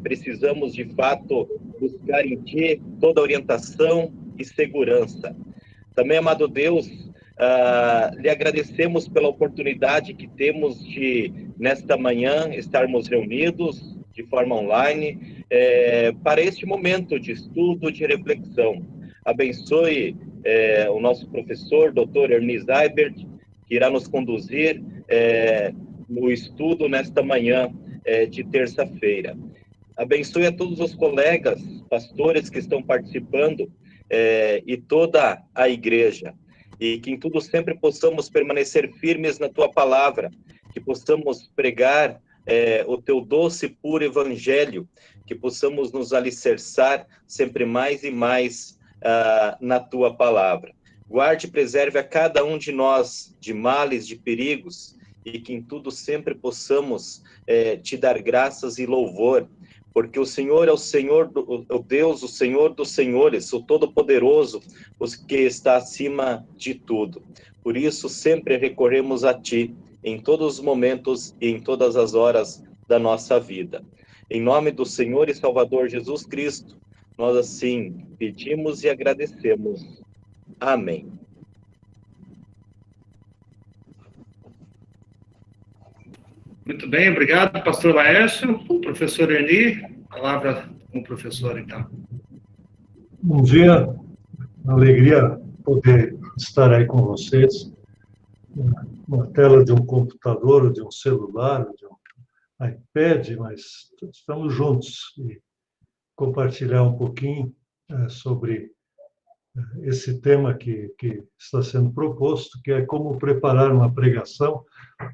precisamos, de fato, buscar em Ti toda orientação e segurança. Também, amado Deus, lhe agradecemos pela oportunidade que temos de, nesta manhã, estarmos reunidos de forma online para este momento de estudo, de reflexão. Abençoe o nosso professor, Dr. Ernie Seibert, que irá nos conduzir no estudo nesta manhã de terça-feira. Abençoe a todos os colegas, pastores que estão participando e toda a igreja. E que em tudo sempre possamos permanecer firmes na Tua palavra, que possamos pregar o Teu doce e puro evangelho, que possamos nos alicerçar sempre mais e mais na Tua palavra. Guarde e preserve a cada um de nós de males, de perigos, e que em tudo sempre possamos Te dar graças e louvor, porque o Senhor é o Senhor, o Deus, o Senhor dos senhores, o Todo-Poderoso, o que está acima de tudo. Por isso, sempre recorremos a Ti, em todos os momentos e em todas as horas da nossa vida. Em nome do Senhor e Salvador Jesus Cristo, nós assim pedimos e agradecemos. Amém. Muito bem, obrigado, pastor Laércio. Professor Ernie, palavra com o professor, então. Bom dia, uma alegria poder estar aí com vocês, uma tela de um computador, de um celular, de um iPad, mas estamos juntos e compartilhar um pouquinho sobre esse tema que está sendo proposto, que é como preparar uma pregação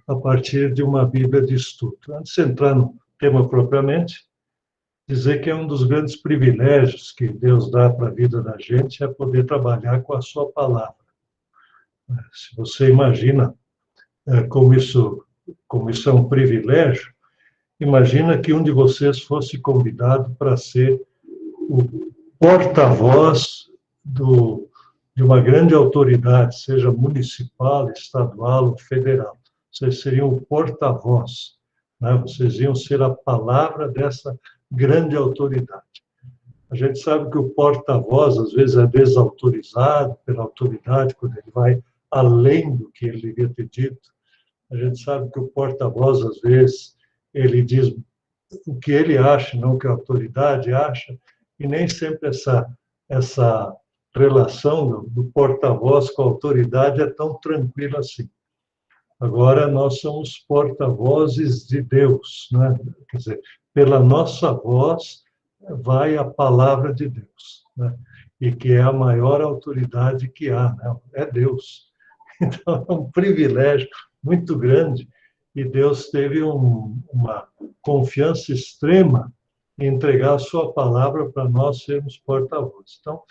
a partir de uma Bíblia de estudo. Antes de entrar no tema propriamente, dizer que é um dos grandes privilégios que Deus dá para a vida da gente é poder trabalhar com a sua palavra. Se você imagina como isso é um privilégio, imagina que um de vocês fosse convidado para ser o porta-voz de uma grande autoridade, seja municipal, estadual ou federal. Vocês seriam o porta-voz, né? Vocês iam ser a palavra dessa grande autoridade. A gente sabe que o porta-voz, às vezes, é desautorizado pela autoridade, quando ele vai além do que ele devia ter dito. A gente sabe que o porta-voz, às vezes, ele diz o que ele acha, não o que a autoridade acha, e nem sempre essa relação do porta-voz com a autoridade é tão tranquila assim. Agora, nós somos porta-vozes de Deus, né? Quer dizer, pela nossa voz vai a palavra de Deus, né? E que é a maior autoridade que há, né? É Deus. Então, é um privilégio muito grande e Deus teve uma confiança extrema em entregar a sua palavra para nós sermos porta-vozes. Então,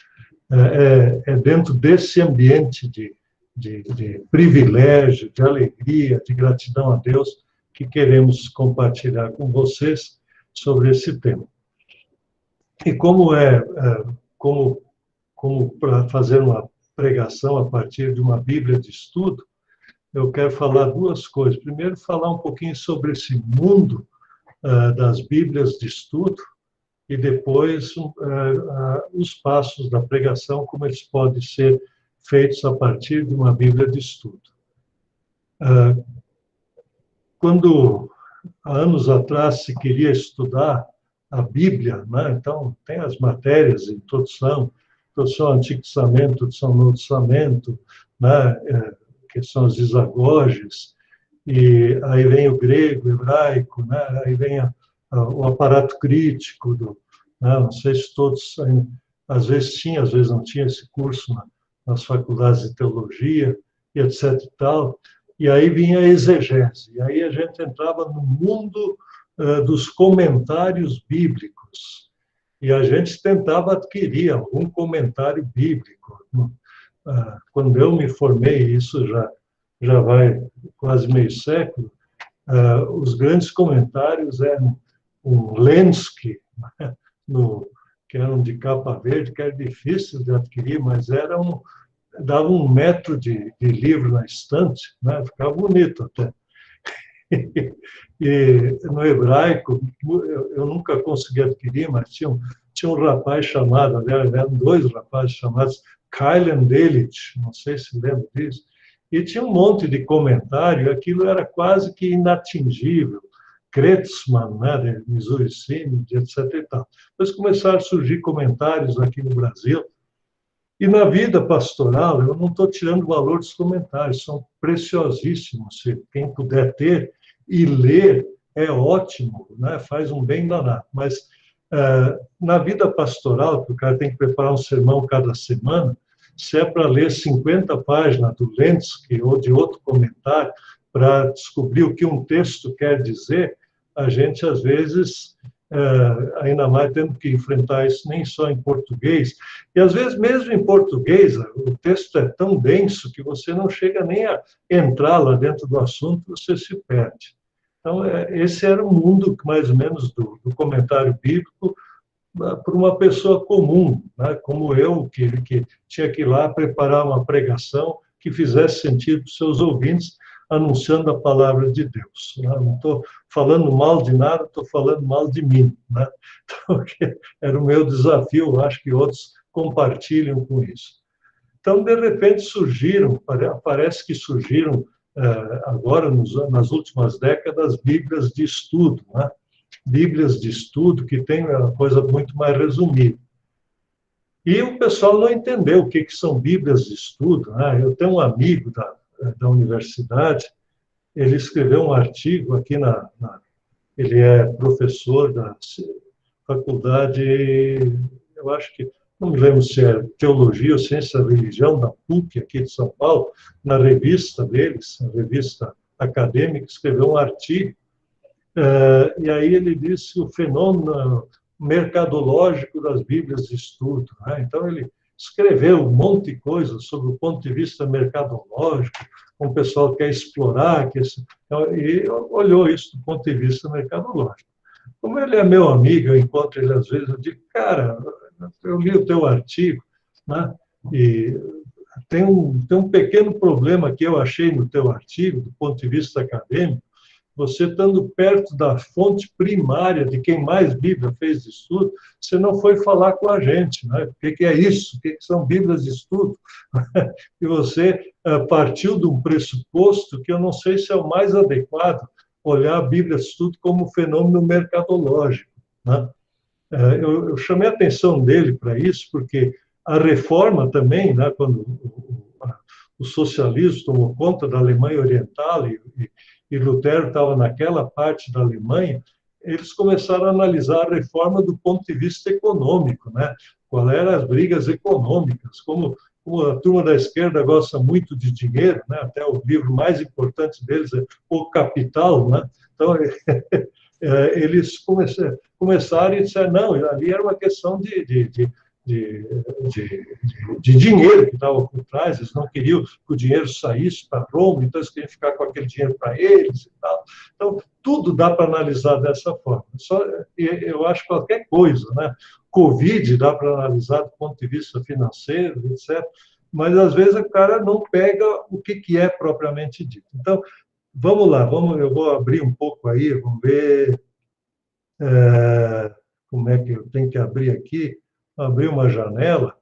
é dentro desse ambiente de privilégio, de alegria, de gratidão a Deus, que queremos compartilhar com vocês sobre esse tema. E como para fazer uma pregação a partir de uma Bíblia de estudo, eu quero falar duas coisas. Primeiro, falar um pouquinho sobre esse mundo das Bíblias de estudo, e depois os passos da pregação, como eles podem ser feitos a partir de uma Bíblia de estudo. Quando, há anos atrás, se queria estudar a Bíblia, né? Então, tem as matérias, introdução ao Antigo Testamento, introdução ao Novo Testamento, né? Que são as isagoges, e aí vem o grego, o hebraico, né? Aí vem o aparato crítico, né? Não sei se todos, às vezes tinha, às vezes não tinha esse curso nas faculdades de teologia, e etc. e tal, e aí vinha a exegese, e aí a gente entrava no mundo dos comentários bíblicos, e a gente tentava adquirir algum comentário bíblico. Quando eu me formei, isso já vai quase meio século, os grandes comentários eram um Lenski, que eram de capa verde, que era difícil de adquirir, mas dava 1 metro de livro na estante, né? Ficava bonito até. E no hebraico, eu nunca consegui adquirir, mas tinha um rapaz chamado, aliás, eram dois rapazes chamados Kylan Delich, não sei se lembra disso, e tinha um monte de comentário, aquilo era quase que inatingível. Kreutzmann, né, de Missouri Synod, etc. E tal. Depois começaram a surgir comentários aqui no Brasil, e na vida pastoral, eu não estou tirando o valor dos comentários, são preciosíssimos. Se quem puder ter e ler, é ótimo, né? Faz um bem danado. Mas na vida pastoral, que o cara tem que preparar um sermão cada semana, se é para ler 50 páginas do Lenski ou de outro comentário, para descobrir o que um texto quer dizer, a gente, às vezes, ainda mais tendo que enfrentar isso nem só em português, e às vezes mesmo em português, o texto é tão denso que você não chega nem a entrar lá dentro do assunto, você se perde. Então, esse era o mundo, mais ou menos, do comentário bíblico para uma pessoa comum, né, como eu, que tinha que ir lá preparar uma pregação que fizesse sentido para os seus ouvintes, anunciando a palavra de Deus. Né? Não estou falando mal de nada, estou falando mal de mim. Né? Então, era o meu desafio, acho que outros compartilham com isso. Então, de repente, surgiram, parece que surgiram, agora, nas últimas décadas, Bíblias de estudo, né? Bíblias de estudo que tem uma coisa muito mais resumida. E o pessoal não entendeu o que são Bíblias de estudo. Né? Eu tenho um amigo da universidade, ele escreveu um artigo aqui ele é professor da faculdade, eu acho que, não me lembro se é Teologia ou Ciência da Religião, da PUC, aqui de São Paulo, na revista deles, a revista acadêmica, escreveu um artigo, e aí ele disse o fenômeno mercadológico das Bíblias de estudo. Né? Então, ele escreveu um monte de coisas sobre o ponto de vista mercadológico, como o pessoal quer explorar, e olhou isso do ponto de vista mercadológico. Como ele é meu amigo, eu encontro ele às vezes, eu digo, cara, eu li o teu artigo, né? E tem um pequeno problema que eu achei no teu artigo, do ponto de vista acadêmico. Você estando perto da fonte primária de quem mais Bíblia fez de estudo, você não foi falar com a gente, né? O que é isso? O que são Bíblias de estudo? E você partiu de um pressuposto que eu não sei se é o mais adequado, olhar a Bíblia de estudo como fenômeno mercadológico. Né? Eu chamei a atenção dele para isso, porque a reforma também, né, quando o socialismo tomou conta da Alemanha Oriental e Lutero estava naquela parte da Alemanha, eles começaram a analisar a reforma do ponto de vista econômico, né? Quais eram as brigas econômicas, como a turma da esquerda gosta muito de dinheiro, né? Até o livro mais importante deles é O Capital, né? Então, eles começaram e disseram, não, ali era uma questão de dinheiro que estava por trás, eles não queriam que o dinheiro saísse para Roma, então eles queriam ficar com aquele dinheiro para eles e tal. Então, tudo dá para analisar dessa forma. Eu acho qualquer coisa, né? Covid dá para analisar do ponto de vista financeiro, etc. Mas, às vezes, o cara não pega o que é propriamente dito. Então, vamos lá, eu vou abrir um pouco aí, vamos ver como é que eu tenho que abrir aqui. Abrir uma janela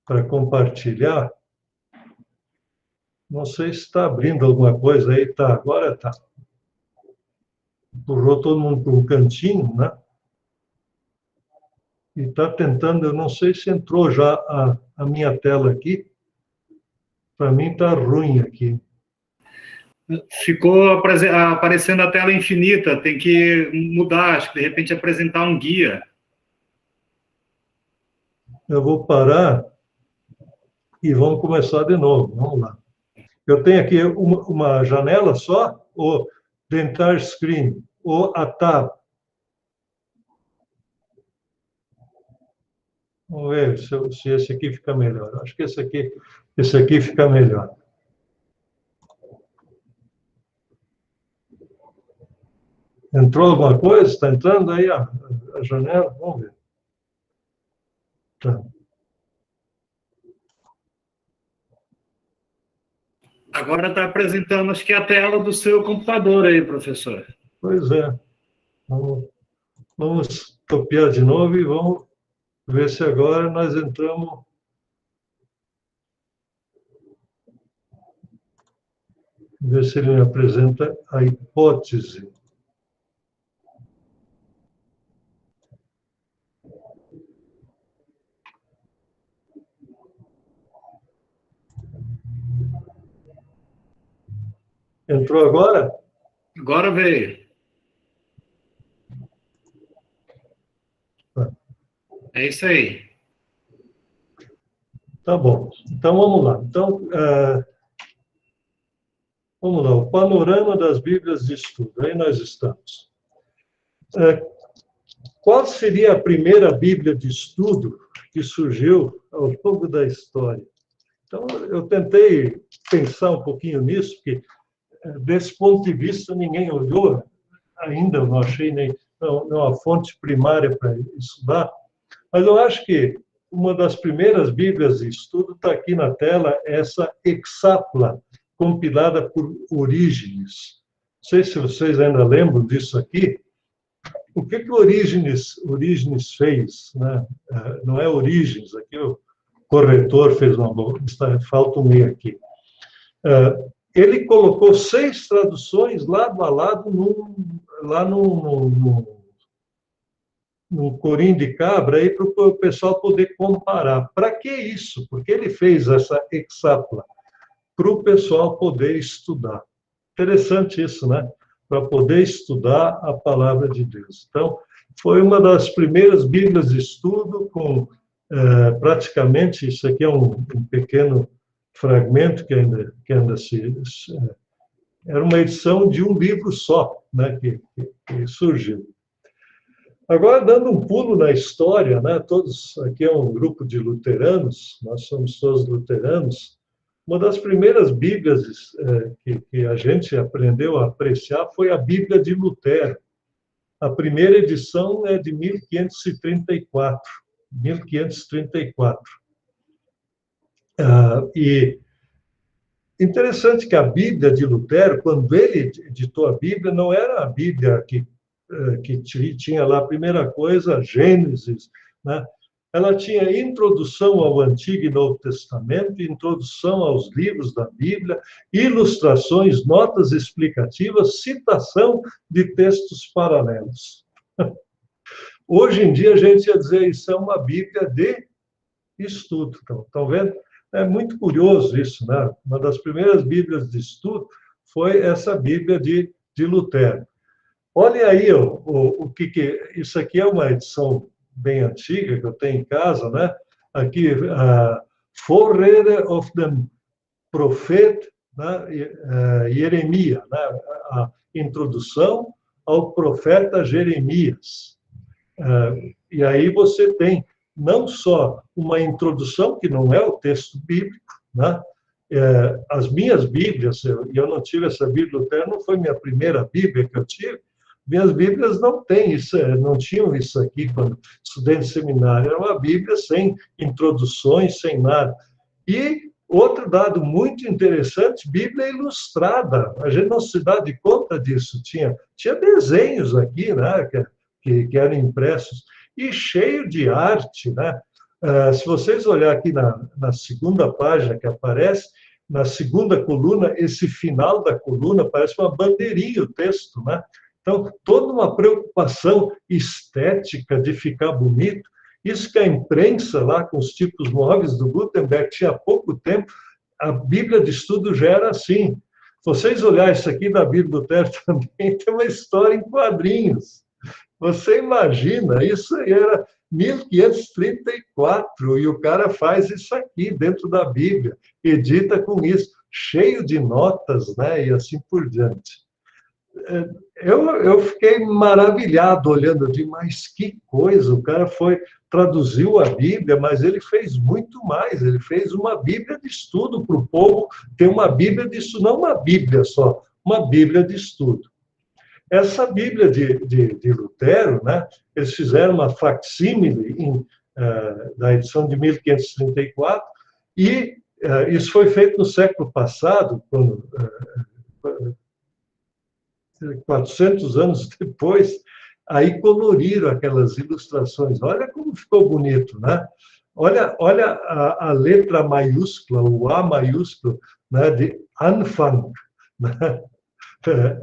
para compartilhar. Não sei se está abrindo alguma coisa aí. Tá, agora está. Empurrou todo mundo para um cantinho, né? E está tentando, eu não sei se entrou já a minha tela aqui. Para mim está ruim aqui. Ficou aparecendo a tela infinita, tem que mudar, acho que de repente apresentar um guia. Eu vou parar e vamos começar de novo. Vamos lá. Eu tenho aqui uma janela só, ou the entire screen, ou a tab. Vamos ver se esse aqui fica melhor. Acho que esse aqui fica melhor. Entrou alguma coisa? Está entrando aí a janela? Vamos ver. Tá. Agora está apresentando, acho que a tela do seu computador aí, professor. Pois é. Vamos copiar de novo e vamos ver se agora nós entramos. Ver se ele me apresenta a hipótese. Entrou agora? Agora veio. É isso aí. Tá bom. Então, vamos lá. Então, vamos lá. O panorama das Bíblias de estudo. Aí nós estamos. Qual seria a primeira Bíblia de estudo que surgiu ao longo da história? Então, eu tentei pensar um pouquinho nisso, porque, desse ponto de vista, ninguém olhou ainda, eu não achei nenhuma fonte primária para estudar, mas eu acho que uma das primeiras Bíblias de estudo está aqui na tela, essa Hexapla, compilada por Orígenes. Não sei se vocês ainda lembram disso aqui. O que Orígenes fez? Né? Não é Orígenes, aqui o corretor fez uma falta um E aqui. Ele colocou 6 traduções lado a lado lá no Corim de Cabra, para o pessoal poder comparar. Para que isso? Porque ele fez essa hexapla para o pessoal poder estudar. Interessante isso, né? Para poder estudar a palavra de Deus. Então, foi uma das primeiras Bíblias de estudo com praticamente, isso aqui é um pequeno fragmento que ainda era uma edição de um livro só, né, que surgiu. Agora, dando um pulo na história, né, todos aqui é um grupo de luteranos, nós somos todos luteranos. Uma das primeiras Bíblias que a gente aprendeu a apreciar foi a Bíblia de Lutero. A primeira edição é de 1534. E interessante que a Bíblia de Lutero, quando ele editou a Bíblia, não era a Bíblia que tinha lá a primeira coisa, Gênesis, né? Ela tinha introdução ao Antigo e Novo Testamento, introdução aos livros da Bíblia, ilustrações, notas explicativas, citação de textos paralelos. Hoje em dia, a gente ia dizer isso é uma Bíblia de estudo. Estão vendo? É muito curioso isso, né? Uma das primeiras Bíblias de estudo foi essa Bíblia de Lutero. Olhem aí isso aqui é uma edição bem antiga que eu tenho em casa, né? Aqui, Vorrede of the Prophet, né? Jeremias, né? A introdução ao profeta Jeremias. E aí você tem não só uma introdução, que não é o texto bíblico, né? As minhas Bíblias, eu não tive essa Bíblia Lutero, não foi minha primeira Bíblia que eu tive, minhas Bíblias não têm isso, não tinham isso aqui quando estudei no seminário, era uma Bíblia sem introduções, sem nada. E outro dado muito interessante, Bíblia ilustrada, a gente não se dá de conta disso, tinha desenhos aqui, né, que eram impressos, e cheio de arte, né? Se vocês olharem aqui na segunda página que aparece, na segunda coluna, esse final da coluna parece uma bandeirinha o texto, né? Então, toda uma preocupação estética de ficar bonito, isso que a imprensa lá com os tipos móveis do Gutenberg tinha há pouco tempo, a Bíblia de estudo já era assim. Se vocês olharem isso aqui da Bíblia do Lutero também, tem uma história em quadrinhos. Você imagina, isso era 1534, e o cara faz isso aqui dentro da Bíblia, edita com isso, cheio de notas, né, e assim por diante. Eu fiquei maravilhado olhando, eu digo, mas que coisa, o cara traduziu a Bíblia, mas ele fez muito mais, ele fez uma Bíblia de estudo para o povo ter uma Bíblia de estudo, não uma Bíblia só, uma Bíblia de estudo. Essa Bíblia de Lutero, né, eles fizeram uma facsímile da edição de 1534 e Isso foi feito no século passado, quando, 400 anos depois, aí coloriram aquelas ilustrações. Olha como ficou bonito, né? Olha a letra maiúscula, o A maiúsculo, né, de Anfang, né?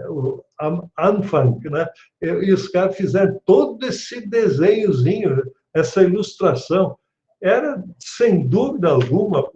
O Anfang, né? E os caras fizeram todo esse desenhozinho, essa ilustração. Era, sem dúvida alguma,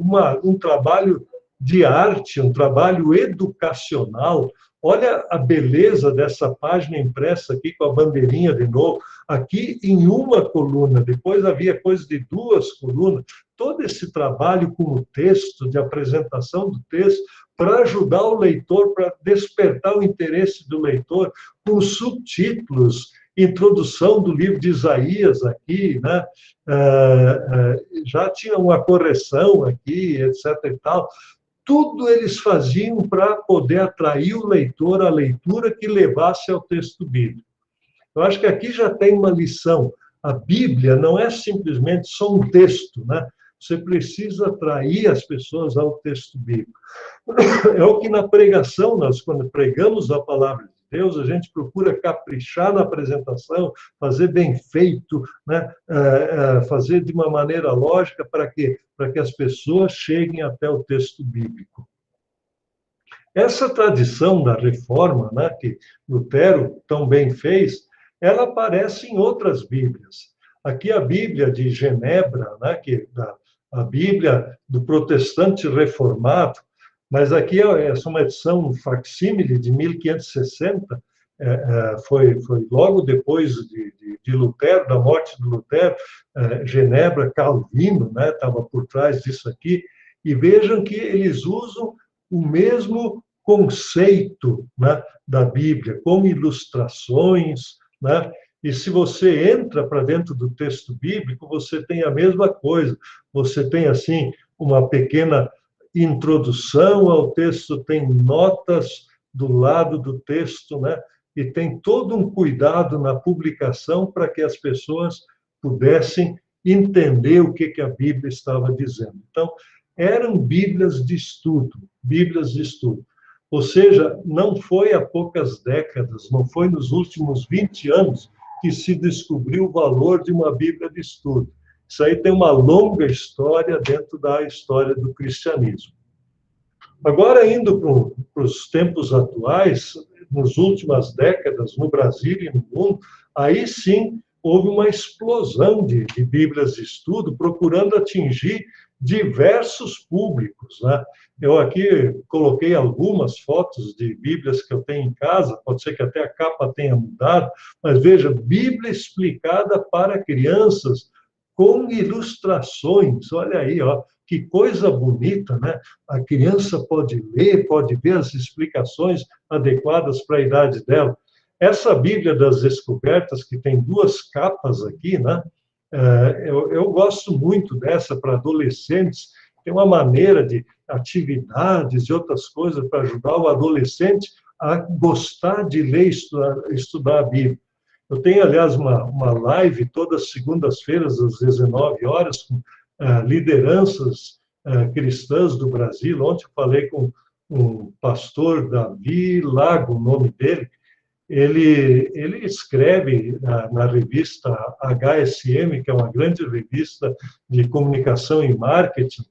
um trabalho de arte, um trabalho educacional. Olha a beleza dessa página impressa aqui com a bandeirinha de novo. Aqui em uma coluna, depois havia coisa de 2 colunas. Todo esse trabalho com o texto, de apresentação do texto, para ajudar o leitor, para despertar o interesse do leitor, com subtítulos, introdução do livro de Isaías aqui, né? Já tinha uma correção aqui, etc. e tal. Tudo eles faziam para poder atrair o leitor à leitura que levasse ao texto bíblico. Eu acho que aqui já tem uma lição. A Bíblia não é simplesmente só um texto, né? Você precisa atrair as pessoas ao texto bíblico. É o que na pregação, nós, quando pregamos a palavra de Deus, a gente procura caprichar na apresentação, fazer bem feito, né? Fazer de uma maneira lógica para quê? Para que as pessoas cheguem até o texto bíblico. Essa tradição da reforma, né, que Lutero tão bem fez, ela aparece em outras Bíblias. Aqui a Bíblia de Genebra, né, que a Bíblia do protestante reformado, mas aqui essa é uma edição facsímile de 1560, foi logo depois de Lutero, da morte de Lutero, Genebra, Calvino, né, estava por trás disso aqui, e vejam que eles usam o mesmo conceito, né, da Bíblia, com ilustrações, né? E se você entra para dentro do texto bíblico, você tem a mesma coisa. Você tem, assim, uma pequena introdução ao texto, tem notas do lado do texto, né? E tem todo um cuidado na publicação para que as pessoas pudessem entender o que a Bíblia estava dizendo. Então, eram Bíblias de estudo, Bíblias de estudo. Ou seja, não foi há poucas décadas, não foi nos últimos 20 anos que se descobriu o valor de uma Bíblia de estudo. Isso aí tem uma longa história dentro da história do cristianismo. Agora, indo para os tempos atuais, nas últimas décadas, no Brasil e no mundo, aí sim houve uma explosão de Bíblias de estudo, procurando atingir diversos públicos, né? Eu aqui coloquei algumas fotos de Bíblias que eu tenho em casa, pode ser que até a capa tenha mudado, mas veja, Bíblia explicada para crianças com ilustrações, olha aí, ó, que coisa bonita, né? A criança pode ler, pode ver as explicações adequadas para a idade dela. Essa Bíblia das Descobertas, que tem 2 capas aqui, né? Eu gosto muito dessa para adolescentes, tem uma maneira de atividades e outras coisas para ajudar o adolescente a gostar de ler e estudar a Bíblia. Eu tenho, aliás, uma live todas as segundas-feiras, às 19 horas, com lideranças cristãs do Brasil. Ontem eu falei com um pastor, Davi Lago, o nome dele. Ele escreve na revista HSM, que é uma grande revista de comunicação e marketing.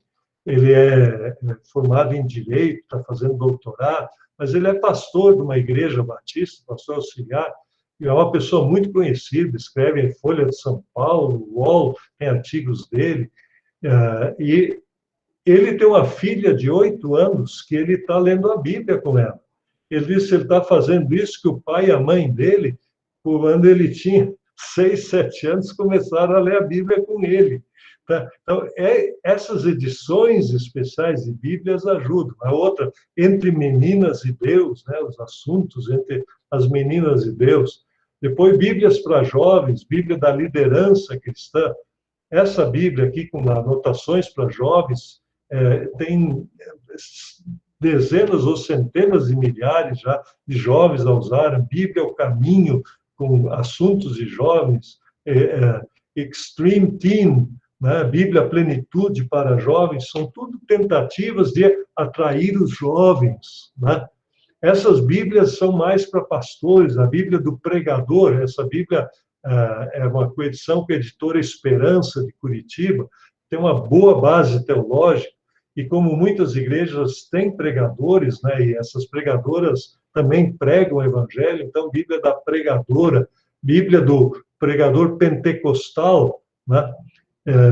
Ele é formado em Direito, está fazendo doutorado, mas ele é pastor de uma igreja batista, pastor auxiliar, e é uma pessoa muito conhecida, escreve em Folha de São Paulo, UOL, tem artigos dele, e ele tem uma filha de 8 anos que ele está lendo a Bíblia com ela. Ele disse que ele está fazendo isso, que o pai e a mãe dele, quando ele tinha 6, 7 anos, começaram a ler a Bíblia com ele. Tá? Então, essas edições especiais de Bíblias ajudam. A outra, Entre Meninas e Deus, né, os assuntos entre as meninas e Deus. Depois, Bíblias para jovens, Bíblia da liderança cristã. Essa Bíblia aqui, com anotações para jovens, tem dezenas ou centenas de milhares já de jovens a usar. Bíblia é o caminho, com assuntos de jovens. Extreme Teen, né? Bíblia Plenitude para Jovens, são tudo tentativas de atrair os jovens, né? Essas Bíblias são mais para pastores. A Bíblia do Pregador, essa Bíblia é uma coedição com a editora Esperança, de Curitiba, tem uma boa base teológica, e como muitas igrejas têm pregadores, né, e essas pregadoras também pregam o Evangelho, então, Bíblia da Pregadora, Bíblia do Pregador Pentecostal, né?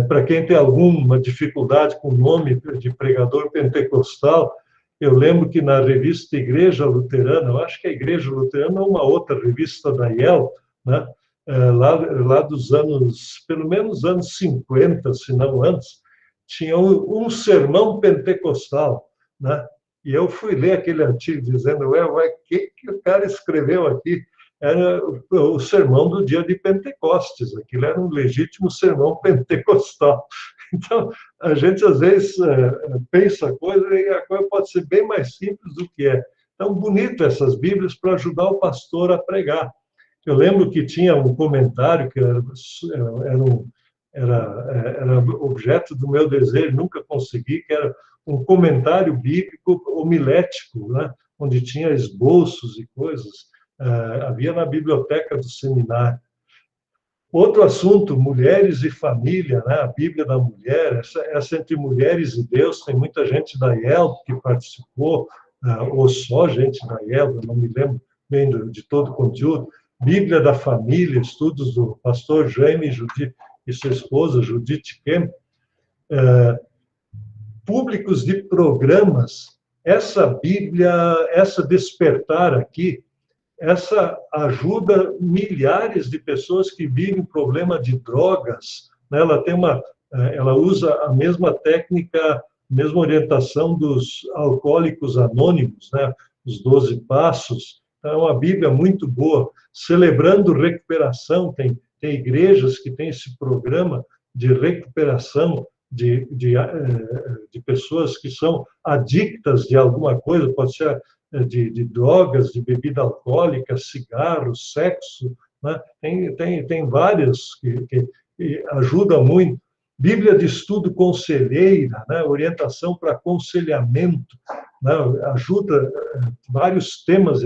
Para quem tem alguma dificuldade com o nome de pregador pentecostal, eu lembro que na revista Igreja Luterana, eu acho que a Igreja Luterana é uma outra revista da IEL, né? Lá dos anos, pelo menos anos 50, se não antes, tinha um sermão pentecostal, né? E eu fui ler aquele artigo dizendo, o que o cara escreveu aqui? Era o sermão do dia de Pentecostes, aquilo era um legítimo sermão pentecostal. Então, a gente às vezes pensa a coisa e a coisa pode ser bem mais simples do que é. Então, bonito essas Bíblias para ajudar o pastor a pregar. Eu lembro que tinha um comentário que era objeto do meu desejo, nunca consegui, que era um comentário bíblico homilético, né? Onde tinha esboços e coisas. Havia na biblioteca do seminário. Outro assunto, mulheres e família, né? A Bíblia da mulher, essa entre mulheres e Deus, tem muita gente da IEL que participou, ou só gente da IEL, eu não me lembro bem de todo o conteúdo. Bíblia da família, estudos do pastor Jaime e sua esposa, Judith Kemp. Públicos de programas, essa Bíblia, essa Despertar aqui, essa ajuda milhares de pessoas que vivem problema de drogas, né? Ela usa a mesma técnica, a mesma orientação dos alcoólicos anônimos, né? Os 12 passos. Então, é uma Bíblia muito boa. Celebrando recuperação, tem igrejas que têm esse programa de recuperação de pessoas que são adictas de alguma coisa, pode ser de drogas, de bebida alcoólica, cigarro, sexo, né? Tem várias que ajudam muito. Bíblia de estudo conselheira, né? Orientação para aconselhamento, né? Ajuda vários temas,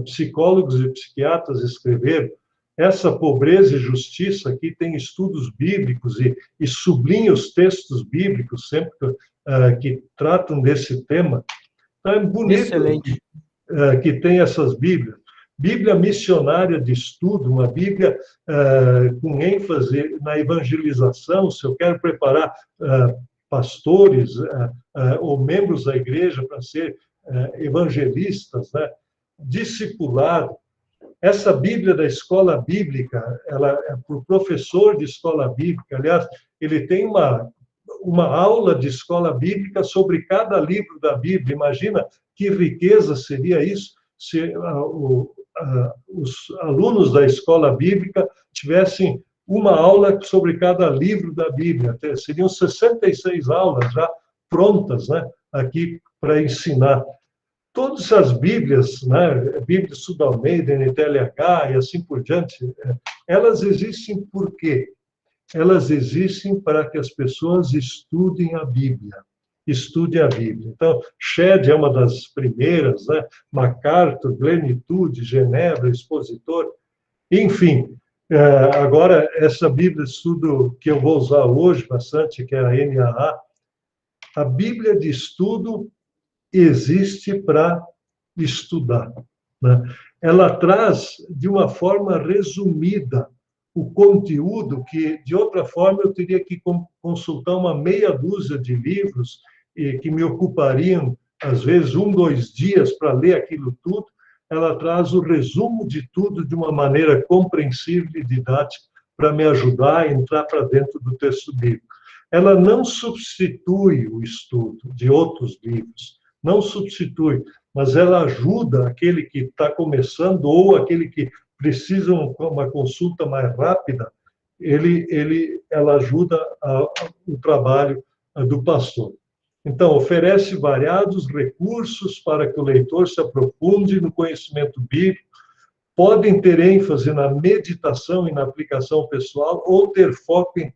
psicólogos e psiquiatras escreveram. Essa Pobreza e Justiça aqui tem estudos bíblicos e sublinha os textos bíblicos sempre que tratam desse tema. Então, é bonito que tem essas Bíblias. Bíblia missionária de estudo, uma Bíblia com ênfase na evangelização. Se eu quero preparar pastores ou membros da igreja para ser evangelistas, né? Discipulado. Essa Bíblia da escola bíblica, ela é para o professor de escola bíblica. Aliás, ele tem uma aula de escola bíblica sobre cada livro da Bíblia. Imagina que riqueza seria isso se os alunos da escola bíblica tivessem uma aula sobre cada livro da Bíblia. Seriam 66 aulas já prontas, né, aqui para ensinar. Todas as Bíblias, né, Bíblia Estudo Almeida, NTLH e assim por diante, elas existem por quê? Elas existem para que as pessoas estudem a Bíblia. Estudem a Bíblia. Então, Shedd é uma das primeiras, né? MacArthur, Plenitude, Genebra, Expositor, enfim. Agora, essa Bíblia de estudo que eu vou usar hoje bastante, que é a NAA, a Bíblia de estudo existe para estudar, né? Ela traz, de uma forma resumida, o conteúdo que, de outra forma, eu teria que consultar uma meia dúzia de livros que me ocupariam, às vezes, 2 dias para ler aquilo tudo. Ela traz o resumo de tudo de uma maneira compreensível e didática para me ajudar a entrar para dentro do texto bíblico. Ela não substitui o estudo de outros livros, não substitui, mas ela ajuda aquele que está começando ou aquele que precisa uma consulta mais rápida, ela ajuda o trabalho do pastor. Então, oferece variados recursos para que o leitor se aprofunde no conhecimento bíblico, podem ter ênfase na meditação e na aplicação pessoal ou ter foco em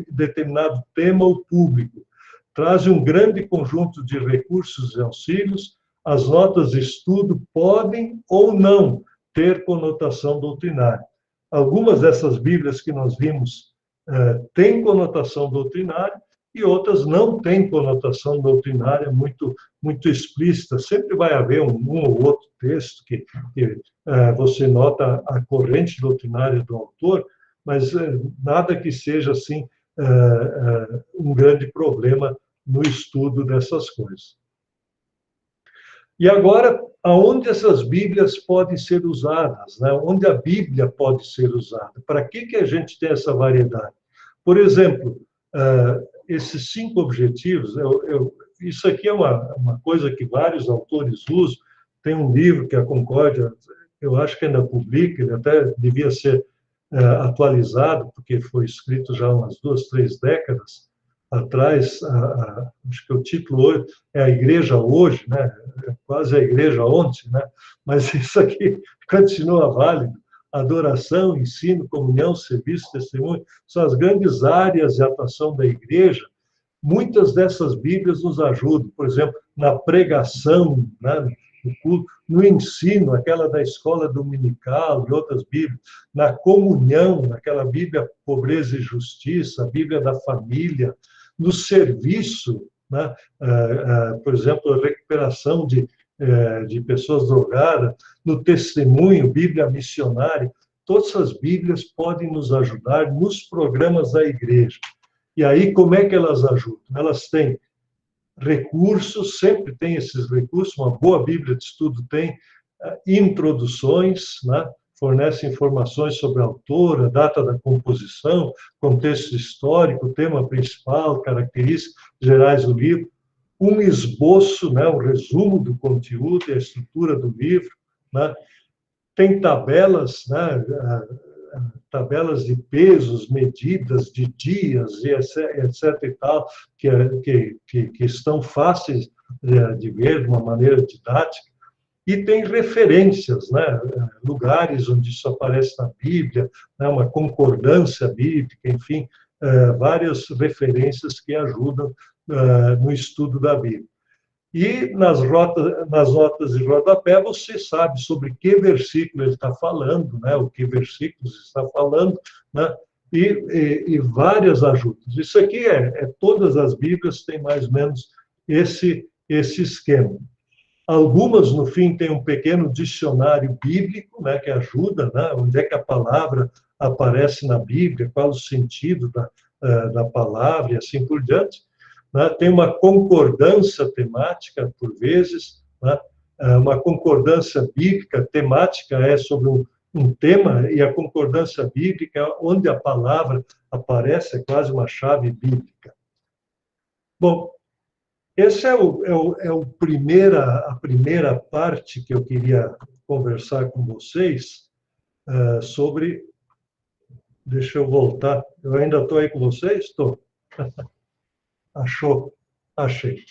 determinado tema ou público. Trazem um grande conjunto de recursos e auxílios. As notas de estudo podem ou não ter conotação doutrinária. Algumas dessas Bíblias que nós vimos têm conotação doutrinária e outras não têm conotação doutrinária muito explícita. Sempre vai haver um ou outro texto que você nota a corrente doutrinária do autor, mas nada que seja assim um grande problema no estudo dessas coisas. E agora, aonde essas Bíblias podem ser usadas? Né? Onde a Bíblia pode ser usada? Para que a gente tem essa variedade? Por exemplo, esses 5 objetivos, isso aqui é uma coisa que vários autores usam. Tem um livro que a Concórdia, eu acho que ainda publica, ele até devia ser atualizado, porque foi escrito já há umas 2, 3 décadas atrás. Acho que o título hoje é A Igreja Hoje, né? Quase a Igreja Ontem, né? Mas isso aqui continua válido. Adoração, ensino, comunhão, serviço, testemunho, são as grandes áreas de atuação da igreja. Muitas dessas Bíblias nos ajudam, por exemplo, na pregação, né? No culto, no ensino, aquela da escola dominical e outras Bíblias, na comunhão, naquela Bíblia Pobreza e Justiça, a Bíblia da Família, no serviço, né? Por exemplo, a recuperação de pessoas drogadas, no testemunho, Bíblia missionária. Todas essas Bíblias podem nos ajudar nos programas da igreja. E aí, como é que elas ajudam? Elas têm recursos, sempre tem esses recursos, uma boa Bíblia de estudo tem introduções, né? Fornece informações sobre a autora, data da composição, contexto histórico, tema principal, características gerais do livro, um esboço, né? Um resumo do conteúdo e a estrutura do livro, né? Tem tabelas, né? Tabelas de pesos, medidas de dias, etc. e tal, que estão fáceis de ver de uma maneira didática. E tem referências, né? Lugares onde isso aparece na Bíblia, né? Uma concordância bíblica, enfim, várias referências que ajudam no estudo da Bíblia. E nas notas de rodapé, você sabe sobre que versículo ele está falando, né? O que versículos está falando, né? E várias ajudas. Isso aqui todas as Bíblias têm mais ou menos esse esquema. Algumas, no fim, têm um pequeno dicionário bíblico, né, que ajuda, né, onde é que a palavra aparece na Bíblia, qual o sentido da palavra e assim por diante. Né? Tem uma concordância temática, por vezes, né? Uma concordância bíblica temática é sobre um tema, e a concordância bíblica, onde a palavra aparece, é quase uma chave bíblica. Bom, essa é a primeira parte que eu queria conversar com vocês sobre... Deixa eu voltar. Eu ainda estou aí com vocês? Estou. Achei.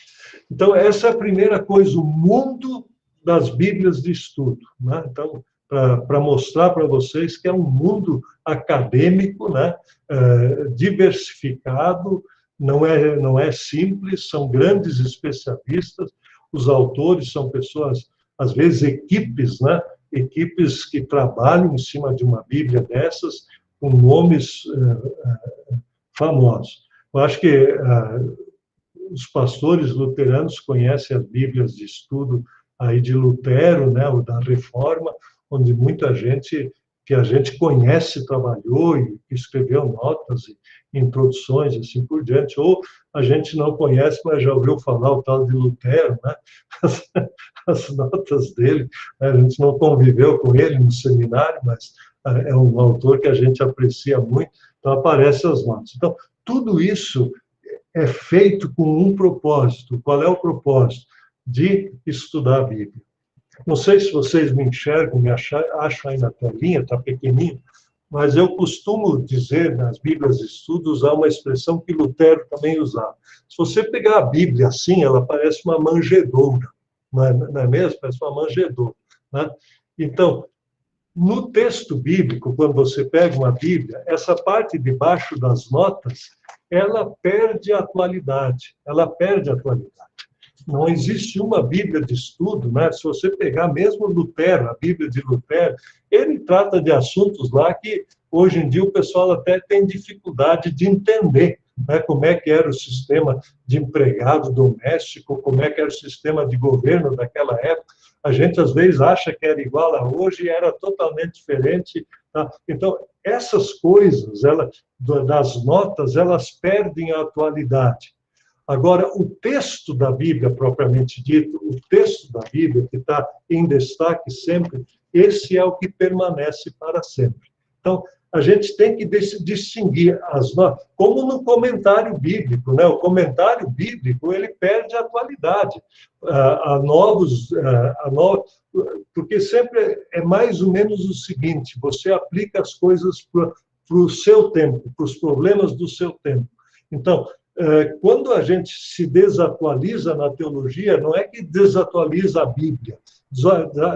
Então, essa é a primeira coisa, o mundo das Bíblias de estudo. Né? Então, para mostrar para vocês que é um mundo acadêmico, né? Diversificado, não é simples, são grandes especialistas, os autores são pessoas, às vezes, equipes, né? Equipes que trabalham em cima de uma Bíblia dessas, com nomes famosos. Eu acho que os pastores luteranos conhecem as Bíblias de estudo aí de Lutero, né, ou da Reforma, onde muita gente que a gente conhece trabalhou e escreveu notas e introduções e assim por diante, ou a gente não conhece, mas já ouviu falar o tal de Lutero, né? As notas dele, né? A gente não conviveu com ele no seminário, mas é um autor que a gente aprecia muito, então aparecem as notas. Então, tudo isso é feito com um propósito. Qual é o propósito? De estudar a Bíblia. Não sei se vocês me enxergam, me acham aí na telinha, está pequenininho, mas eu costumo dizer nas Bíblias de estudo, usar uma expressão que Lutero também usava. Se você pegar a Bíblia assim, ela parece uma manjedoura, não é mesmo? Parece uma manjedoura. Né? Então, no texto bíblico, quando você pega uma Bíblia, essa parte de baixo das notas, ela perde a atualidade. Ela perde a atualidade. Não existe uma Bíblia de estudo, né? Se você pegar mesmo Lutero, a Bíblia de Lutero, ele trata de assuntos lá que hoje em dia o pessoal até tem dificuldade de entender, né? Como é que era o sistema de empregado doméstico, como é que era o sistema de governo daquela época. A gente às vezes acha que era igual a hoje e era totalmente diferente. Tá? Então, essas coisas, das notas, elas perdem a atualidade. Agora, o texto da Bíblia, propriamente dito, o texto da Bíblia, que está em destaque sempre, esse é o que permanece para sempre. Então, a gente tem que distinguir as notas, como no comentário bíblico, né? O comentário bíblico, ele perde a atualidade, porque sempre é mais ou menos o seguinte, você aplica as coisas para o seu tempo, para os problemas do seu tempo. Então, quando a gente se desatualiza na teologia, não é que desatualiza a Bíblia,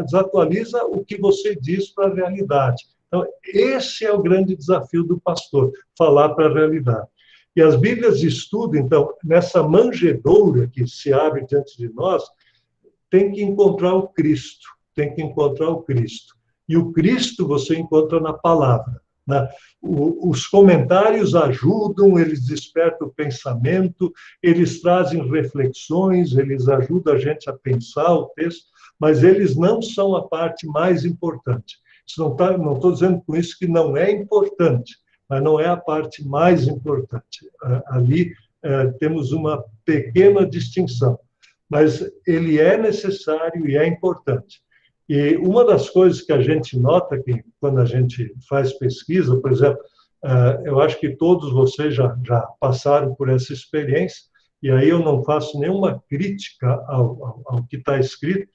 desatualiza o que você diz para a realidade. Então, esse é o grande desafio do pastor, falar para a realidade. E as Bíblias de estudo, então, nessa manjedoura que se abre diante de nós, tem que encontrar o Cristo, tem que encontrar o Cristo. E o Cristo você encontra na palavra. Né? Os comentários ajudam, eles despertam o pensamento, eles trazem reflexões, eles ajudam a gente a pensar o texto, mas eles não são a parte mais importante. Não estou dizendo com isso que não é importante, mas não é a parte mais importante. Ali temos uma pequena distinção, mas ele é necessário e é importante. E uma das coisas que a gente nota que quando a gente faz pesquisa, por exemplo, eu acho que todos vocês já passaram por essa experiência, e aí eu não faço nenhuma crítica ao que está escrito.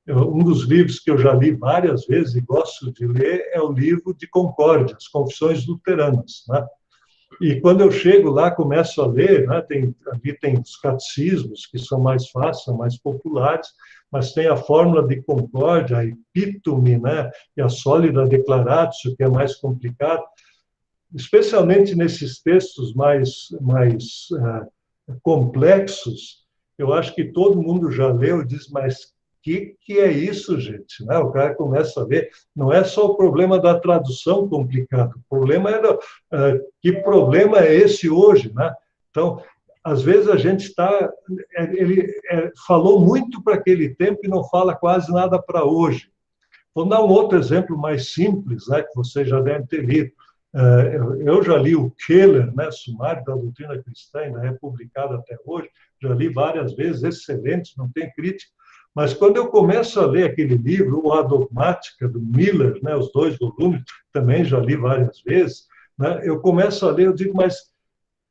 Um dos livros que eu já li várias vezes e gosto de ler é o livro de Concórdia, As Confissões Luteranas, né? E quando eu chego lá, começo a ler, né, ali tem os catecismos, que são mais fáceis, são mais populares, mas tem a fórmula de concórdia, a epítome, né, e a sólida declaratio, que é mais complicado. Especialmente nesses textos mais complexos, eu acho que todo mundo já leu e diz, mas que é isso, gente? Né? O cara começa a ver, não é só o problema da tradução complicado, o problema era, que problema é esse hoje? Né? Então, às vezes a gente está, ele falou muito para aquele tempo e não fala quase nada para hoje. Vou dar um outro exemplo mais simples, né, que vocês já devem ter lido. Eu já li o Keller, né, Sumário da Doutrina Cristã, ainda é publicado até hoje, já li várias vezes, excelente, não tem crítica. Mas quando eu começo a ler aquele livro, o A Dogmática, do Miller, né, os 2 volumes, também já li várias vezes, né, eu começo a ler, eu digo, mas,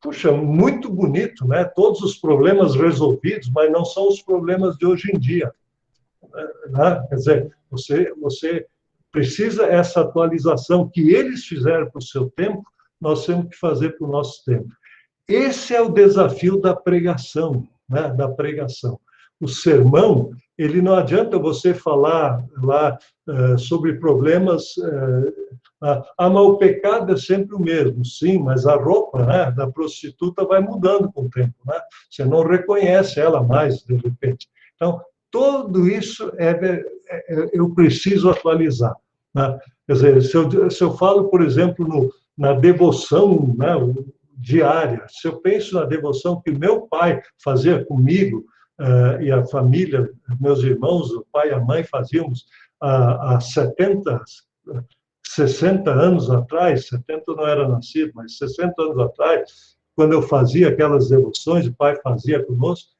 puxa, muito bonito, né, todos os problemas resolvidos, mas não são os problemas de hoje em dia. Né? Quer dizer, você precisa essa atualização que eles fizeram para o seu tempo, nós temos que fazer para o nosso tempo. Esse é o desafio da pregação, né, da pregação. O sermão, ele não adianta você falar lá sobre problemas. Mas o pecado é sempre o mesmo, sim, mas a roupa, né, da prostituta vai mudando com o tempo, né? Você não reconhece ela mais, de repente. Então, tudo isso eu preciso atualizar. Né? Quer dizer, se eu falo, por exemplo, na devoção, né, diária, se eu penso na devoção que meu pai fazia comigo, e a família, meus irmãos, o pai e a mãe fazíamos há 60 anos atrás, 70 não era nascido, mas 60 anos atrás, quando eu fazia aquelas devoções, o pai fazia conosco,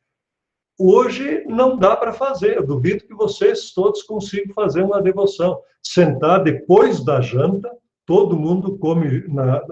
hoje não dá para fazer. Eu duvido que vocês todos consigam fazer uma devoção. Sentar depois da janta, todo mundo come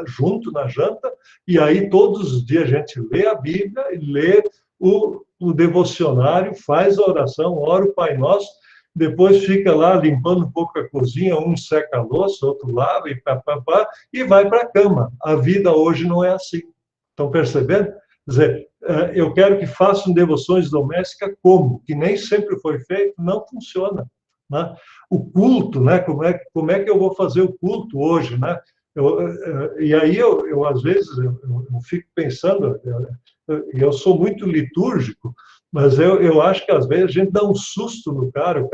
junto na janta, e aí todos os dias a gente lê a Bíblia, lê o devocionário, faz a oração, ora o Pai Nosso, depois fica lá limpando um pouco a cozinha, um seca a louça, outro lava, e vai para a cama. A vida hoje não é assim. Estão percebendo? Quer dizer, eu quero que façam devoções domésticas como? Que nem sempre foi feito, não funciona. né? O culto, né? Como é que eu vou fazer o culto hoje, né? E aí às vezes eu fico pensando, eu sou muito litúrgico, mas eu acho que às vezes a gente dá um susto no cara,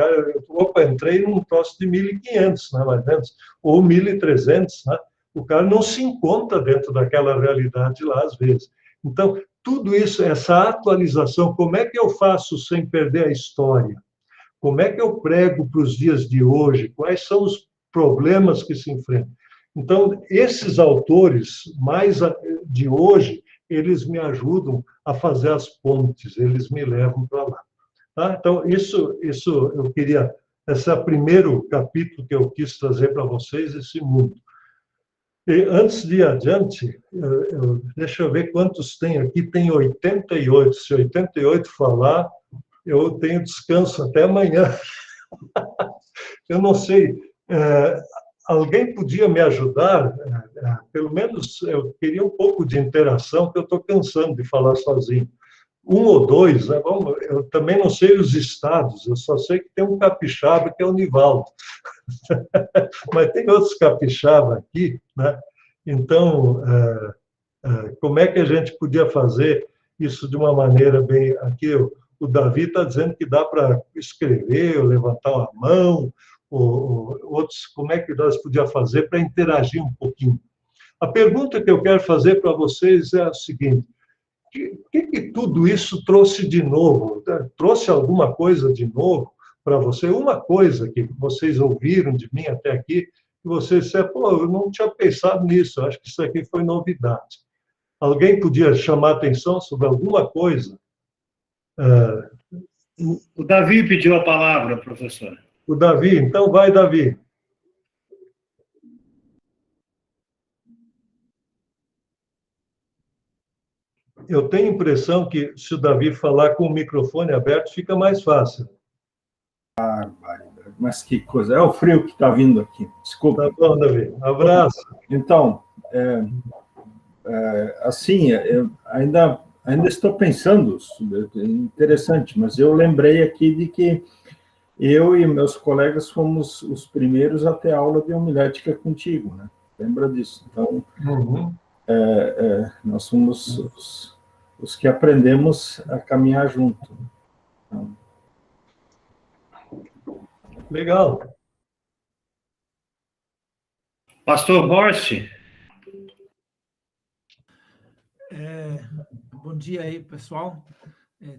opa, entrei num troço de 1.500, né, mais ou menos, ou 1.300, né? O cara não se encontra dentro daquela realidade lá, às vezes. Então, tudo isso, essa atualização, como é que eu faço sem perder a história? Como é que eu prego para os dias de hoje? Quais são os problemas que se enfrentam? Então, esses autores mais de hoje, eles me ajudam a fazer as pontes, eles me levam para lá. Tá? Então, isso eu queria... Esse é o primeiro capítulo que eu quis trazer para vocês, esse mundo. E antes de ir adiante, deixa eu ver quantos tem aqui. Tem 88. Se 88 falar, eu tenho descanso até amanhã. Eu não sei, alguém podia me ajudar? Pelo menos eu queria um pouco de interação, porque eu estou cansando de falar sozinho. Um ou dois, né? Eu também não sei os estados, eu só sei que tem um capixaba, que é o Nivaldo. Mas tem outros capixaba aqui, né? Então, como é que a gente podia fazer isso de uma maneira bem... Aqui o Davi está dizendo que dá para escrever, ou levantar a mão, ou outros, como é que nós podíamos fazer para interagir um pouquinho. A pergunta que eu quero fazer para vocês é a seguinte: o que tudo isso trouxe de novo? Trouxe alguma coisa de novo para você? Uma coisa que vocês ouviram de mim até aqui, que vocês disseram, pô, eu não tinha pensado nisso, acho que isso aqui foi novidade. Alguém podia chamar atenção sobre alguma coisa? O Davi pediu a palavra, professor. O Davi, então vai, Davi. Eu tenho a impressão que se o Davi falar com o microfone aberto, fica mais fácil. Mas que coisa, é o frio que está vindo aqui, desculpa. Tá bom, Davi, abraço. Então, assim, eu ainda estou pensando, interessante, mas eu lembrei aqui de que eu e meus colegas fomos os primeiros a ter aula de homilética contigo, né? Lembra disso? Então, nós somos os que aprendemos a caminhar junto. Então, legal. Pastor Horst. Bom dia aí, pessoal.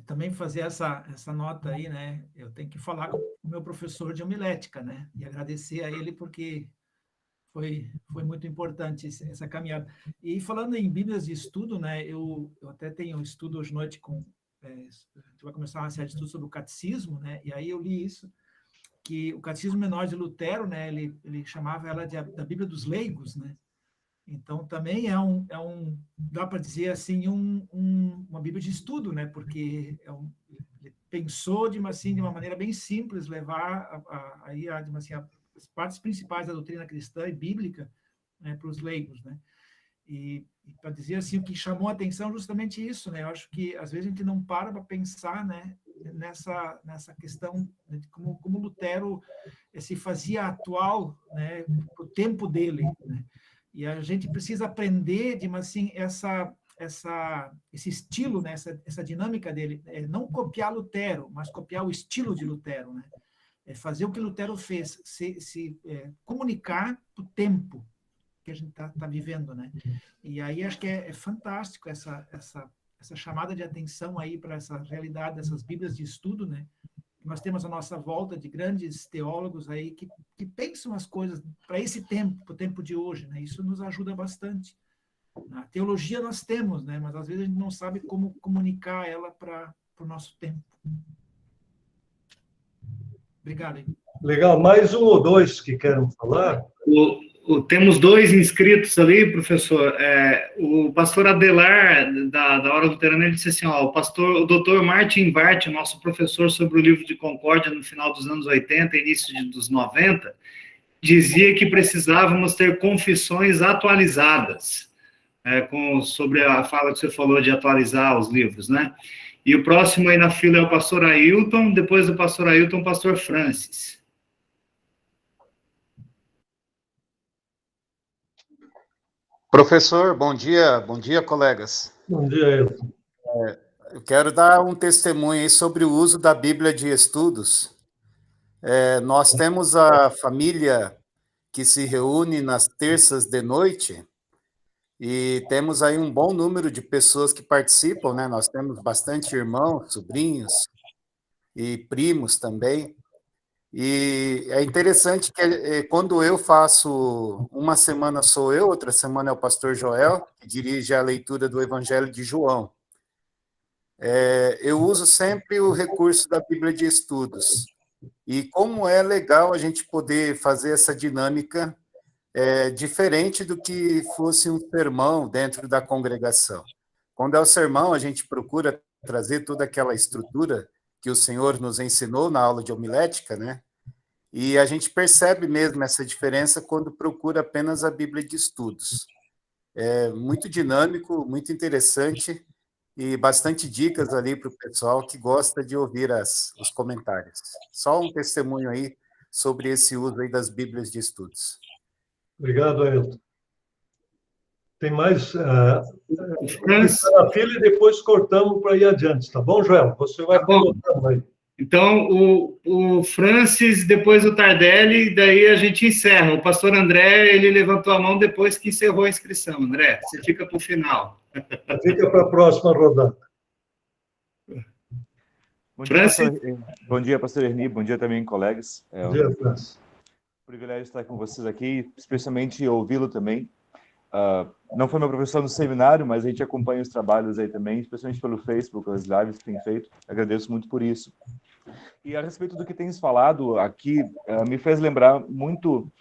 Também fazer essa nota aí, né? Eu tenho que falar com o meu professor de homilética, né? E agradecer a ele porque foi muito importante essa caminhada. E falando em Bíblias de estudo, né? Eu até tenho um estudo hoje à noite a gente vai começar uma série de estudos sobre o catecismo, né? E aí eu li isso, que o Catecismo Menor de Lutero, né? Ele chamava ela da Bíblia dos Leigos, né? Então, também dá para dizer assim, uma Bíblia de estudo, né? Porque ele pensou de uma maneira bem simples, levar as partes principais da doutrina cristã e bíblica, né, para os leigos, né? E para dizer assim, o que chamou a atenção é justamente isso, né? Eu acho que às vezes a gente não para pensar, né, nessa questão de como Lutero se fazia atual, né, para o tempo dele, né? E a gente precisa aprender esse estilo, né, essa dinâmica dele, não copiar Lutero, mas copiar o estilo de Lutero, né? Fazer o que Lutero fez, comunicar o tempo que a gente está vivendo, né? E aí acho que é fantástico essa chamada de atenção aí para essa realidade dessas Bíblias de estudo, né? Nós temos a nossa volta de grandes teólogos aí que pensam as coisas para esse tempo, para o tempo de hoje, né? Isso nos ajuda bastante. A teologia nós temos, né? Mas às vezes a gente não sabe como comunicar ela para o nosso tempo. Obrigado. Hein? Legal. Mais um ou dois que querem falar? Temos dois inscritos ali, professor. O pastor Adelar, da Hora Luterana, ele disse assim, o doutor Martin Bart, nosso professor sobre o livro de Concórdia no final dos anos 80, início dos 90, dizia que precisávamos ter confissões atualizadas, sobre a fala que você falou de atualizar os livros, né? E o próximo aí na fila é o pastor Ailton, depois do pastor Ailton, o pastor Francis. Professor, bom dia, colegas. Bom dia, Ailton. Eu quero dar um testemunho aí sobre o uso da Bíblia de Estudos. Nós temos a família que se reúne nas terças de noite e temos aí um bom número de pessoas que participam, né? Nós temos bastante irmãos, sobrinhos e primos também. E é interessante que quando eu faço, uma semana sou eu, outra semana é o pastor Joel, que dirige a leitura do Evangelho de João. Eu uso sempre o recurso da Bíblia de Estudos. E como é legal a gente poder fazer essa dinâmica diferente do que fosse um sermão dentro da congregação. Quando é o sermão, a gente procura trazer toda aquela estrutura que o Senhor nos ensinou na aula de homilética, né? E a gente percebe mesmo essa diferença quando procura apenas a Bíblia de Estudos. É muito dinâmico, muito interessante e bastante dicas ali para o pessoal que gosta de ouvir os comentários. Só um testemunho aí sobre esse uso aí das Bíblias de Estudos. Obrigado, Ailton. Tem mais a fila e depois cortamos para ir adiante, tá bom, Joel? Você vai colocando aí. Então, o Francis, depois o Tardelli, daí a gente encerra. O pastor André, ele levantou a mão depois que encerrou a inscrição. André, você fica para o final. Fica para a próxima rodada. Bom dia, pastor Erni. Bom dia também, colegas. Bom dia, Francis. Privilégio estar com vocês aqui, especialmente ouvi-lo também. Não foi meu professor no seminário, mas a gente acompanha os trabalhos aí também, especialmente pelo Facebook, as lives que tem feito. Agradeço muito por isso. E a respeito do que tens falado aqui, me fez lembrar muito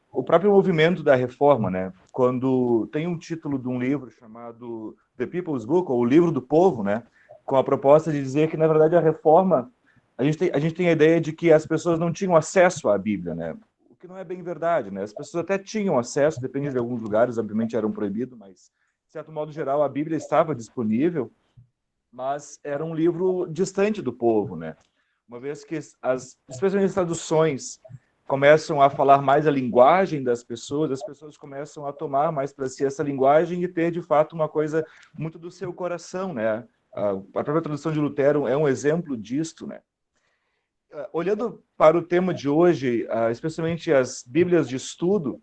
o próprio movimento da Reforma, né? Quando tem um título de um livro chamado The People's Book, ou O Livro do Povo, né? Com a proposta de dizer que, na verdade, a Reforma, a gente tem a ideia de que as pessoas não tinham acesso à Bíblia, né? O que não é bem verdade, né? As pessoas até tinham acesso, depende de alguns lugares, obviamente eram proibidos, mas, de certo modo geral, a Bíblia estava disponível, mas era um livro distante do povo, né? Uma vez que especialmente as traduções começam a falar mais a linguagem das pessoas, as pessoas começam a tomar mais para si essa linguagem e ter, de fato, uma coisa muito do seu coração, né? A própria tradução de Lutero é um exemplo disto, né? Olhando para o tema de hoje, especialmente as Bíblias de Estudo,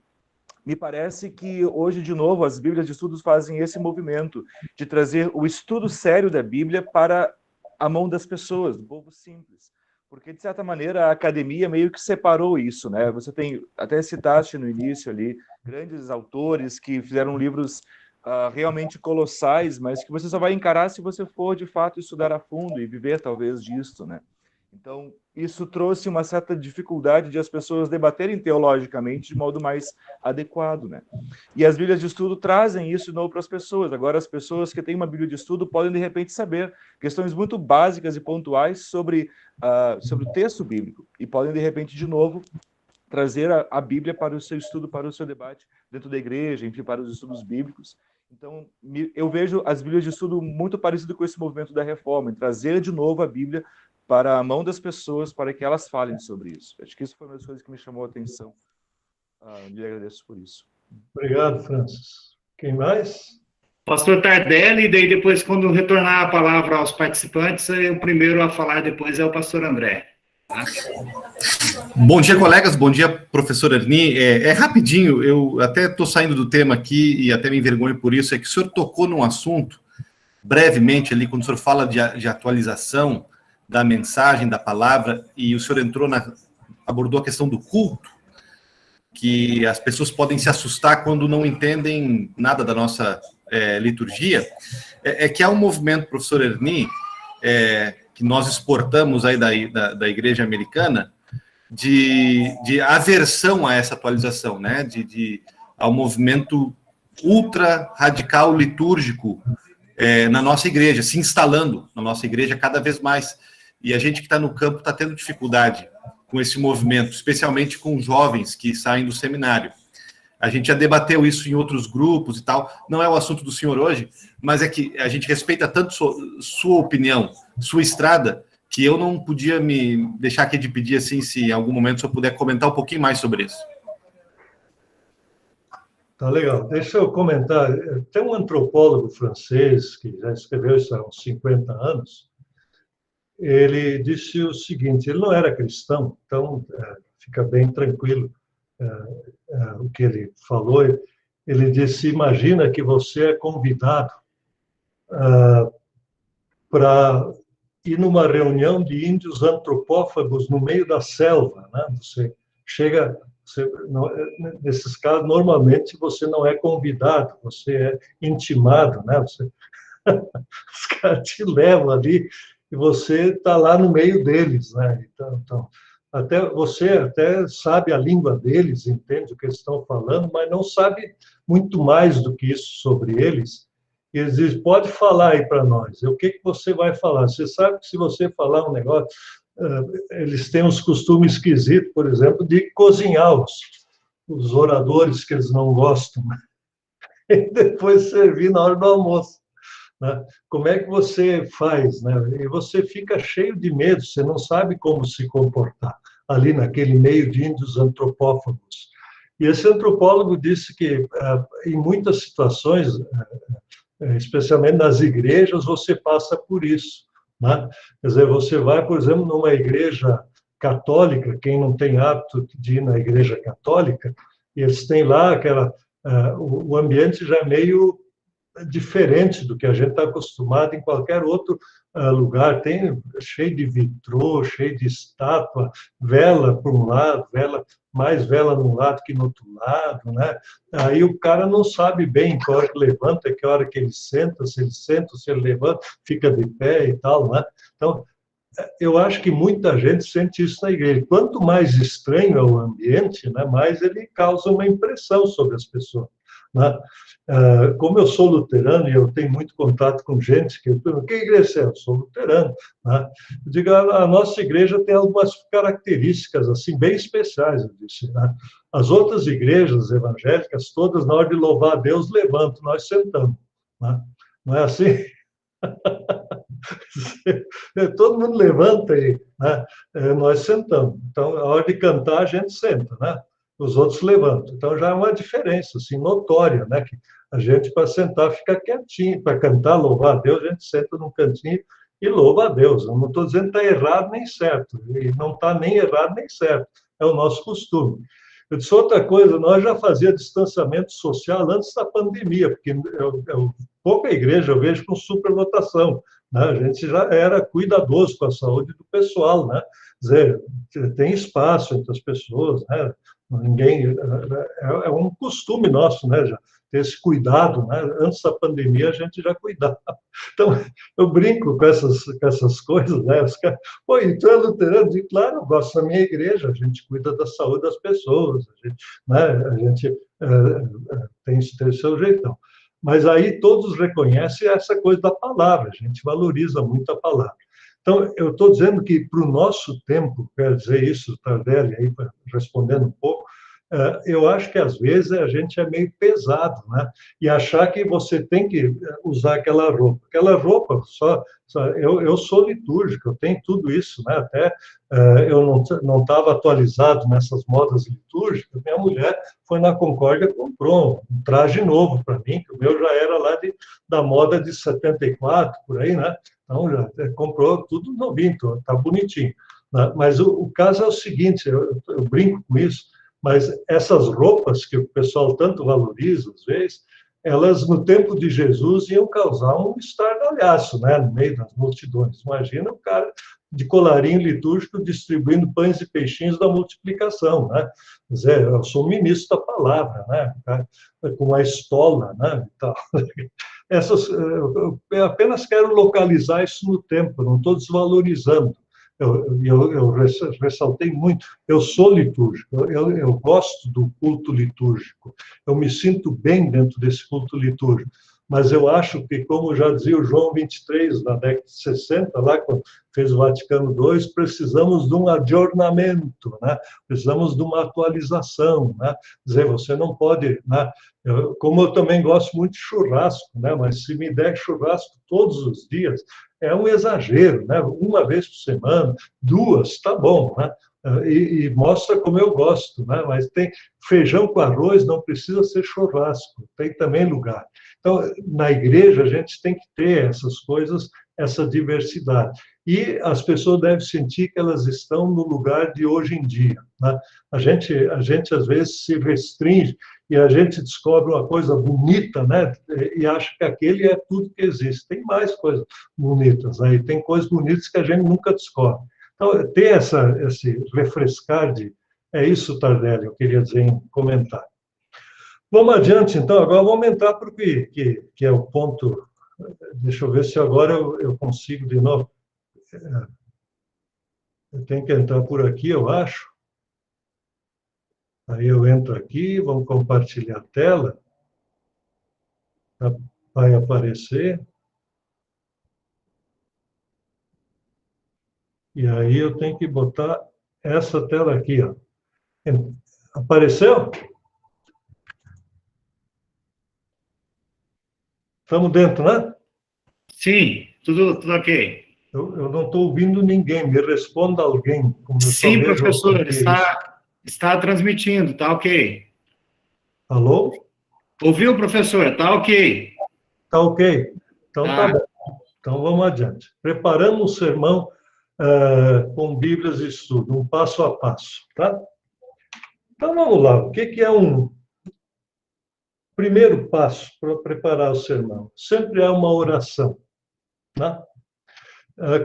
me parece que hoje, de novo, as Bíblias de Estudos fazem esse movimento de trazer o estudo sério da Bíblia para a mão das pessoas, do povo simples. Porque, de certa maneira, a academia meio que separou isso, né? Você tem, até citaste no início ali, grandes autores que fizeram livros realmente colossais, mas que você só vai encarar se você for, de fato, estudar a fundo e viver, talvez, disto, né? Então, isso trouxe uma certa dificuldade de as pessoas debaterem teologicamente de modo mais adequado, né? E as Bíblias de Estudo trazem isso de novo para as pessoas. Agora, as pessoas que têm uma Bíblia de Estudo podem, de repente, saber questões muito básicas e pontuais sobre o texto bíblico e podem, de repente, de novo, trazer a Bíblia para o seu estudo, para o seu debate dentro da igreja, enfim, para os estudos bíblicos. Então, eu vejo as Bíblias de Estudo muito parecido com esse movimento da Reforma, em trazer de novo a Bíblia para a mão das pessoas, para que elas falem sobre isso. Acho que isso foi uma das coisas que me chamou a atenção. Lhe agradeço por isso. Obrigado, Francis. Quem mais? Pastor Tardelli, e daí depois, quando retornar a palavra aos participantes, o primeiro a falar depois é o pastor André. Tá? Bom dia, colegas. Bom dia, professor Erni. Rapidinho, eu até estou saindo do tema aqui e até me envergonho por isso, é que o senhor tocou num assunto, brevemente ali, quando o senhor fala de atualização da mensagem, da palavra, e o senhor abordou a questão do culto, que as pessoas podem se assustar quando não entendem nada da nossa liturgia, que há um movimento, professor Erni, que nós exportamos aí da igreja americana, de aversão a essa atualização, né? Ao movimento ultra radical litúrgico na nossa igreja, se instalando na nossa igreja cada vez mais. E a gente que está no campo está tendo dificuldade com esse movimento, especialmente com jovens que saem do seminário. A gente já debateu isso em outros grupos e tal, não é o assunto do senhor hoje, mas é que a gente respeita tanto sua opinião, sua estrada, que eu não podia me deixar aqui de pedir, assim, se em algum momento o senhor puder comentar um pouquinho mais sobre isso. Tá legal. Deixa eu comentar. Tem um antropólogo francês que já escreveu isso há uns 50 anos. Ele disse o seguinte: ele não era cristão, então fica bem tranquilo o que ele falou. Ele disse: imagina que você é convidado para ir numa reunião de índios antropófagos no meio da selva, né? Você chega, nesses casos, normalmente você não é convidado, você é intimado, né? Os caras te levam ali e você está lá no meio deles, né? Então, você até sabe a língua deles, entende o que eles estão falando, mas não sabe muito mais do que isso sobre eles. E eles dizem: pode falar aí para nós. O que você vai falar? Você sabe que se você falar um negócio, eles têm uns costumes esquisitos, por exemplo, de cozinhar os oradores que eles não gostam, né? E depois servir na hora do almoço, né? Como é que você faz, né? E você fica cheio de medo, você não sabe como se comportar ali naquele meio de índios antropófagos. E esse antropólogo disse que, em muitas situações, especialmente nas igrejas, você passa por isso, né? Quer dizer, você vai, por exemplo, numa igreja católica, quem não tem hábito de ir na igreja católica, e eles têm lá o ambiente já é meio diferente do que a gente está acostumado em qualquer outro lugar. Tem cheio de vitrô, cheio de estátua, vela para um lado, mais vela num lado que no outro lado, né? Aí o cara não sabe bem que hora que levanta, que hora que ele senta, se ele levanta, fica de pé e tal, né? Então, eu acho que muita gente sente isso na igreja. Quanto mais estranho é o ambiente, né, mais ele causa uma impressão sobre as pessoas, né? Como eu sou luterano e eu tenho muito contato com gente que igreja é? Eu sou luterano, né? Eu digo, a nossa igreja tem algumas características assim bem especiais, eu disse, né? As outras igrejas evangélicas, todas, na hora de louvar a Deus, levantam, nós sentamos, né? Não é assim? Todo mundo levanta e, né, nós sentamos. Então, na hora de cantar, a gente senta, né? Os outros levantam. Então, já é uma diferença assim, notória, né? Que a gente, para sentar, fica quietinho. Para cantar, louvar a Deus, a gente senta num cantinho e louva a Deus. Eu não estou dizendo que está errado nem certo. E não está nem errado nem certo. É o nosso costume. Eu disse outra coisa: nós já fazíamos distanciamento social antes da pandemia, porque pouca igreja eu vejo com superlotação, né? A gente já era cuidadoso com a saúde do pessoal, né? Quer dizer, tem espaço entre as pessoas, né? Ninguém, é um costume nosso, né? Já ter esse cuidado, né? Antes da pandemia a gente já cuidava. Então, eu brinco com essas coisas, né? Os caras, pô, então é luterano? Eu digo, claro, eu gosto da minha igreja, a gente cuida da saúde das pessoas, a gente tem seu jeitão. Mas aí todos reconhecem essa coisa da palavra, a gente valoriza muito a palavra. Então, eu estou dizendo que, para o nosso tempo, quero dizer isso, Tardelli, aí, respondendo um pouco, eu acho que, às vezes, a gente é meio pesado, né? E achar que você tem que usar aquela roupa. Aquela roupa, eu sou litúrgico, eu tenho tudo isso, né? Até eu não estava atualizado nessas modas litúrgicas, minha mulher foi na Concórdia e comprou um traje novo para mim, que o meu já era lá da moda de 74, por aí, né? Então, já comprou tudo novinho, está bonitinho. Né? Mas o caso é o seguinte, eu brinco com isso, mas essas roupas que o pessoal tanto valoriza, às vezes, elas, no tempo de Jesus, iam causar um estardalhaço, né, no meio das multidões. Imagina o cara de colarinho litúrgico distribuindo pães e peixinhos da multiplicação, né? Quer dizer, eu sou o ministro da palavra, né? Com a estola, né? E tal. Eu apenas quero localizar isso no tempo, não estou desvalorizando. Eu ressaltei muito, eu sou litúrgico, eu gosto do culto litúrgico, eu me sinto bem dentro desse culto litúrgico, mas eu acho que, como já dizia o João 23, na década de 60, lá quando fez o Vaticano II, precisamos de um adornamento, né? Precisamos de uma atualização, né? Quer dizer, você não pode, né? Como eu também gosto muito de churrasco, né? Mas se me der churrasco todos os dias, é um exagero, né? Uma vez por semana, 2, tá bom, né? E mostra como eu gosto, né? Mas tem feijão com arroz, não precisa ser churrasco, tem também lugar. Então, na igreja, a gente tem que ter essas coisas, essa diversidade. E as pessoas devem sentir que elas estão no lugar de hoje em dia, né? A gente, às vezes, se restringe e a gente descobre uma coisa bonita, né? E acha que aquele é tudo que existe. Tem mais coisas bonitas, né? E tem coisas bonitas que a gente nunca descobre. Então, ter esse refrescar de... É isso, Tardelli, eu queria dizer em comentário. Vamos adiante, então. Agora vamos entrar para o que é o ponto... Deixa eu ver se agora eu consigo de novo. Eu tenho que entrar por aqui, eu acho. Aí eu entro aqui, vamos compartilhar a tela. Vai aparecer. E aí eu tenho que botar essa tela aqui, ó. Apareceu? Estamos dentro, né? Sim, tudo ok. Eu não estou ouvindo ninguém. Me responda alguém. Sim, professor, está transmitindo, está ok. Alô? Ouviu, professor? Está ok. Está ok. Então tá bom. Então vamos adiante. Preparando um sermão com Bíblias e estudo, um passo a passo, tá? Então vamos lá. O que é um primeiro passo para preparar o sermão? Sempre é uma oração, né?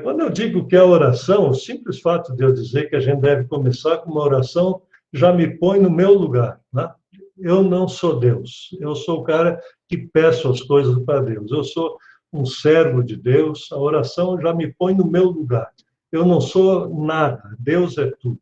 Quando eu digo que é oração, o simples fato de eu dizer que a gente deve começar com uma oração já me põe no meu lugar, né? Eu não sou Deus, eu sou o cara que peço as coisas para Deus, eu sou um servo de Deus, a oração já me põe no meu lugar. Eu não sou nada, Deus é tudo.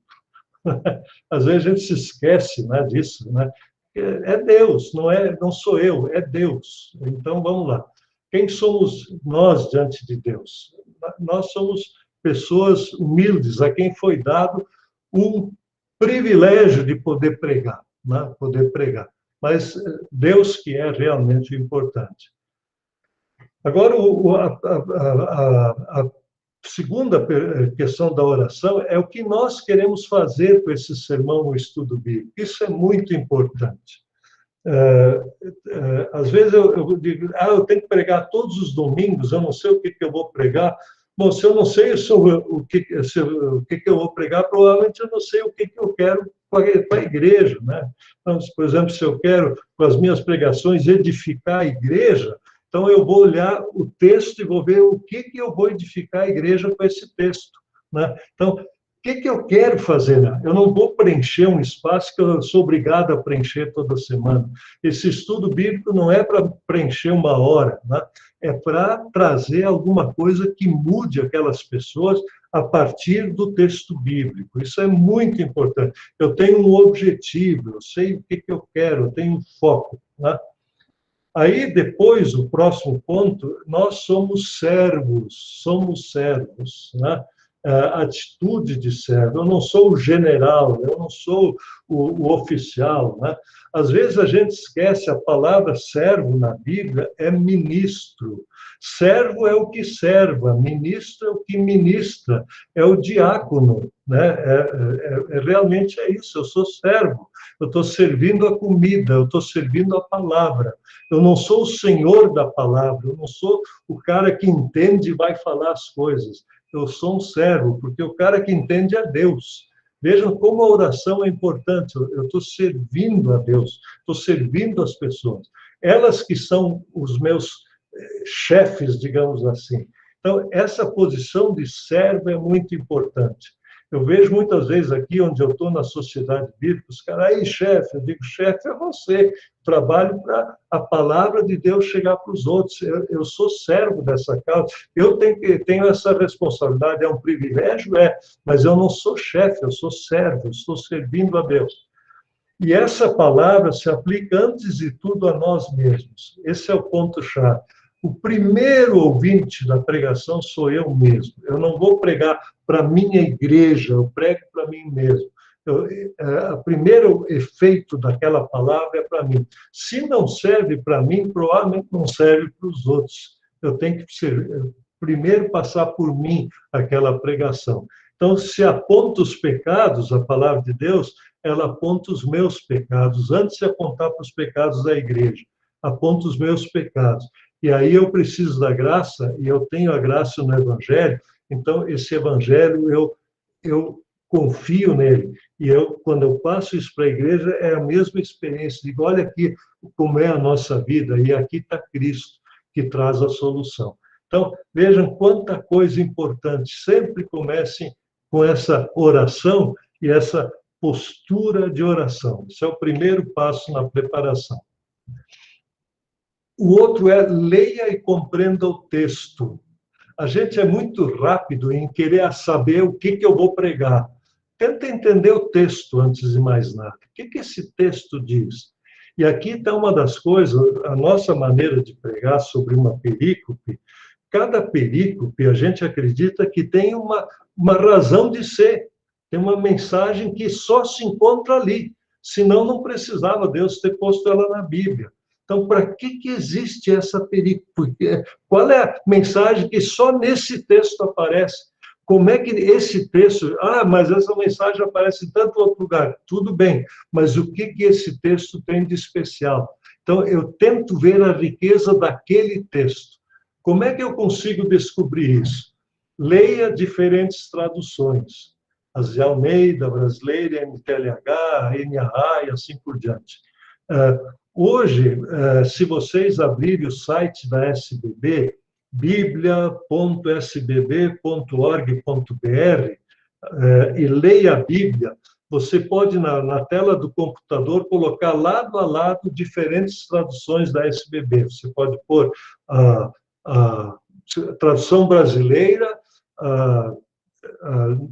Às vezes a gente se esquece, né, disso, né? É Deus, não sou eu, é Deus. Então vamos lá. Quem somos nós diante de Deus? Nós somos pessoas humildes, a quem foi dado o privilégio de poder pregar, né? Poder pregar. Mas Deus que é realmente importante. Agora, a segunda questão da oração é o que nós queremos fazer com esse sermão no estudo bíblico. Isso é muito importante. Às vezes eu digo, eu tenho que pregar todos os domingos, eu não sei o que eu vou pregar. Bom, se eu não sei sobre o que eu vou pregar, provavelmente eu não sei o que eu quero para a igreja, né? Então, por exemplo, se eu quero, com as minhas pregações, edificar a igreja, então eu vou olhar o texto e vou ver o que eu vou edificar a igreja com esse texto, né? Então, o que eu quero fazer? Né? Eu não vou preencher um espaço que eu sou obrigado a preencher toda semana. Esse estudo bíblico não é para preencher uma hora, né? É para trazer alguma coisa que mude aquelas pessoas a partir do texto bíblico. Isso é muito importante. Eu tenho um objetivo, eu sei o que eu quero, eu tenho um foco, né? Aí, depois, o próximo ponto, nós somos servos, né? Atitude de servo. Eu não sou o general, eu não sou o oficial, né? Às vezes a gente esquece, a palavra servo na Bíblia é ministro. Servo é o que serva, ministro é o que ministra, é o diácono, né? Realmente é isso, eu sou servo, eu estou servindo a comida, eu estou servindo a palavra. Eu não sou o senhor da palavra, eu não sou o cara que entende e vai falar as coisas. Eu sou um servo, porque o cara que entende é Deus. Vejam como a oração é importante. Eu estou servindo a Deus, estou servindo as pessoas. Elas que são os meus chefes, digamos assim. Então, essa posição de servo é muito importante. Eu vejo muitas vezes aqui, onde eu estou na sociedade bíblica, os caras, aí, chefe, eu digo, chefe é você, trabalho para a palavra de Deus chegar para os outros, eu sou servo dessa causa, eu tenho essa responsabilidade, é um privilégio, mas eu não sou chefe, eu sou servo, eu estou servindo a Deus. E essa palavra se aplica, antes de tudo, a nós mesmos. Esse é o ponto-chave. O primeiro ouvinte da pregação sou eu mesmo. Eu não vou pregar para minha igreja, eu prego para mim mesmo. O primeiro efeito daquela palavra é para mim. Se não serve para mim, provavelmente não serve para os outros. Eu tenho que primeiro passar por mim aquela pregação. Então, se aponta os pecados, a palavra de Deus, ela aponta os meus pecados, antes de apontar para os pecados da igreja, aponta os meus pecados. E aí eu preciso da graça, e eu tenho a graça no Evangelho, então esse Evangelho eu confio nele. E quando eu passo isso para a igreja, é a mesma experiência. Digo, olha aqui como é a nossa vida, e aqui está Cristo, que traz a solução. Então, vejam quanta coisa importante. Sempre comecem com essa oração e essa postura de oração. Esse é o primeiro passo na preparação. O outro é leia e compreenda o texto. A gente é muito rápido em querer saber o que eu vou pregar. Tenta entender o texto antes de mais nada. O que esse texto diz? E aqui está uma das coisas, a nossa maneira de pregar sobre uma perícope. Cada perícope, a gente acredita que tem uma razão de ser, tem uma mensagem que só se encontra ali, senão não precisava Deus ter posto ela na Bíblia. Então, para que existe essa perícope? Qual é a mensagem que só nesse texto aparece? Como é que esse texto... mas essa mensagem aparece em tanto outro lugar. Tudo bem, mas o que esse texto tem de especial? Então, eu tento ver a riqueza daquele texto. Como é que eu consigo descobrir isso? Leia diferentes traduções. As de Almeida, brasileira, NTLH, NAA e assim por diante. Hoje, se vocês abrirem o site da SBB, biblia.sbb.org.br, e leia a Bíblia, você pode, na tela do computador, colocar lado a lado diferentes traduções da SBB. Você pode pôr a tradução brasileira, a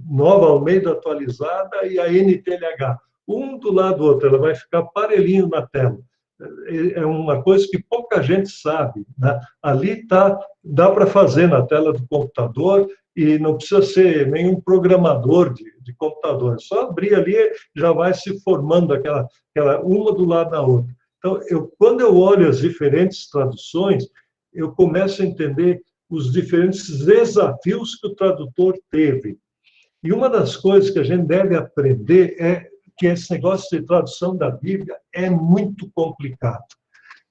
Nova Almeida atualizada e a NTLH. Um do lado do outro, ela vai ficar parelhinho na tela. É uma coisa que pouca gente sabe, né? Ali dá para fazer na tela do computador e não precisa ser nenhum programador de computador. É só abrir ali, já vai se formando aquela uma do lado da outra. Então, quando eu olho as diferentes traduções, eu começo a entender os diferentes desafios que o tradutor teve. E uma das coisas que a gente deve aprender é que esse negócio de tradução da Bíblia é muito complicado.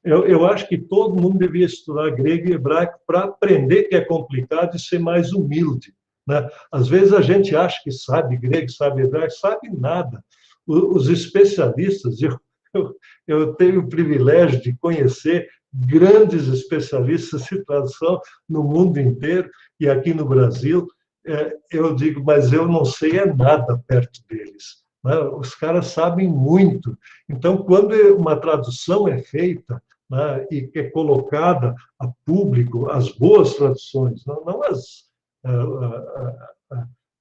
Eu acho que todo mundo devia estudar grego e hebraico para aprender que é complicado e ser mais humilde, né? Às vezes a gente acha que sabe grego, sabe hebraico, sabe nada. Os especialistas, eu tenho o privilégio de conhecer grandes especialistas de tradução no mundo inteiro e aqui no Brasil. Eu digo, mas eu não sei nada perto deles. Os caras sabem muito. Então, quando uma tradução é feita, né, e que é colocada a público, as boas traduções,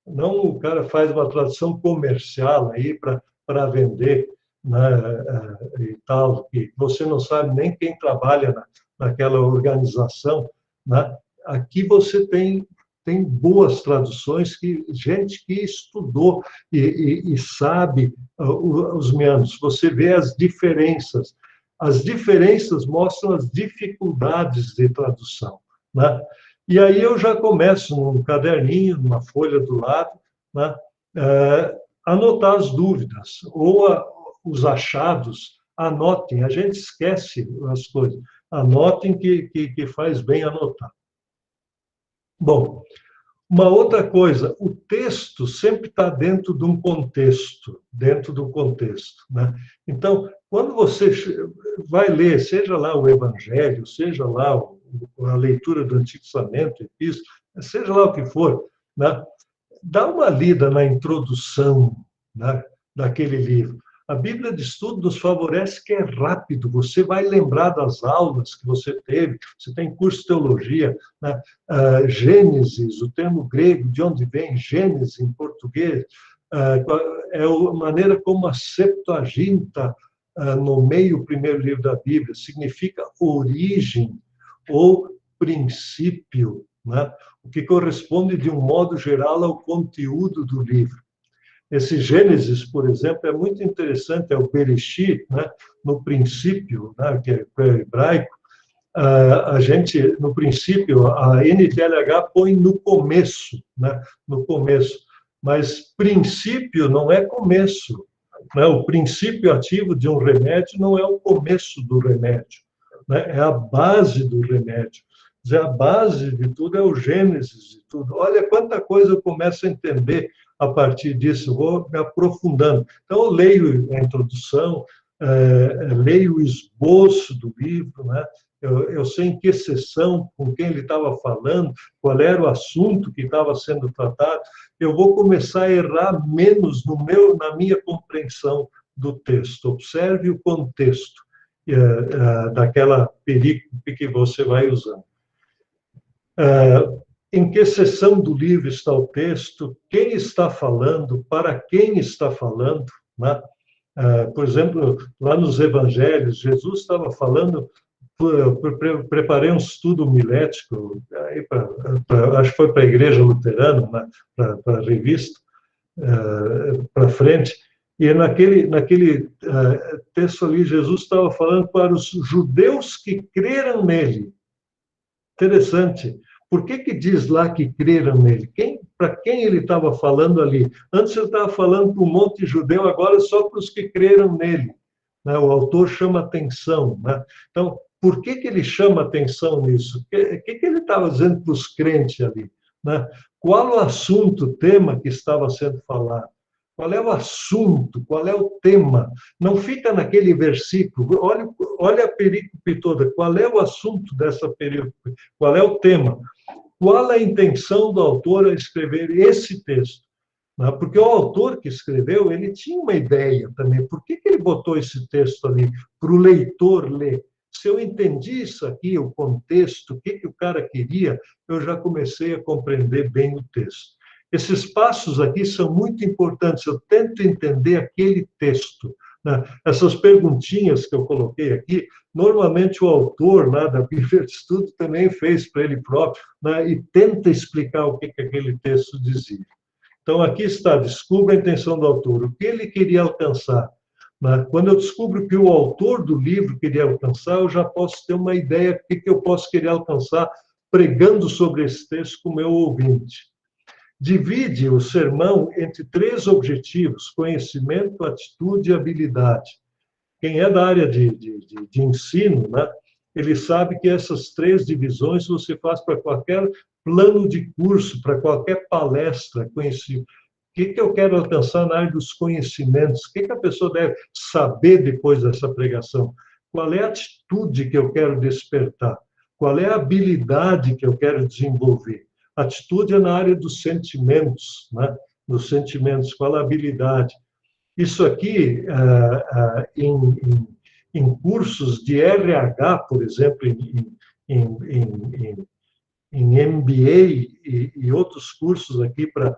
não o cara faz uma tradução comercial aí para vender, né, e tal, que você não sabe nem quem trabalha naquela organização, né? Aqui você tem boas traduções, gente que estudou e sabe os meandros. Você vê as diferenças. As diferenças mostram as dificuldades de tradução, né? E aí eu já começo num caderninho, numa folha do lado, né, anotar as dúvidas ou os achados. Anotem, a gente esquece as coisas. Anotem que faz bem anotar. Bom, uma outra coisa, o texto sempre está dentro de um contexto, né? Então, quando você vai ler, seja lá o Evangelho, seja lá a leitura do Antigo Testamento, Epístola, seja lá o que for, né? Dá uma lida na introdução, né, daquele livro. A Bíblia de Estudo nos favorece que é rápido, você vai lembrar das aulas que você teve, você tem curso de teologia, né? Gênesis, o termo grego, de onde vem Gênesis em português, é a maneira como a Septuaginta nomeia o primeiro livro da Bíblia, significa origem ou princípio, né? O que corresponde, de um modo geral, ao conteúdo do livro. Esse Gênesis, por exemplo, é muito interessante, é o Bereshit, né? No princípio, né? Que é hebraico, a gente, no princípio, a NTLH põe no começo, né? No começo, Mas princípio não é começo, né? O princípio ativo de um remédio não é o começo do remédio, né? É a base do remédio. A base de tudo é o gênesis de tudo. Olha quanta coisa eu começo a entender a partir disso, vou me aprofundando. Então, eu leio a introdução, leio o esboço do livro, né? Eu sei em que sessão, com quem ele estava falando, qual era o assunto que estava sendo tratado. Eu vou começar a errar menos na minha compreensão do texto. Observe o contexto daquela perícope que você vai usando. Em que seção do livro está o texto, quem está falando, para quem está falando, né? Por exemplo, lá nos evangelhos, Jesus estava falando, preparei um estudo homilético, acho que foi para a Igreja Luterana, né? Para a revista, para frente, e naquele texto ali, Jesus estava falando para os judeus que creram nele. Interessante. Por que diz lá que creram nele? Para quem ele estava falando ali? Antes ele estava falando para um monte de judeu, agora só para os que creram nele, né? O autor chama atenção, né? Então, por que ele chama atenção nisso? O que ele estava dizendo para os crentes ali, né? Qual o assunto, o tema que estava sendo falado? Qual é o assunto? Qual é o tema? Não fica naquele versículo. Olha a perícope toda. Qual é o assunto dessa perícope? Qual é o tema? Qual a intenção do autor a escrever esse texto? Porque o autor que escreveu, ele tinha uma ideia também. Por que ele botou esse texto ali? Para o leitor ler. Se eu entendi isso aqui, o contexto, o que o cara queria, eu já comecei a compreender bem o texto. Esses passos aqui são muito importantes. Eu tento entender aquele texto, né? Essas perguntinhas que eu coloquei aqui, normalmente o autor lá da Bíblia de Estudo também fez para ele próprio, né? E tenta explicar o que aquele texto dizia. Então, aqui está, descubra a intenção do autor, o que ele queria alcançar. Né? Quando eu descubro o que o autor do livro queria alcançar, eu já posso ter uma ideia do que eu posso querer alcançar pregando sobre esse texto com o meu ouvinte. Divide o sermão entre 3 objetivos: conhecimento, atitude e habilidade. Quem é da área de ensino, né, ele sabe que essas 3 divisões você faz para qualquer plano de curso, para qualquer palestra conhecida. O que eu quero alcançar na área dos conhecimentos? O que a pessoa deve saber depois dessa pregação? Qual é a atitude que eu quero despertar? Qual é a habilidade que eu quero desenvolver? Atitude é na área dos sentimentos, né? Dos sentimentos, qual a habilidade? Isso aqui, em cursos de RH, por exemplo, em MBA e outros cursos aqui para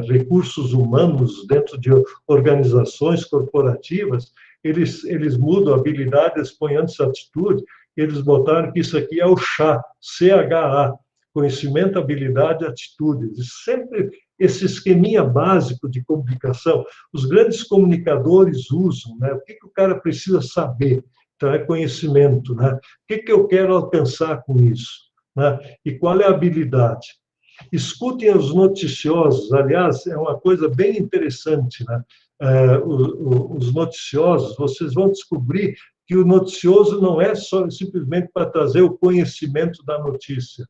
recursos humanos dentro de organizações corporativas, eles mudam a habilidade, eles põem antes a atitude, eles botaram que isso aqui é o CHA, conhecimento, habilidade e atitude. Sempre esse esqueminha básico de comunicação, os grandes comunicadores usam, né? O que o cara precisa saber? Então, é conhecimento, né? O que eu quero alcançar com isso? Né? E qual é a habilidade? Escutem os noticiosos, aliás, é uma coisa bem interessante, né? Os noticiosos, vocês vão descobrir que o noticioso não é só simplesmente para trazer o conhecimento da notícia.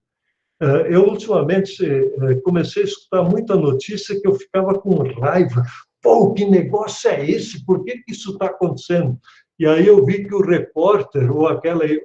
Eu, ultimamente, comecei a escutar muita notícia que eu ficava com raiva. Pô, que negócio é esse? Por que isso está acontecendo? E aí eu vi que o repórter, ou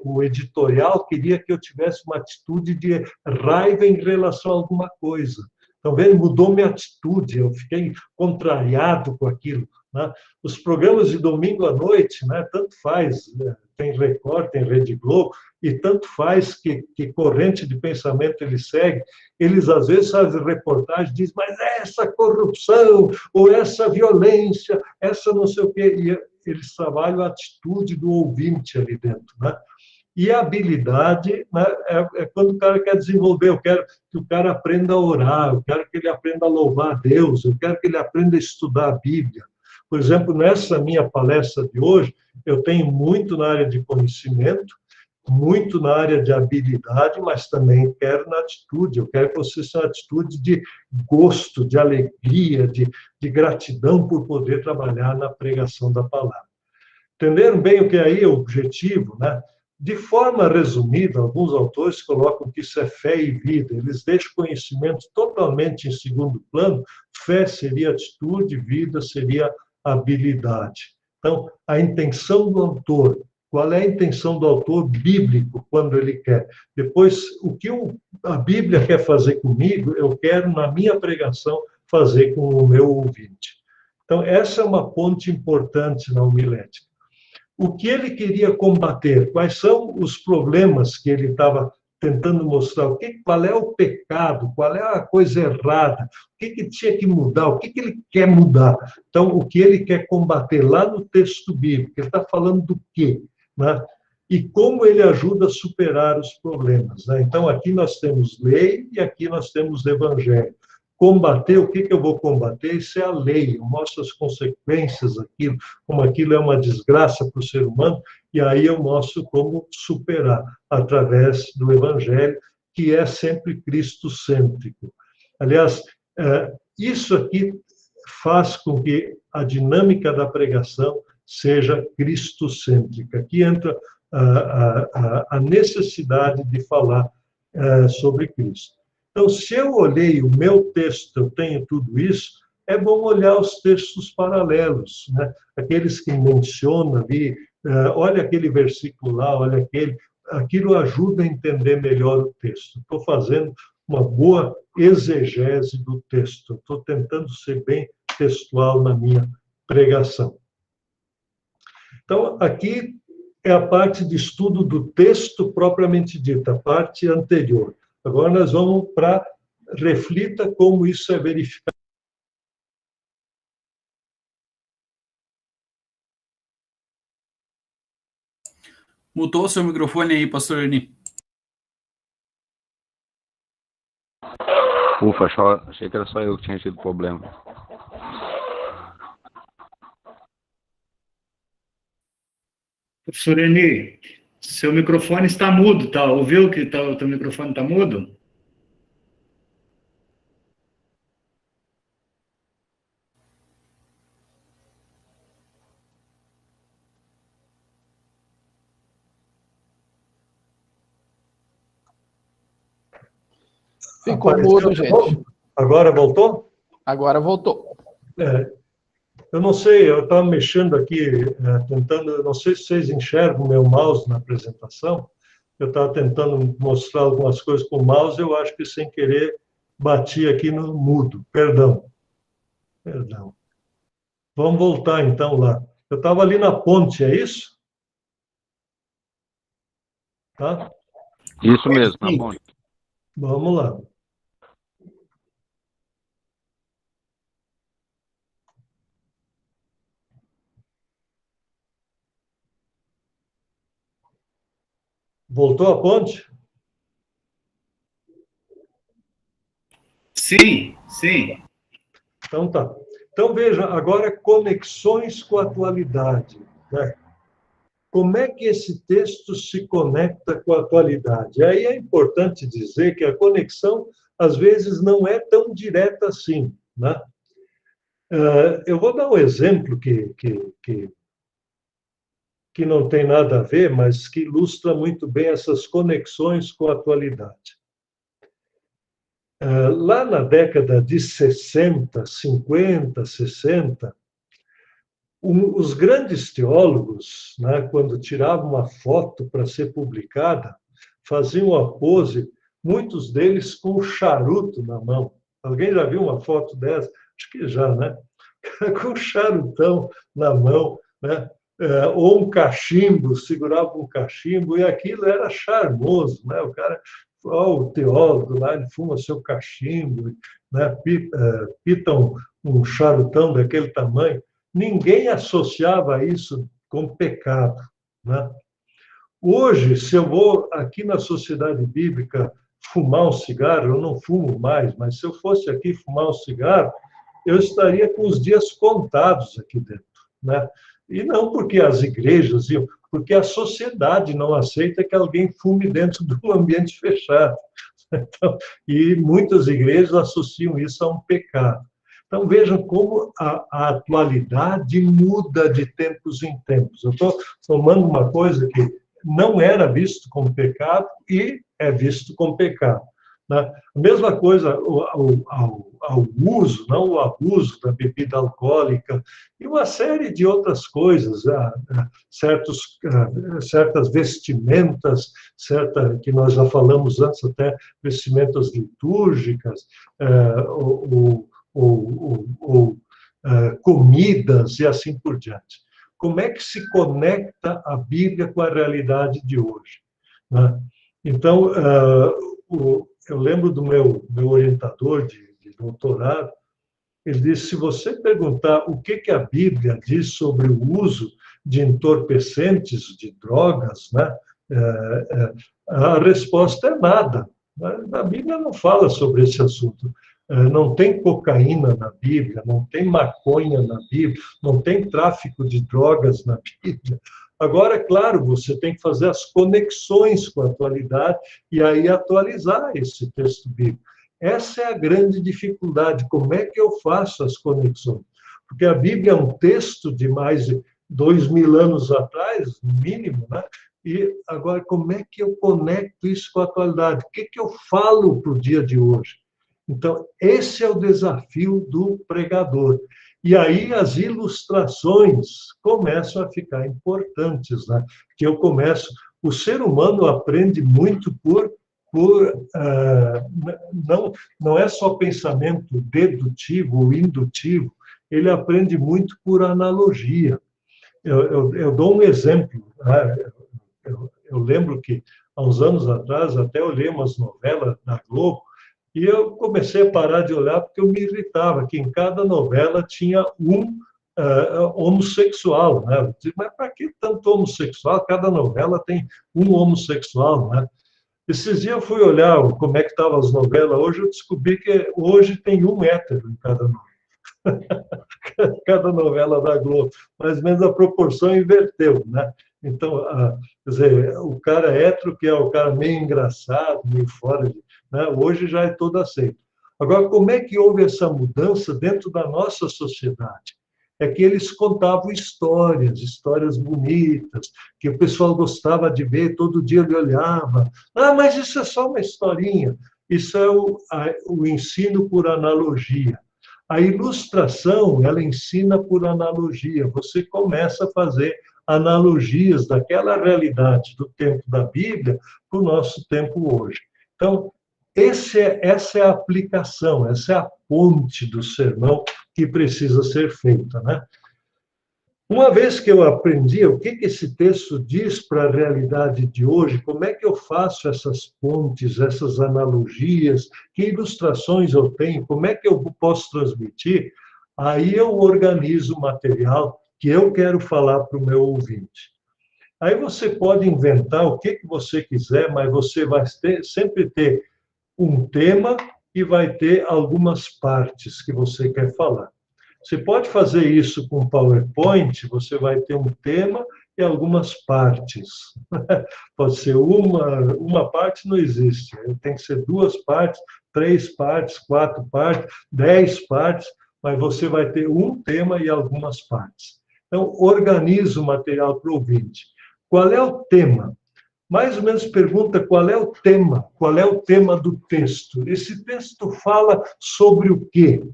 o editorial, queria que eu tivesse uma atitude de raiva em relação a alguma coisa. Então, mudou minha atitude, eu fiquei contrariado com aquilo. Né? Os programas de domingo à noite, né, tanto faz, né? Tem Record, tem Rede Globo, e tanto faz que corrente de pensamento eles seguem, eles às vezes fazem reportagem, dizem, mas essa corrupção, ou essa violência, essa não sei o quê, e eles trabalham a atitude do ouvinte ali dentro, né? E a habilidade, né, é quando o cara quer desenvolver, eu quero que o cara aprenda a orar, eu quero que ele aprenda a louvar a Deus, eu quero que ele aprenda a estudar a Bíblia. Por exemplo, nessa minha palestra de hoje, eu tenho muito na área de conhecimento, muito na área de habilidade, mas também quero na atitude. Eu quero que vocês tenham atitude de gosto, de alegria, de gratidão por poder trabalhar na pregação da palavra. Entenderam bem o que aí é o objetivo, né? De forma resumida, alguns autores colocam que isso é fé e vida. Eles deixam conhecimento totalmente em segundo plano. Fé seria atitude, vida seria habilidade. Então, a intenção do autor, qual é a intenção do autor bíblico quando ele quer? Depois, o que a Bíblia quer fazer comigo, eu quero, na minha pregação, fazer com o meu ouvinte. Então, essa é uma ponte importante na homilética. O que ele queria combater? Quais são os problemas que ele estava tentando mostrar? Qual é o pecado? Qual é a coisa errada? O que tinha que mudar? O que ele quer mudar? Então, o que ele quer combater lá no texto bíblico? Ele está falando do quê? Né? E como ele ajuda a superar os problemas. Né? Então, aqui nós temos lei e aqui nós temos evangelho. Combater, o que eu vou combater? Isso é a lei, eu mostro as consequências daquilo, como aquilo é uma desgraça para o ser humano, e aí eu mostro como superar, através do Evangelho, que é sempre cristocêntrico. Aliás, isso aqui faz com que a dinâmica da pregação seja cristocêntrica. Aqui entra a necessidade de falar sobre Cristo. Então, se eu olhei o meu texto, eu tenho tudo isso, é bom olhar os textos paralelos, né? Aqueles que mencionam ali, olha aquele versículo lá, olha aquele, aquilo ajuda a entender melhor o texto. Estou fazendo uma boa exegese do texto, estou tentando ser bem textual na minha pregação. Então, aqui é a parte de estudo do texto propriamente dita, a parte anterior. Agora nós vamos para reflita como isso é verificado. Mutou seu microfone aí, pastor Ernie. Ufa, achei que era só eu que tinha tido problema. Professor Eni, seu microfone está mudo, tá? Ouviu que o teu microfone está mudo? Ficou mudo, gente. Agora voltou? Agora voltou. Eu não sei, eu estava mexendo aqui, tentando, não sei se vocês enxergam o meu mouse na apresentação, eu estava tentando mostrar algumas coisas com o mouse, eu acho que sem querer bati aqui no mudo, perdão. Vamos voltar então lá. Eu estava ali na ponte, é isso? Tá? Isso mesmo, na ponte. Vamos lá. Voltou a ponte? Sim, sim. Então tá. Então veja, agora conexões com a atualidade, né? Como é que esse texto se conecta com a atualidade? Aí é importante dizer que a conexão, às vezes, não é tão direta assim, né? Eu vou dar um exemplo que não tem nada a ver, mas que ilustra muito bem essas conexões com a atualidade. Lá na década de 60, 50, 60, os grandes teólogos, né, quando tiravam uma foto para ser publicada, faziam a pose, muitos deles com um charuto na mão. Alguém já viu uma foto dessa? Acho que já, né? Com um charutão na mão, né? Ou um cachimbo, segurava um cachimbo, e aquilo era charmoso, né? O cara, o teólogo lá, ele fuma seu cachimbo, né? Pita um charutão daquele tamanho. Ninguém associava isso com pecado, né? Hoje, se eu vou aqui na Sociedade Bíblica fumar um cigarro, eu não fumo mais, mas se eu fosse aqui fumar um cigarro, eu estaria com os dias contados aqui dentro, né? E não porque as igrejas, porque a sociedade não aceita que alguém fume dentro do ambiente fechado. Então, e muitas igrejas associam isso a um pecado. Então, vejam como a atualidade muda de tempos em tempos. Eu estou tomando uma coisa que não era visto como pecado e é visto como pecado. Né? A mesma coisa ao uso, não o abuso da bebida alcoólica e uma série de outras coisas, certas vestimentas, que nós já falamos antes, até vestimentas litúrgicas, comidas e assim por diante. Como é que se conecta a Bíblia com a realidade de hoje? Né? Então, eu lembro do meu orientador de doutorado, ele disse, se você perguntar o que a Bíblia diz sobre o uso de entorpecentes, de drogas, né, a resposta é nada. A Bíblia não fala sobre esse assunto. Não tem cocaína na Bíblia, não tem maconha na Bíblia, não tem tráfico de drogas na Bíblia. Agora, é claro, você tem que fazer as conexões com a atualidade e aí atualizar esse texto bíblico. Essa é a grande dificuldade. Como é que eu faço as conexões? Porque a Bíblia é um texto de mais de 2000 anos atrás, no mínimo, né? E agora, como é que eu conecto isso com a atualidade? O que eu falo para o dia de hoje? Então, esse é o desafio do pregador. E aí as ilustrações começam a ficar importantes, né? Que o ser humano aprende muito não é só pensamento dedutivo ou indutivo, ele aprende muito por analogia. Eu dou um exemplo, né? Eu lembro que, há uns anos atrás, até olhei umas novelas da Globo, e eu comecei a parar de olhar porque eu me irritava, que em cada novela tinha um homossexual, né? Eu disse, mas para que tanto homossexual? Cada novela tem um homossexual, né? Esses dias eu fui olhar como é que estavam as novelas hoje, eu descobri que hoje tem um hétero em cada novela. Cada novela da Globo. Mais ou menos a proporção inverteu, né? Então, quer dizer, o cara hétero, que é o cara meio engraçado, meio fora de... Né? Hoje já é todo aceito. Agora, como é que houve essa mudança dentro da nossa sociedade? É que eles contavam histórias bonitas, que o pessoal gostava de ver, todo dia ele olhava. Ah, mas isso é só uma historinha. Isso é o ensino por analogia. A ilustração, ela ensina por analogia. Você começa a fazer analogias daquela realidade do tempo da Bíblia para o nosso tempo hoje. Então, essa é a aplicação, essa é a ponte do sermão que precisa ser feita, né? Uma vez que eu aprendi o que esse texto diz para a realidade de hoje, como é que eu faço essas pontes, essas analogias, que ilustrações eu tenho, como é que eu posso transmitir, aí eu organizo o material que eu quero falar para o meu ouvinte. Aí você pode inventar o que você quiser, mas você vai sempre ter um tema e vai ter algumas partes que você quer falar. Você pode fazer isso com PowerPoint, você vai ter um tema e algumas partes. Pode ser uma parte, não existe. Tem que ser 2 partes, 3 partes, 4 partes, 10 partes, mas você vai ter um tema e algumas partes. Então, organiza o material para o ouvinte. Qual é o tema? Mais ou menos pergunta qual é o tema do texto. Esse texto fala sobre o quê?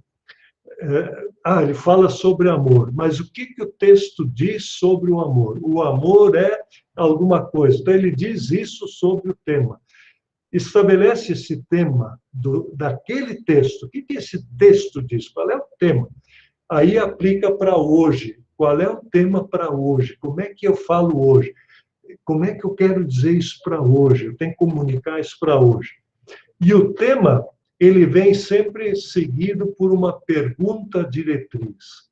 Ele fala sobre amor, mas o que o texto diz sobre o amor? O amor é alguma coisa, então ele diz isso sobre o tema. Estabelece esse tema daquele texto. O que esse texto diz? Qual é o tema? Aí aplica para hoje. Qual é o tema para hoje? Como é que eu falo hoje? Como é que eu quero dizer isso para hoje? Eu tenho que comunicar isso para hoje. E o tema, ele vem sempre seguido por uma pergunta diretriz.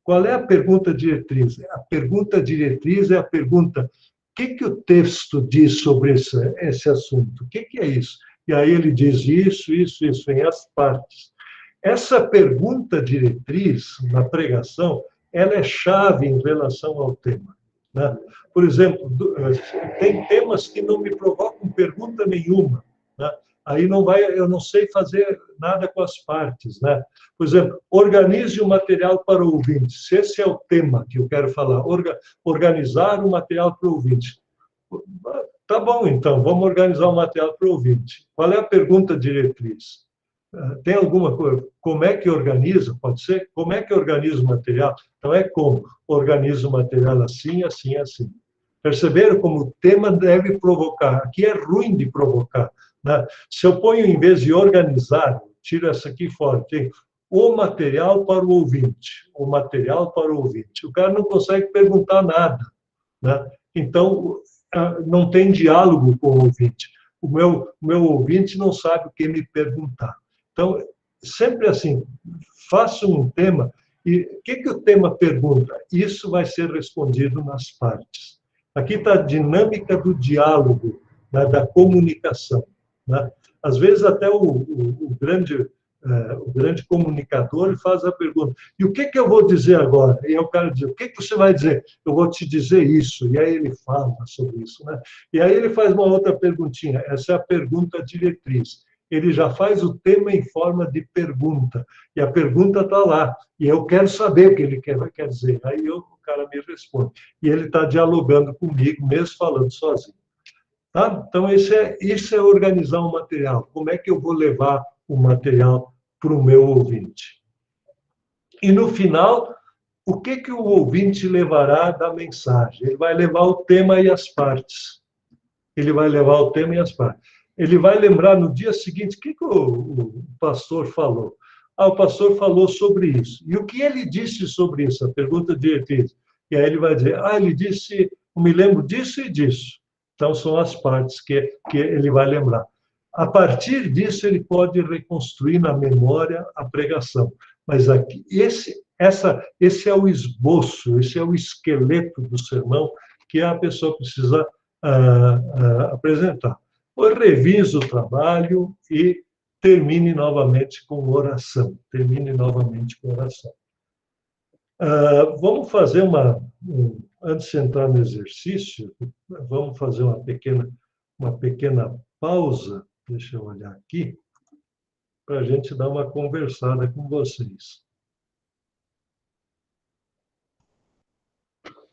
Qual é a pergunta diretriz? A pergunta diretriz é a pergunta: o que o texto diz sobre esse assunto? O que é isso? E aí ele diz isso, vem as partes. Essa pergunta diretriz, na pregação, ela é chave em relação ao tema, né? Por exemplo, tem temas que não me provocam pergunta nenhuma, né? Aí eu não sei fazer nada com as partes, né? Por exemplo, organize o material para o ouvinte. Se esse é o tema que eu quero falar, organizar o material para o ouvinte. Tá bom, então, vamos organizar o material para o ouvinte. Qual é a pergunta diretriz? Tem alguma coisa? Como é que organiza? Pode ser? Como é que organiza o material? Então, é como? Organiza o material assim, assim, assim. Perceberam como o tema deve provocar? Aqui é ruim de provocar, né? Se eu ponho, em vez de organizar, tiro essa aqui fora, tem o material para o ouvinte, o material para o ouvinte. O cara não consegue perguntar nada, né? Então, não tem diálogo com o ouvinte. O meu ouvinte não sabe o que me perguntar. Então, sempre assim, faça um tema, e o que o tema pergunta? Isso vai ser respondido nas partes. Aqui está a dinâmica do diálogo, né, da comunicação, né? Às vezes até o grande comunicador faz a pergunta, e o que eu vou dizer agora? E eu quero dizer, o que você vai dizer? Eu vou te dizer isso, e aí ele fala sobre isso, né? E aí ele faz uma outra perguntinha, essa é a pergunta diretriz. Ele já faz o tema em forma de pergunta, e a pergunta está lá, e eu quero saber o que ele quer dizer. Aí o cara me responde, e ele está dialogando comigo, mesmo falando sozinho. Tá? Então, isso é organizar o material. Como é que eu vou levar o material para o meu ouvinte? E, no final, o que o ouvinte levará da mensagem? Ele vai levar o tema e as partes. Ele vai levar o tema e as partes. Ele vai lembrar no dia seguinte, o que o pastor falou? O pastor falou sobre isso. E o que ele disse sobre isso? A pergunta diretriz. E aí ele vai dizer, ele disse, eu me lembro disso e disso. Então, são as partes que ele vai lembrar. A partir disso, ele pode reconstruir na memória a pregação. Mas aqui, esse é o esboço, esse é o esqueleto do sermão que a pessoa precisa apresentar. Revise o trabalho e termine novamente com oração. Termine novamente com oração. Vamos fazer antes de entrar no exercício, vamos fazer uma pequena pausa, deixa eu olhar aqui, para a gente dar uma conversada com vocês.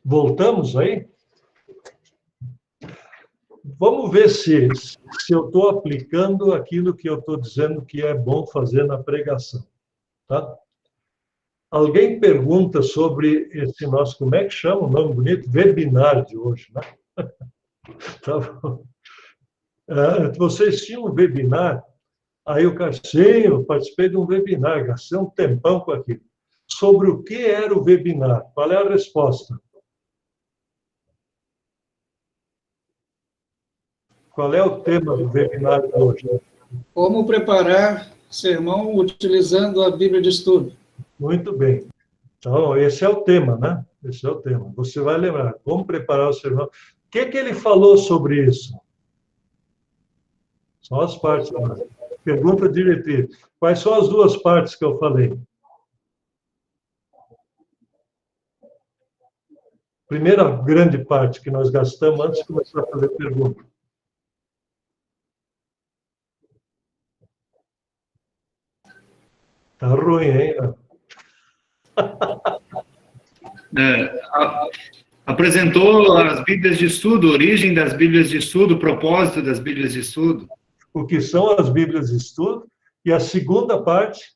Voltamos aí? Vamos ver se eu estou aplicando aquilo que eu estou dizendo que é bom fazer na pregação, tá? Alguém pergunta sobre esse nosso, como é que chama o nome bonito? Webinar de hoje, né? Tá bom. Vocês tinham um webinar, aí o cara, sim, eu participei de um webinar, gastei um tempão com aquilo. Sobre o que era o webinar? Qual é a resposta? Qual é o tema do webinar de hoje? Como preparar sermão utilizando a Bíblia de Estudo. Muito bem. Então, esse é o tema, né? Esse é o tema. Você vai lembrar, como preparar o sermão. O que ele falou sobre isso? São as partes. Pergunta diretriz. Quais são as duas partes que eu falei? Primeira grande parte que nós gastamos antes de começar a fazer pergunta. Tá ruim, hein? Apresentou as Bíblias de Estudo, origem das Bíblias de Estudo, propósito das Bíblias de Estudo. O que são as Bíblias de Estudo. E a segunda parte,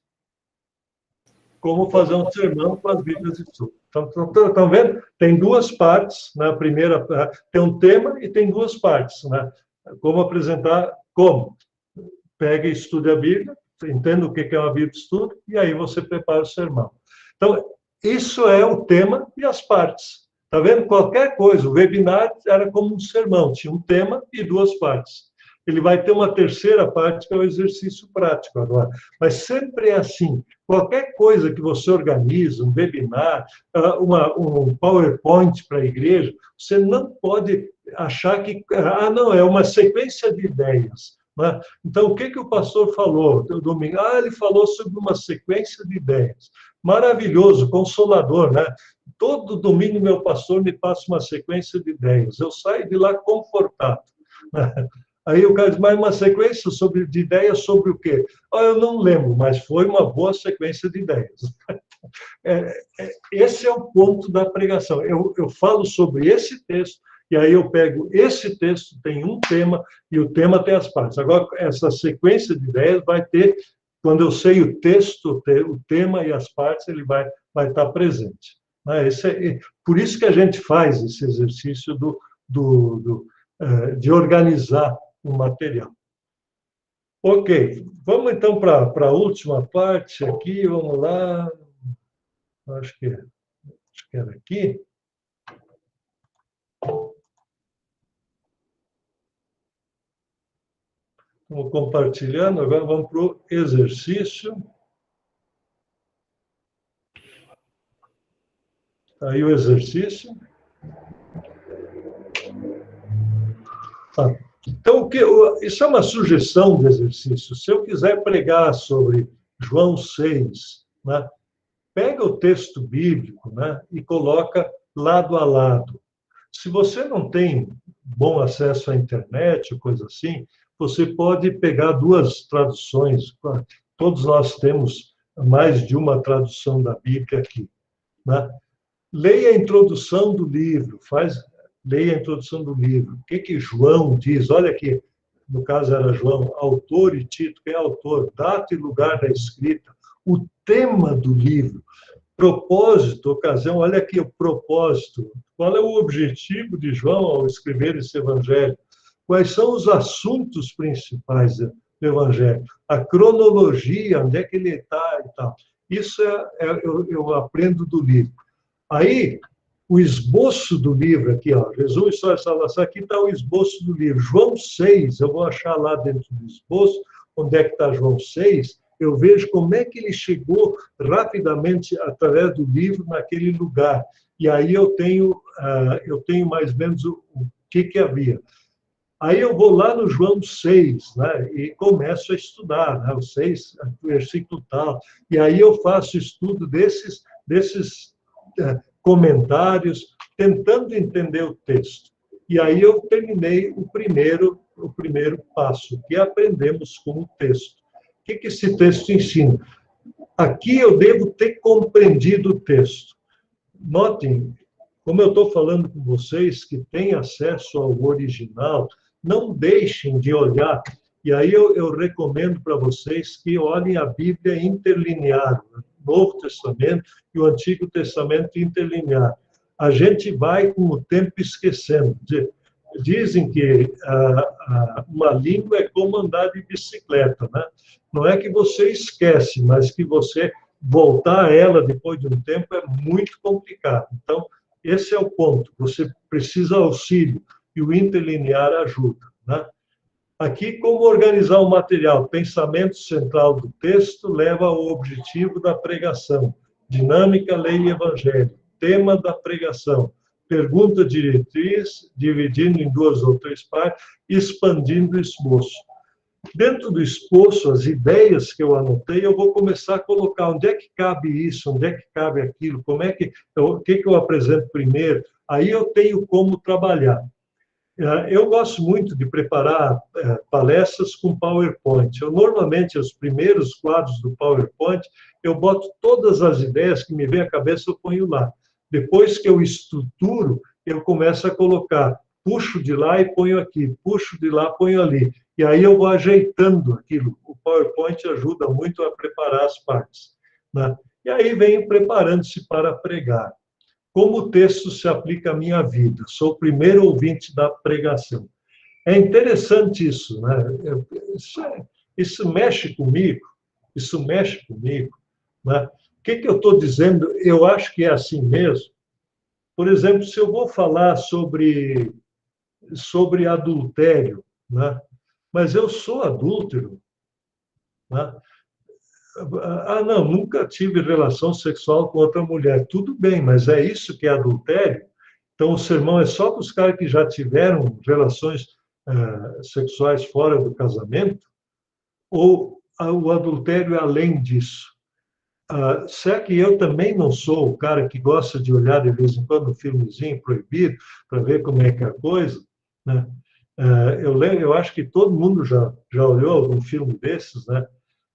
como fazer um sermão com as Bíblias de Estudo. Estão vendo? Tem duas partes. Na primeira, tem um tema e tem duas partes, né? Como apresentar, como? Pega e estude a Bíblia, entenda o que é uma Bíblia de Estudo, e aí você prepara o sermão. Então, isso é o tema e as partes. Está vendo? Qualquer coisa. O webinar era como um sermão, tinha um tema e duas partes. Ele vai ter uma terceira parte, que é o exercício prático agora. Mas sempre é assim. Qualquer coisa que você organiza, um webinar, um PowerPoint para a igreja, você não pode achar que, não, é uma sequência de ideias. né? Então, o que o pastor falou no domingo? Ele falou sobre uma sequência de ideias. Maravilhoso, consolador, né? Todo domingo, meu pastor me passa uma sequência de ideias. Eu saio de lá confortado, né? Aí o cara diz, mas uma sequência de ideias sobre o quê? Eu não lembro, mas foi uma boa sequência de ideias. Esse é o ponto da pregação. Eu falo sobre esse texto, e aí eu pego esse texto, tem um tema, e o tema tem as partes. Agora, essa sequência de ideias vai ter, quando eu sei o texto, o tema e as partes, ele vai estar presente. Por isso que a gente faz esse exercício de organizar o material. Ok, vamos então para a última parte aqui, vamos lá. Acho que era aqui. Estamos compartilhando, agora vamos para o exercício. Aí o exercício. Então, isso é uma sugestão de exercício. Se eu quiser pregar sobre João 6, né, pega o texto bíblico, né, e coloca lado a lado. Se você não tem bom acesso à internet, coisa assim, você pode pegar duas traduções. Todos nós temos mais de uma tradução da Bíblia aqui, né? Leia a introdução do livro, leia a introdução do livro. O que João diz? Olha aqui, no caso era João, autor e título, quem é autor, data e lugar da escrita, o tema do livro, propósito, ocasião, olha aqui o propósito, qual é o objetivo de João ao escrever esse evangelho, quais são os assuntos principais do evangelho, a cronologia, onde é que ele está e tal. Isso eu aprendo do livro. Aí, o esboço do livro aqui, resumo, história e salvação, aqui está o esboço do livro. João 6, eu vou achar lá dentro do esboço, onde é que está João 6, eu vejo como é que ele chegou rapidamente, através do livro, naquele lugar. E aí eu tenho mais ou menos o que havia. Aí eu vou lá no João 6, né, e começo a estudar, né, o 6, versículo tal. E aí eu faço estudo desses comentários, tentando entender o texto. E aí eu terminei o primeiro passo, que aprendemos com o texto. O que esse texto ensina? Aqui eu devo ter compreendido o texto. Notem, como eu estou falando com vocês, que têm acesso ao original, não deixem de olhar. E aí eu recomendo para vocês que olhem a Bíblia interlinear, o Novo Testamento e o Antigo Testamento interlinear. A gente vai, com o tempo, esquecendo. Dizem que uma língua é como andar de bicicleta, né? Não é que você esquece, mas que você voltar a ela depois de um tempo é muito complicado. Então, esse é o ponto. Você precisa auxílio e o interlinear ajuda, né? Aqui, como organizar o material? Pensamento central do texto leva ao objetivo da pregação. Dinâmica, lei e evangelho. Tema da pregação. Pergunta diretriz, dividindo em 2 ou 3 partes, expandindo o esboço. Dentro do esboço, as ideias que eu anotei, eu vou começar a colocar onde é que cabe isso, onde é que cabe aquilo, o que eu apresento primeiro. Aí eu tenho como trabalhar. Eu gosto muito de preparar palestras com PowerPoint. Normalmente, os primeiros quadros do PowerPoint, eu boto todas as ideias que me vêm à cabeça, eu ponho lá. Depois que eu estruturo, eu começo a colocar, puxo de lá e ponho aqui, puxo de lá, ponho ali. E aí eu vou ajeitando aquilo. O PowerPoint ajuda muito a preparar as partes, né? E aí venho preparando-se para pregar. Como o texto se aplica à minha vida? Sou o primeiro ouvinte da pregação. É interessante isso, né? Isso mexe comigo, né? O que eu estou dizendo? Eu acho que é assim mesmo. Por exemplo, se eu vou falar sobre adultério, né? Mas eu sou adúltero, né? Não, nunca tive relação sexual com outra mulher. Tudo bem, mas é isso que é adultério? Então, o sermão é só para os caras que já tiveram relações sexuais fora do casamento, ou o adultério é além disso? Será que eu também não sou o cara que gosta de olhar de vez em quando um filmezinho proibido para ver como é que é a coisa, né? Eu acho que todo mundo já olhou algum filme desses, né?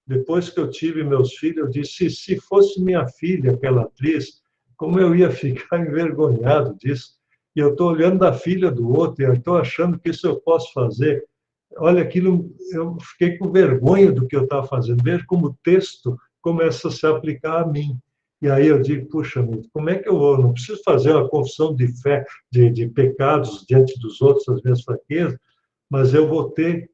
Depois que eu tive meus filhos, eu disse, se fosse minha filha, aquela atriz, como eu ia ficar envergonhado disso? E eu estou olhando da filha do outro, e eu estou achando que isso eu posso fazer. Olha, aquilo, eu fiquei com vergonha do que eu estava fazendo. Veja como o texto começa a se aplicar a mim. E aí eu digo, puxa, como é que eu vou? Não preciso fazer uma confissão de fé, de pecados diante dos outros, as minhas fraquezas, mas eu vou ter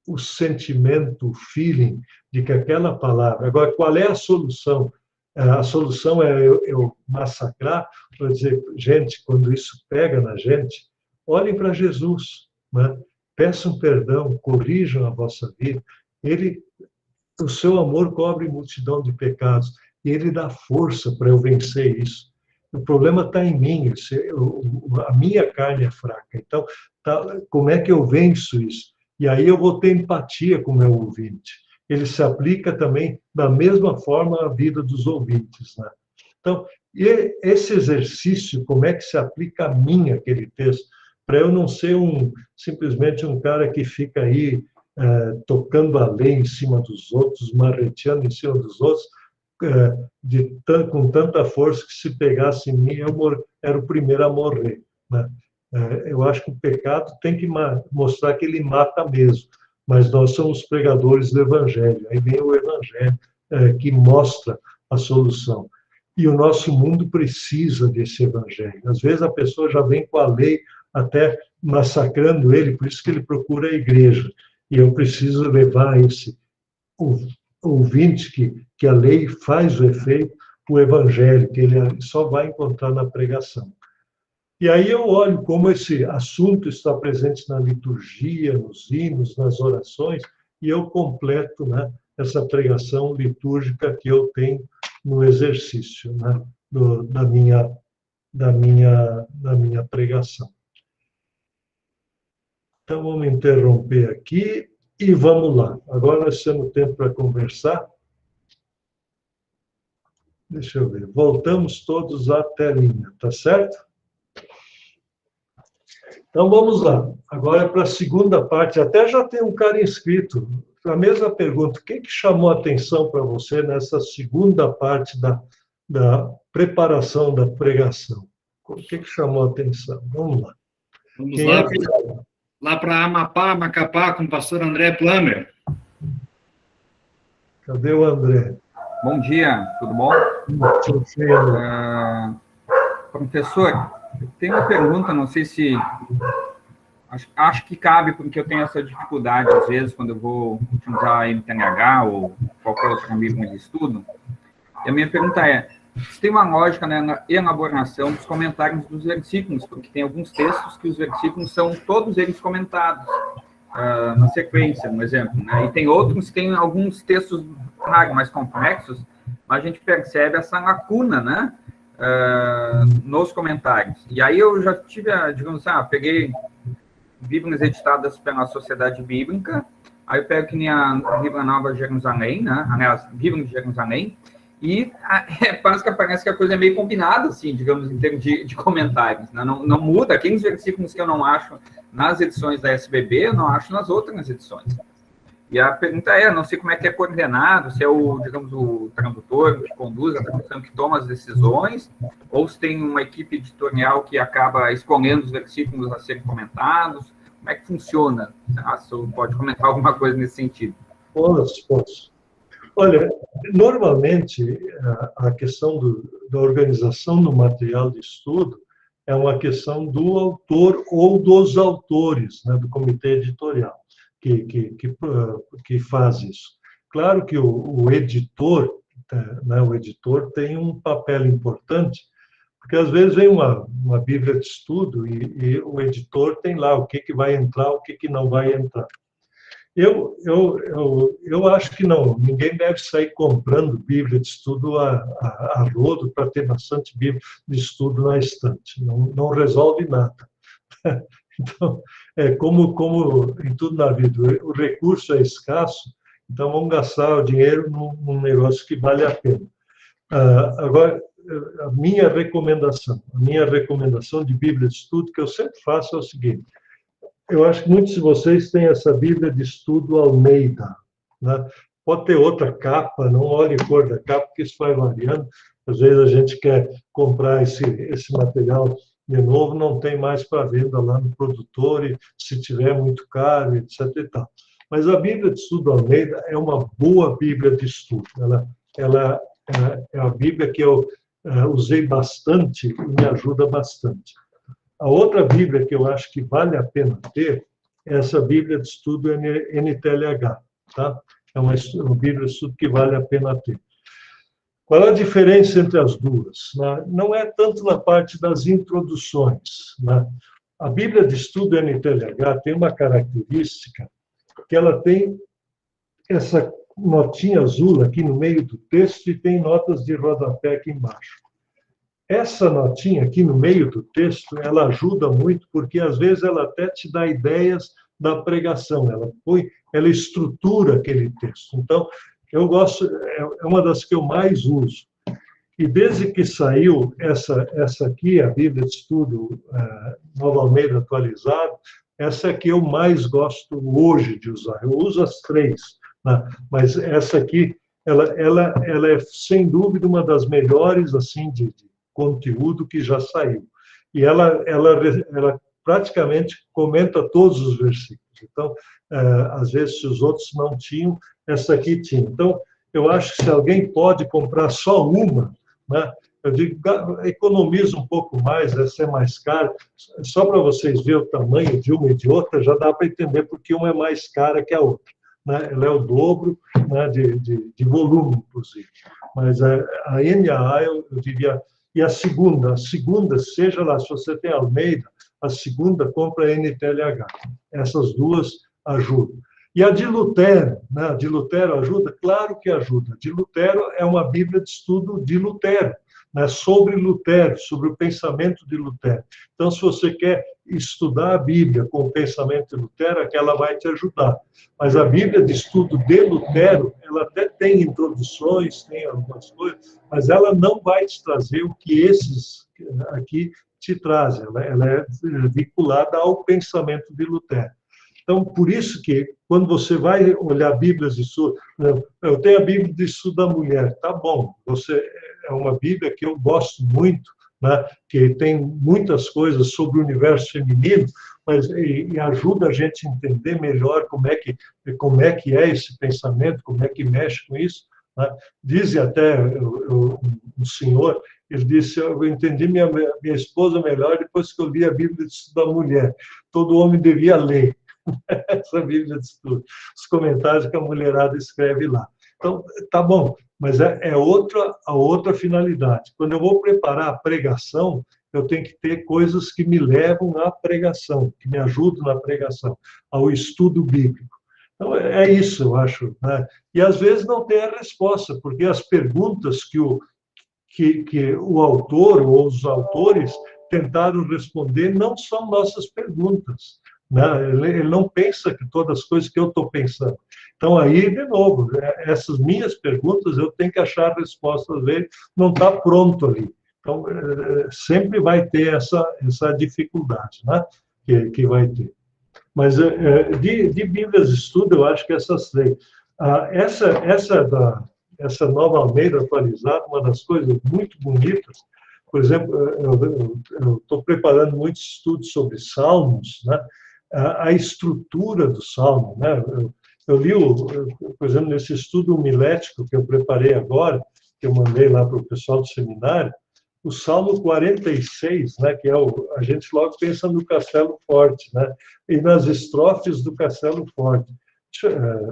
o sentimento, o feeling de que aquela palavra... Agora, qual é a solução? A solução é eu massacrar, para dizer, gente, quando isso pega na gente, olhem para Jesus, né? Peçam perdão, corrijam a vossa vida. O seu amor cobre multidão de pecados, e ele dá força para eu vencer isso. O problema está em mim, a minha carne é fraca. Então, como é que eu venço isso? E aí eu vou ter empatia com o meu ouvinte. Ele se aplica também da mesma forma à vida dos ouvintes, né? Então, esse exercício, como é que se aplica a mim aquele texto? Para eu não ser simplesmente um cara que fica aí tocando a lei em cima dos outros, marreteando em cima dos outros, com tanta força que se pegasse em mim, eu era o primeiro a morrer, né? Eu acho que o pecado tem que mostrar que ele mata mesmo, mas nós somos pregadores do Evangelho. Aí vem o Evangelho que mostra a solução. E o nosso mundo precisa desse Evangelho. Às vezes a pessoa já vem com a lei até massacrando ele, por isso que ele procura a igreja. E eu preciso levar esse ouvinte que a lei faz o efeito, o Evangelho, que ele só vai encontrar na pregação. E aí eu olho como esse assunto está presente na liturgia, nos hinos, nas orações, e eu completo, né, essa pregação litúrgica que eu tenho no exercício, né, da minha pregação. Então, vamos interromper aqui e vamos lá. Agora nós temos tempo para conversar. Deixa eu ver. Voltamos todos à telinha, tá certo? Então, vamos lá. Agora, para a segunda parte, até já tem um cara inscrito. A mesma pergunta, o que chamou a atenção para você nessa segunda parte da preparação da pregação? O que chamou a atenção? Vamos lá. Vamos lá para Amapá, Macapá, com o pastor André Plummer. Cadê o André? Bom dia, tudo bom? Bom dia. Professor, eu tenho uma pergunta, não sei se... Acho que cabe, porque eu tenho essa dificuldade, às vezes, quando eu vou utilizar a MTNH ou qualquer outro livro de estudo. E a minha pergunta é, se tem uma lógica, né, na elaboração dos comentários dos versículos, porque tem alguns textos que os versículos são todos eles comentados na sequência, um exemplo, né? E tem outros que tem alguns textos mais complexos, mas a gente percebe essa lacuna, né, nos comentários. E aí eu já tive, digamos assim, peguei Bíblias editadas pela Sociedade Bíblica, aí eu pego que nem a Bíblia Nova Jerusalém, né, aliás, Bíblia de Jerusalém, e parece que a coisa é meio combinada, assim, digamos, em termos de comentários, né? Não muda. Aqueles versículos que eu não acho nas edições da SBB, eu não acho nas outras edições. E a pergunta não sei como é que é coordenado, se é digamos, o tradutor que conduz a tradução, que toma as decisões, ou se tem uma equipe editorial que acaba escolhendo os versículos a serem comentados. Como é que funciona? Você pode comentar alguma coisa nesse sentido? Posso. Olha, normalmente, a questão da organização do material de estudo é uma questão do autor ou dos autores, né, do comitê editorial, que faz isso. Claro que o editor, né, o editor tem um papel importante, porque às vezes vem uma Bíblia de estudo e o editor tem lá o que vai entrar, o que não vai entrar. Eu acho que não, ninguém deve sair comprando Bíblia de estudo a rodo para ter bastante Bíblia de estudo na estante. Não resolve nada. Então, como em tudo na vida, o recurso é escasso, então vamos gastar o dinheiro num negócio que vale a pena. Agora, a minha recomendação de Bíblia de estudo, que eu sempre faço, é o seguinte: eu acho que muitos de vocês têm essa Bíblia de estudo Almeida, né? Pode ter outra capa, não olhe a cor da capa, porque isso vai variando. Às vezes a gente quer comprar esse material de novo, não tem mais para venda lá no produtor, e se tiver muito caro, etc. e tal. Mas a Bíblia de estudo Almeida é uma boa Bíblia de estudo. Ela é a Bíblia que eu usei bastante e me ajuda bastante. A outra Bíblia que eu acho que vale a pena ter é essa Bíblia de estudo NTLH, tá? É uma Bíblia de estudo que vale a pena ter. Qual é a diferença entre as duas? Não é tanto na parte das introduções. A Bíblia de estudo NTLH tem uma característica que ela tem essa notinha azul aqui no meio do texto e tem notas de rodapé aqui embaixo. Essa notinha aqui no meio do texto, ela ajuda muito, porque às vezes ela até te dá ideias da pregação, ela estrutura aquele texto. Então, eu gosto, é uma das que eu mais uso. E desde que saiu essa aqui, a Bíblia de Estudo Nova Almeida atualizada, essa é que eu mais gosto hoje de usar. Eu uso as três, né? Mas essa aqui, ela é, sem dúvida, uma das melhores assim, de conteúdo que já saiu. E ela praticamente comenta todos os versículos. Então, às vezes, se os outros não tinham, essa aqui tinha. Então, eu acho que se alguém pode comprar só uma, né, eu digo, economiza um pouco mais, essa é mais cara. Só para vocês verem o tamanho de uma e de outra, já dá para entender porque uma é mais cara que a outra. Né? Ela é o dobro, né, de volume, inclusive. Mas a NAA, eu diria... E a segunda, seja lá, se você tem Almeida, a segunda compra a NTLH. Essas duas ajudam. E a de Lutero, né? A de Lutero ajuda? Claro que ajuda. A de Lutero é uma Bíblia de estudo de Lutero, né? Sobre Lutero, sobre o pensamento de Lutero. Então, se você quer estudar a Bíblia com o pensamento de Lutero, aquela vai te ajudar. Mas a Bíblia de estudo de Lutero, ela até tem introduções, tem algumas coisas, mas ela não vai te trazer o que esses aqui te trazem. Ela é vinculada ao pensamento de Lutero. Então, por isso que, quando você vai olhar Bíblias de estudo, eu tenho a Bíblia de estudo da mulher, tá bom, é uma Bíblia que eu gosto muito, né, que tem muitas coisas sobre o universo feminino, mas e ajuda a gente a entender melhor como é que é esse pensamento, como é que mexe com isso. Né? Diz até um senhor, ele disse, eu entendi minha esposa melhor depois que eu li a Bíblia de estudo da mulher. Todo homem devia ler essa Bíblia de estudo, os comentários que a mulherada escreve lá. Então, tá bom, mas a outra finalidade. Quando eu vou preparar a pregação, eu tenho que ter coisas que me levam à pregação, que me ajudam na pregação, ao estudo bíblico. Então, é isso, eu acho. Né? E, às vezes, não tem a resposta, porque as perguntas que o autor ou os autores tentaram responder não são nossas perguntas. Né? Ele não pensa que todas as coisas que eu estou pensando. Então, aí, de novo, essas minhas perguntas, eu tenho que achar a resposta, às vezes, não está pronto ali. Então, sempre vai ter essa dificuldade, né? que vai ter. Mas, de Bíblias de estudo, eu acho que essas três. Essa Nova Almeida atualizada, uma das coisas muito bonitas, por exemplo, eu estou preparando muitos estudos sobre Salmos, né? A estrutura do Salmo, né? Eu li, por exemplo, nesse estudo homilético que eu preparei agora, que eu mandei lá para o pessoal do seminário, o Salmo 46, né, que a gente logo pensa no Castelo Forte, né, e nas estrofes do Castelo Forte.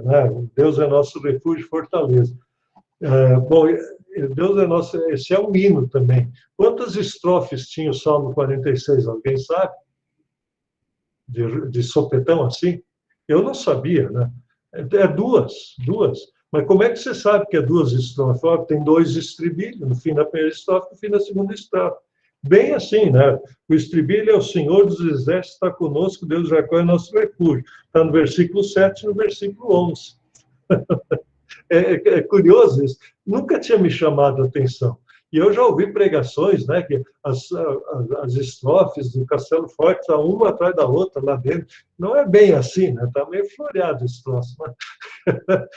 Né, Deus é nosso refúgio e fortaleza. Bom, Deus é nosso, esse é um hino também. Quantas estrofes tinha o Salmo 46? Alguém sabe? De sopetão assim? Eu não sabia, né? Duas. Mas como é que você sabe que é duas estrofes? Tem dois estribilhos, no fim da primeira estrofe e no fim da segunda estrofe. bem assim, né? O estribilho é: o Senhor dos Exércitos está conosco, Deus de Jacó é nosso refúgio. Está no versículo 7 e no versículo 11. É curioso isso. Nunca tinha me chamado a atenção. E eu já ouvi pregações, né, que as estrofes do Castelo Forte estão uma atrás da outra lá dentro. Não é bem assim, né? Está meio floreado esse troço. Né?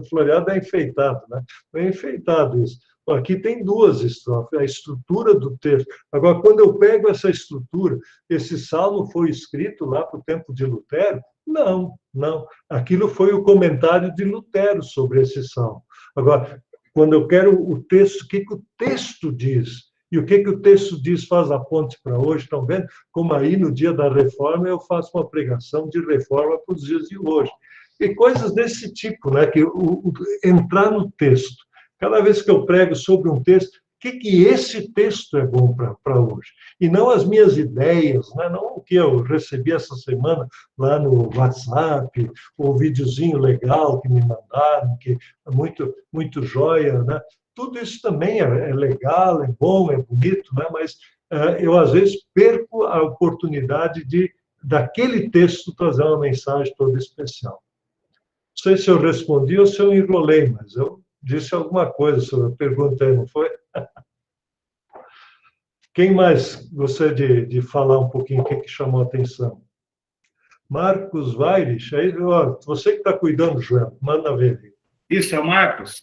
Floreado é enfeitado, né? É enfeitado isso. Aqui tem duas estrofes, a estrutura do texto. Agora, quando eu pego essa estrutura, esse salmo foi escrito lá para o tempo de Lutero? Não, não. Aquilo foi o comentário de Lutero sobre esse salmo. Agora, quando eu quero o texto, o que o texto diz? E o que o texto diz faz a ponte para hoje? Estão vendo como aí, no dia da reforma, eu faço uma pregação de reforma para os dias de hoje. E coisas desse tipo, né? Que entrar no texto. Cada vez que eu prego sobre um texto, o que esse texto é bom para hoje? E não as minhas ideias, né? Não o que eu recebi essa semana lá no WhatsApp, o videozinho legal que me mandaram, que é muito, muito joia, né? Tudo isso também é legal, é bom, é bonito, né? Mas eu, às vezes, perco a oportunidade daquele texto, trazer uma mensagem toda especial. Não sei se eu respondi ou se eu enrolei, mas eu disse alguma coisa sobre a pergunta aí, não foi? Quem mais gostaria de falar um pouquinho o que chamou a atenção? Marcos Weirich, aí, ó, você que está cuidando, Joel, manda ver. Isso, é o Marcos.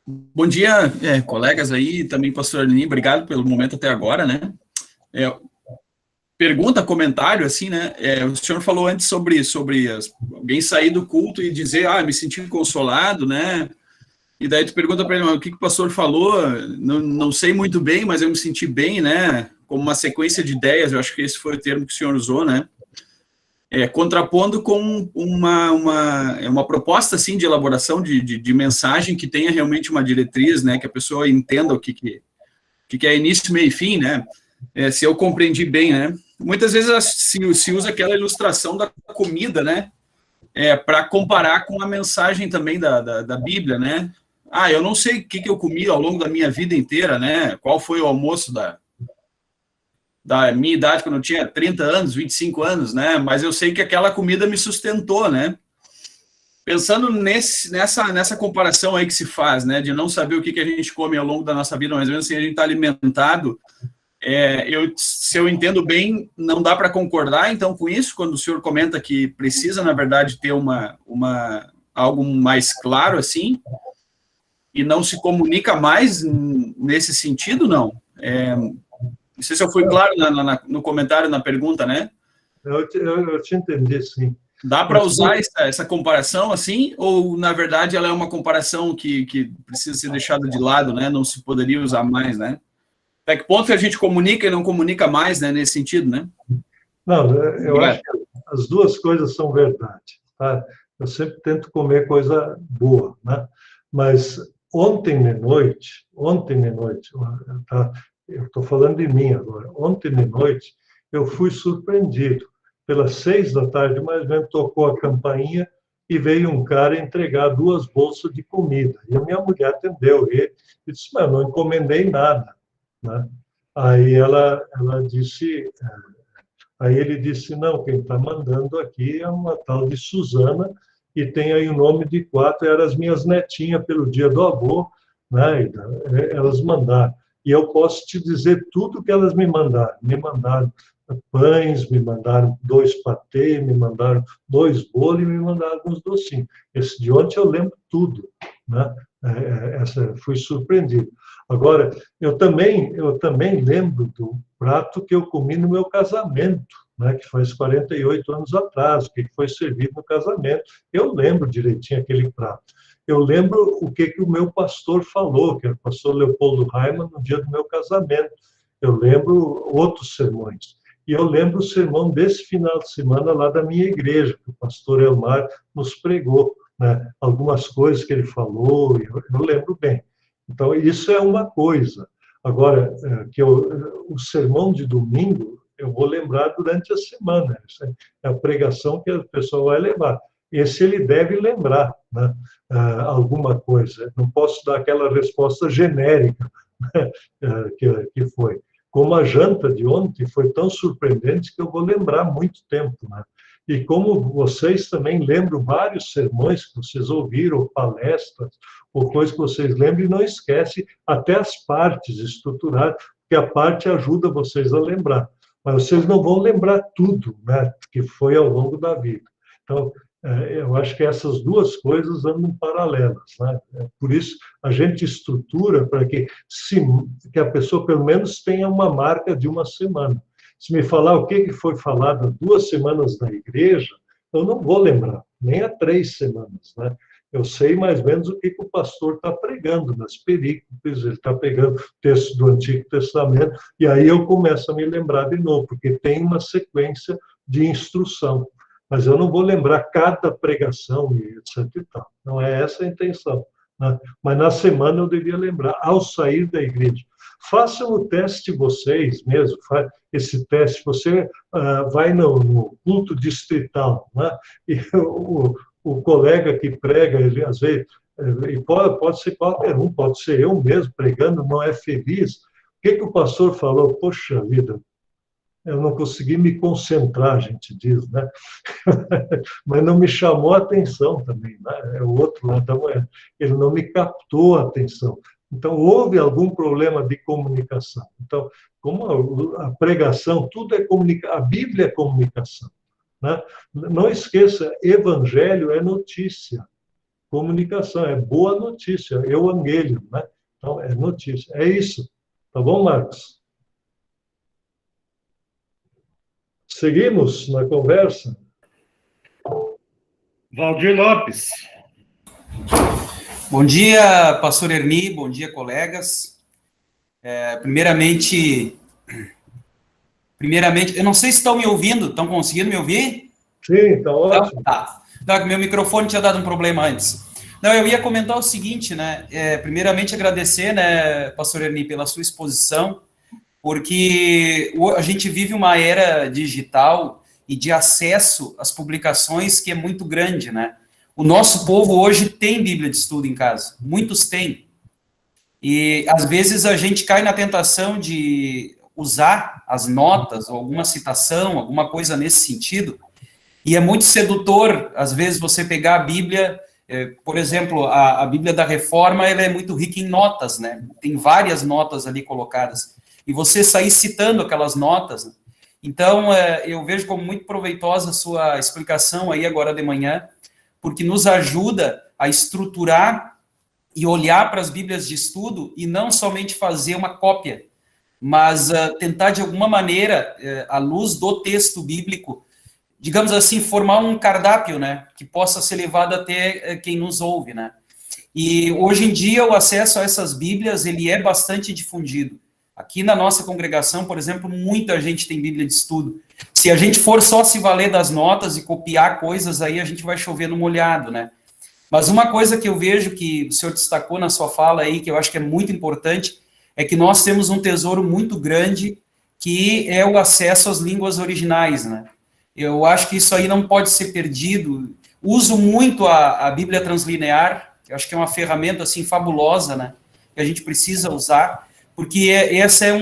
Bom dia, colegas aí, também pastor Arni, obrigado pelo momento até agora, né? Pergunta, comentário, assim, né? O senhor falou antes sobre alguém sair do culto e dizer, me senti consolado, né? E daí tu pergunta para ele, o que o pastor falou? Não sei muito bem, mas eu me senti bem, né? Como uma sequência de ideias, eu acho que esse foi o termo que o senhor usou, né? Contrapondo com uma proposta, assim, de elaboração de mensagem que tenha realmente uma diretriz, né? Que a pessoa entenda o que é início, meio e fim, né? Se eu compreendi bem, né? Muitas vezes se usa aquela ilustração da comida, né? Para comparar com a mensagem também da Bíblia, né? Eu não sei o que eu comi ao longo da minha vida inteira, né? Qual foi o almoço da minha idade, quando eu tinha 30 anos, 25 anos, né? Mas eu sei que aquela comida me sustentou, né? Pensando nessa comparação aí que se faz, né? De não saber o que a gente come ao longo da nossa vida, mas mesmo assim a gente está alimentado. Se eu entendo bem, não dá para concordar, então, com isso, quando o senhor comenta que precisa, na verdade, ter algo mais claro, assim, e não se comunica mais nesse sentido, não? Não sei se eu fui claro no comentário, na pergunta, né? Eu te entendi, sim. Dá para usar essa comparação, assim, ou, na verdade, ela é uma comparação que precisa ser deixada de lado, né? Não se poderia usar mais, né? Até que ponto que a gente comunica e não comunica mais, né, nesse sentido, né? Não, eu acho que as duas coisas são verdade, tá? Eu sempre tento comer coisa boa, né? Mas ontem de noite, tá? Eu estou falando de mim agora, ontem de noite eu fui surpreendido. Pelas 6 da tarde, mais ou menos, tocou a campainha e veio um cara entregar 2 bolsas de comida. E a minha mulher atendeu ele e disse, mas eu não encomendei nada. Né? Aí ela disse, aí ele disse, não, quem está mandando aqui é uma tal de Suzana, e tem aí o nome de 4, eram as minhas netinhas pelo dia do avô, né? Elas mandaram. E eu posso te dizer tudo que elas me mandaram. Me mandaram pães, me mandaram 2 patês, me mandaram 2 bolos e me mandaram alguns docinhos. Esse de ontem eu lembro tudo, né? Fui surpreendido. Agora, eu também lembro do prato que eu comi no meu casamento, né, que faz 48 anos atrás, o que foi servido no casamento. Eu lembro direitinho aquele prato. Eu lembro o que o meu pastor falou, que era o pastor Leopoldo Raimann, no dia do meu casamento. Eu lembro outros sermões. E eu lembro o sermão desse final de semana lá da minha igreja, que o pastor Elmar nos pregou, né? Algumas coisas que ele falou, eu lembro bem. Então, isso é uma coisa. Agora, o sermão de domingo, eu vou lembrar durante a semana. Essa é a pregação que a pessoa vai levar. Esse ele deve lembrar, né? Alguma coisa. Não posso dar aquela resposta genérica. que foi. Como a janta de ontem foi tão surpreendente que eu vou lembrar muito tempo, né? E como vocês também lembram vários sermões que vocês ouviram, palestras, ou coisas que vocês lembram, e não esquece até as partes estruturadas, porque a parte ajuda vocês a lembrar. Mas vocês não vão lembrar tudo, né, que foi ao longo da vida. Então, eu acho que essas duas coisas andam paralelas, né? Por isso, a gente estrutura para que a pessoa, pelo menos, tenha uma marca de uma semana. Se me falar o que foi falado há 2 semanas na igreja, eu não vou lembrar, nem há 3 semanas, né? Eu sei mais ou menos o que o pastor está pregando nas perícopes, ele está pegando texto do Antigo Testamento, e aí eu começo a me lembrar de novo, porque tem uma sequência de instrução. Mas eu não vou lembrar cada pregação e etc. e tal. Não é essa a intenção, né? Mas na semana eu devia lembrar, ao sair da igreja. Façam o teste vocês mesmo, faz esse teste. Você vai no culto distrital, né? E o colega que prega, ele, às vezes, e pode ser qualquer um, pode ser eu mesmo pregando, não é feliz. O que o pastor falou? Poxa vida, eu não consegui me concentrar, a gente diz, né? Mas não me chamou a atenção também, né? É o outro lado da moeda. Ele não me captou a atenção. Então, houve algum problema de comunicação. Então, como a pregação, tudo é comunicação, a Bíblia é comunicação, né? Não esqueça, evangelho é notícia, comunicação é boa notícia, evangelium, né? Então, é notícia. É isso. Tá bom, Marcos? Seguimos na conversa? Valdir Lopes. Bom dia, pastor Erni, bom dia, colegas. Primeiramente, eu não sei se estão me ouvindo, estão conseguindo me ouvir? Sim, está ótimo. Tá. Meu microfone tinha dado um problema antes. Não, eu ia comentar o seguinte, né? Primeiramente, agradecer, né, pastor Erni, pela sua exposição, porque a gente vive uma era digital e de acesso às publicações que é muito grande, né? O nosso povo hoje tem Bíblia de estudo em casa, muitos têm. E, às vezes, a gente cai na tentação de usar as notas, ou alguma citação, alguma coisa nesse sentido, e é muito sedutor, às vezes, você pegar a Bíblia, por exemplo, a Bíblia da Reforma, ela é muito rica em notas, né? Tem várias notas ali colocadas, e você sair citando aquelas notas, né? Então, eu vejo como muito proveitosa a sua explicação aí agora de manhã, porque nos ajuda a estruturar e olhar para as Bíblias de estudo e não somente fazer uma cópia, mas tentar, de alguma maneira, à luz do texto bíblico, digamos assim, formar um cardápio, né, que possa ser levado até quem nos ouve, né. E, hoje em dia, o acesso a essas Bíblias, ele é bastante difundido. Aqui na nossa congregação, por exemplo, muita gente tem Bíblia de estudo. Se a gente for só se valer das notas e copiar coisas, aí a gente vai chover no molhado, né? Mas uma coisa que eu vejo que o senhor destacou na sua fala aí, que eu acho que é muito importante, é que nós temos um tesouro muito grande, que é o acesso às línguas originais, né? Eu acho que isso aí não pode ser perdido. Uso muito a Bíblia Translinear, eu acho que é uma ferramenta, assim, fabulosa, né? Que a gente precisa usar, porque esse é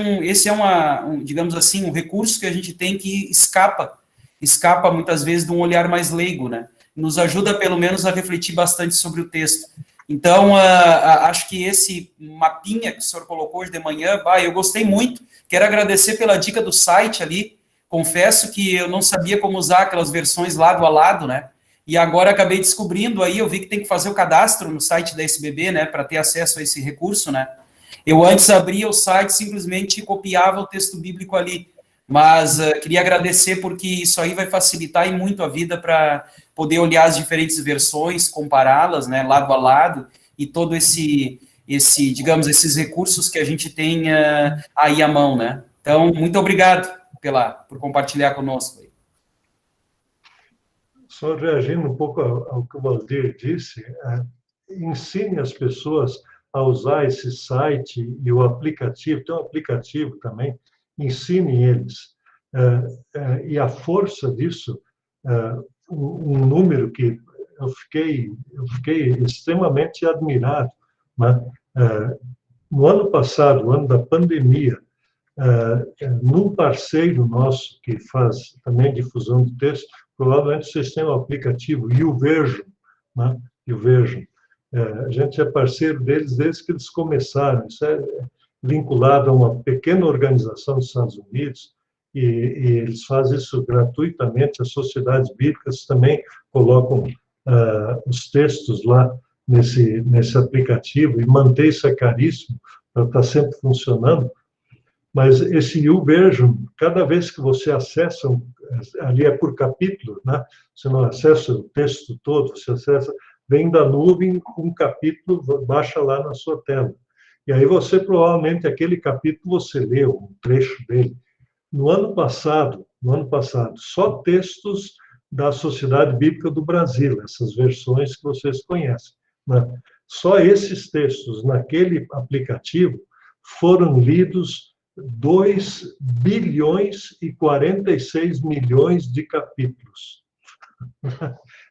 digamos assim, um recurso que a gente tem que escapa muitas vezes de um olhar mais leigo, né? Nos ajuda, pelo menos, a refletir bastante sobre o texto. Então, acho que esse mapinha que o senhor colocou hoje de manhã, eu gostei muito, quero agradecer pela dica do site ali, confesso que eu não sabia como usar aquelas versões lado a lado, né? E agora acabei descobrindo aí, eu vi que tem que fazer o cadastro no site da SBB, né, para ter acesso a esse recurso, né? Eu antes abria o site, simplesmente copiava o texto bíblico ali, mas queria agradecer porque isso aí vai facilitar muito a vida para poder olhar as diferentes versões, compará-las, né, lado a lado, e todo digamos, esses recursos que a gente tem aí à mão, né. Então, muito obrigado por compartilhar conosco. Só reagindo um pouco ao que o Valdir disse, ensine as pessoas a usar esse site e o aplicativo, tem um aplicativo também, ensine eles. E a força disso, um número que eu fiquei extremamente admirado, né? no ano passado, o ano da pandemia, num parceiro nosso que faz também difusão de texto, provavelmente vocês têm um aplicativo, YouVersion, né? YouVersion. A gente é parceiro deles desde que eles começaram. Isso é vinculado a uma pequena organização dos Estados Unidos, e eles fazem isso gratuitamente. As sociedades bíblicas também colocam os textos lá nesse aplicativo, e manter isso é caríssimo, para estar sempre funcionando. Mas esse YouVersion, cada vez que você acessa, ali é por capítulo, né? Você não acessa o texto todo, você acessa, vem da nuvem um capítulo, baixa lá na sua tela. E aí você, provavelmente, aquele capítulo você leu, um trecho dele. No ano passado, só textos da Sociedade Bíblica do Brasil, essas versões que vocês conhecem, né? Só esses textos naquele aplicativo foram lidos 2 bilhões e 46 milhões de capítulos.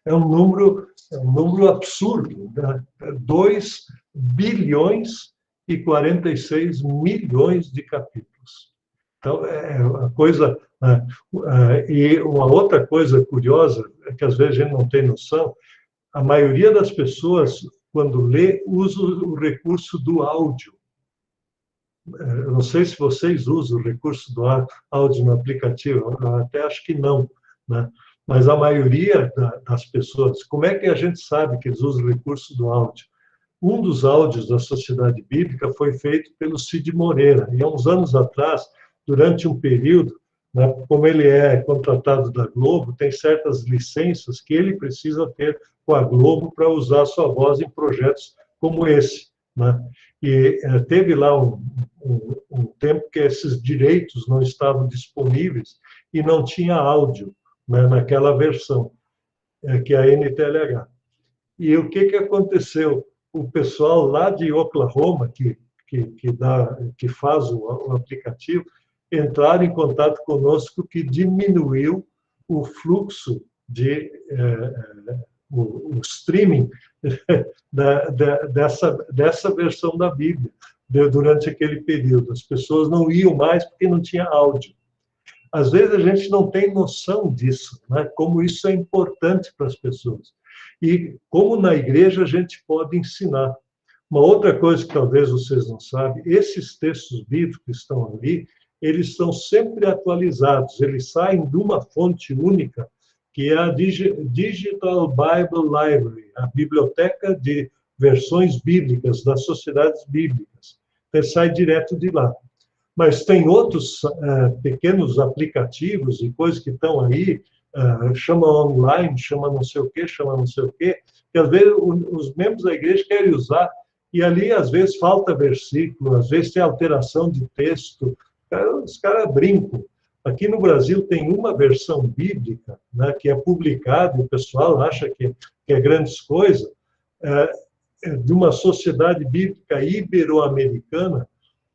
É um número absurdo, né? 2 bilhões e 46 milhões de capítulos. Então, é uma coisa... E uma outra coisa curiosa, é que às vezes a gente não tem noção, a maioria das pessoas, quando lê, usa o recurso do áudio. Eu não sei se vocês usam o recurso do áudio no aplicativo, eu até acho que não, né? Mas a maioria das pessoas, como é que a gente sabe que eles usam o recurso do áudio? Um dos áudios da Sociedade Bíblica foi feito pelo Cid Moreira, e há uns anos atrás, durante um período, né, como ele é contratado da Globo, tem certas licenças que ele precisa ter com a Globo para usar sua voz em projetos como esse, né? E teve lá um tempo que esses direitos não estavam disponíveis e não tinha áudio, né, naquela versão, que é a NTLH. E o que aconteceu? O pessoal lá de Oklahoma, que faz o aplicativo, entraram em contato conosco que diminuiu o fluxo de o streaming dessa versão da Bíblia durante aquele período. As pessoas não iam mais porque não tinha áudio. Às vezes a gente não tem noção disso, né? Como isso é importante para as pessoas. E como na igreja a gente pode ensinar. Uma outra coisa que talvez vocês não sabem, esses textos bíblicos que estão ali, eles são sempre atualizados, eles saem de uma fonte única, que é a Digital Bible Library, a biblioteca de versões bíblicas das sociedades bíblicas. Então, sai direto de lá. Mas tem outros pequenos aplicativos e coisas que estão aí, chama online, chama não sei o quê, que às vezes os membros da igreja querem usar, e ali às vezes falta versículo, às vezes tem alteração de texto, os caras brincam. Aqui no Brasil tem uma versão bíblica, né, que é publicada, e o pessoal acha que é grandes coisas, de uma sociedade bíblica ibero-americana.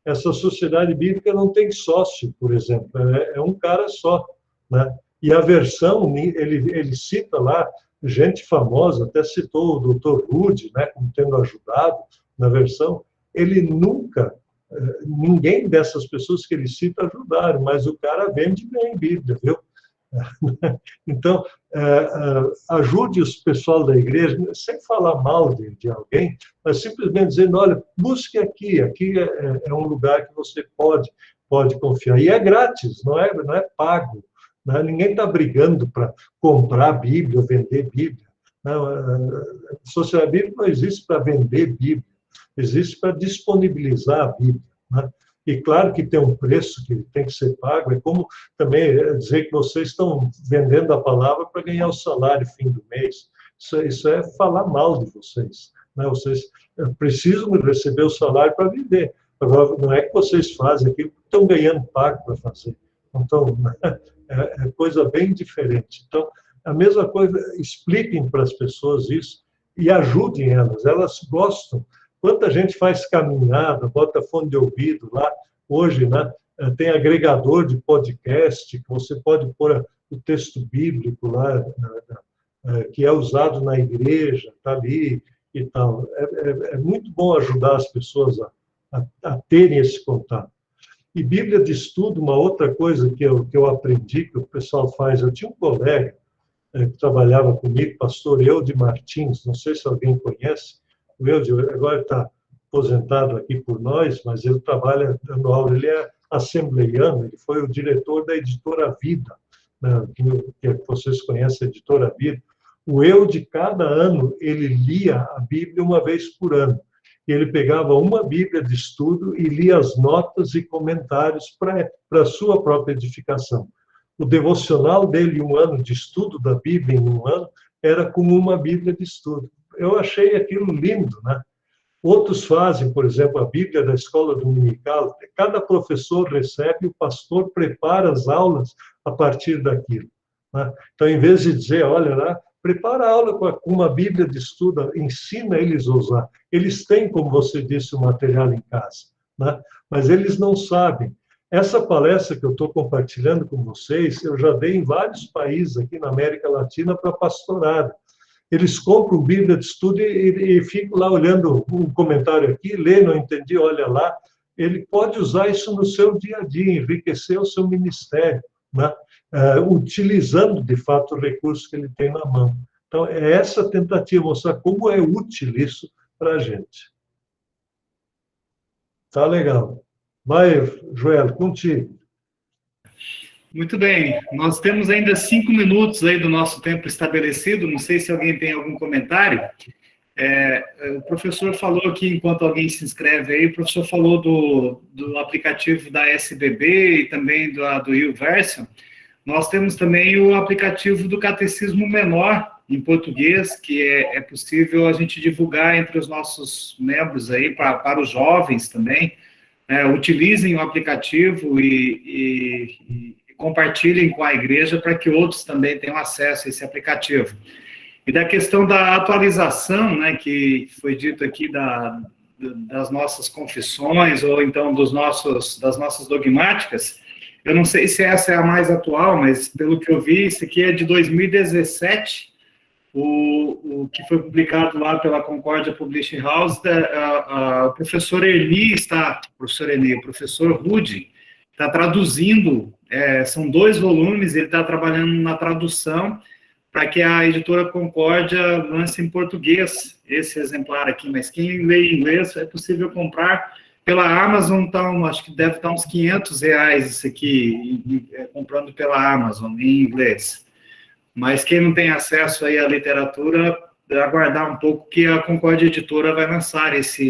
Essa sociedade bíblica não tem sócio, por exemplo, é um cara só, né? E a versão, ele cita lá gente famosa, até citou o Dr. Rude, né, como tendo ajudado na versão. Ele nunca, ninguém dessas pessoas que ele cita ajudaram, mas o cara vende bem Bíblia, viu? Então, ajude os pessoal da igreja, sem falar mal de alguém, mas simplesmente dizendo, olha, busque aqui é um lugar que você pode confiar. E é grátis, não é pago. Né? Ninguém está brigando para comprar Bíblia ou vender Bíblia. Não, a sociedade bíblica não existe para vender Bíblia, existe para disponibilizar a Bíblia. Né? E claro que tem um preço que tem que ser pago, é como também dizer que vocês estão vendendo a palavra para ganhar o salário no fim do mês. Isso é falar mal de vocês. Né? Vocês precisam receber o salário para viver. Agora, não é que vocês fazem aquilo que estão ganhando pago para fazer. Então, é coisa bem diferente. Então, a mesma coisa, expliquem para as pessoas isso e ajudem elas. Elas gostam. Quanta gente faz caminhada, bota fone de ouvido lá. Hoje, né, tem agregador de podcast, que você pode pôr o texto bíblico lá, que é usado na igreja, está ali e tal. É muito bom ajudar as pessoas a terem esse contato. E Bíblia de estudo, uma outra coisa que eu aprendi, que o pessoal faz, eu tinha um colega que trabalhava comigo, pastor Eude Martins, não sei se alguém conhece, o Eude agora está aposentado aqui por nós, mas ele trabalha dando aula, ele é assembleiano, ele foi o diretor da Editora Vida, né, que vocês conhecem, a Editora Vida. O Eude, cada ano, ele lia a Bíblia uma vez por ano. Ele pegava uma Bíblia de estudo e lia as notas e comentários para a sua própria edificação. O devocional dele, um ano de estudo da Bíblia em um ano, era como uma Bíblia de estudo. Eu achei aquilo lindo, né? Outros fazem, por exemplo, a Bíblia da escola dominical. Cada professor recebe, o pastor prepara as aulas a partir daquilo, né? Então, em vez de dizer, olha lá, prepara a aula com uma Bíblia de estudo, ensina eles a usar. Eles têm, como você disse, o material em casa, né? Mas eles não sabem. Essa palestra que eu estou compartilhando com vocês, eu já dei em vários países aqui na América Latina para pastorado. Eles compram Bíblia de estudo e ficam lá olhando um comentário aqui, lê, não entendi, olha lá. Ele pode usar isso no seu dia a dia, enriquecer o seu ministério, né? Utilizando, de fato, o recurso que ele tem na mão. Então, é essa tentativa, mostrar como é útil isso para a gente. Tá legal. Vai, Joel, contigo. Muito bem. Nós temos ainda 5 minutos aí do nosso tempo estabelecido. Não sei se alguém tem algum comentário. O professor falou aqui, enquanto alguém se inscreve aí, o professor falou do aplicativo da SBB e também do YouVersion. Nós temos também o aplicativo do Catecismo Menor, em português, que é possível a gente divulgar entre os nossos membros aí, para os jovens também. Utilizem o aplicativo e compartilhem com a igreja para que outros também tenham acesso a esse aplicativo. E da questão da atualização, né, que foi dito aqui das nossas confissões, ou então das nossas dogmáticas, eu não sei se essa é a mais atual, mas pelo que eu vi, isso aqui é de 2017, o que foi publicado lá pela Concórdia Publishing House. O professor o professor Rudy, está traduzindo, são 2 volumes, ele está trabalhando na tradução para que a editora Concórdia lance em português esse exemplar aqui, mas quem lê em inglês é possível comprar pela Amazon, então, acho que deve estar uns R$500 isso aqui, comprando pela Amazon em inglês. Mas quem não tem acesso aí à literatura, aguardar um pouco que a Concórdia Editora vai lançar essa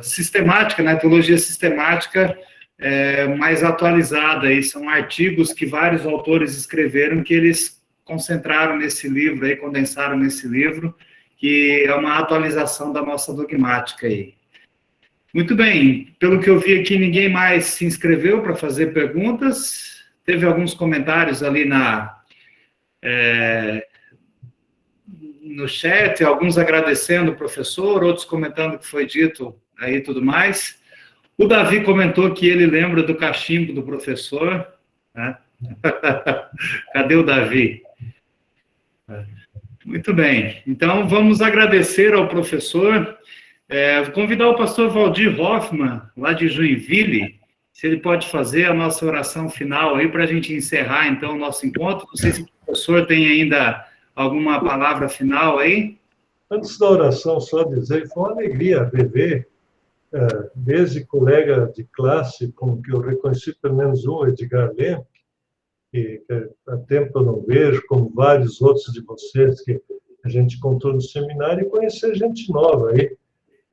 sistemática, né, teologia sistemática mais atualizada. Aí são artigos que vários autores escreveram que eles concentraram nesse livro, aí, condensaram nesse livro, que é uma atualização da nossa dogmática aí. Muito bem, pelo que eu vi aqui, ninguém mais se inscreveu para fazer perguntas. Teve alguns comentários ali no chat, alguns agradecendo o professor, outros comentando o que foi dito aí e tudo mais. O Davi comentou que ele lembra do cachimbo do professor, né? Cadê o Davi? Muito bem, então vamos agradecer ao professor. Vou convidar o pastor Valdir Hoffmann, lá de Joinville, se ele pode fazer a nossa oração final aí para a gente encerrar, então, o nosso encontro. Não sei se o professor tem ainda alguma palavra final aí. Antes da oração, só dizer, foi uma alegria rever, desde colega de classe, com que eu reconheci pelo menos um, Edgar Lemke, que há tempo eu não vejo, como vários outros de vocês que a gente encontrou no seminário, e conhecer gente nova aí.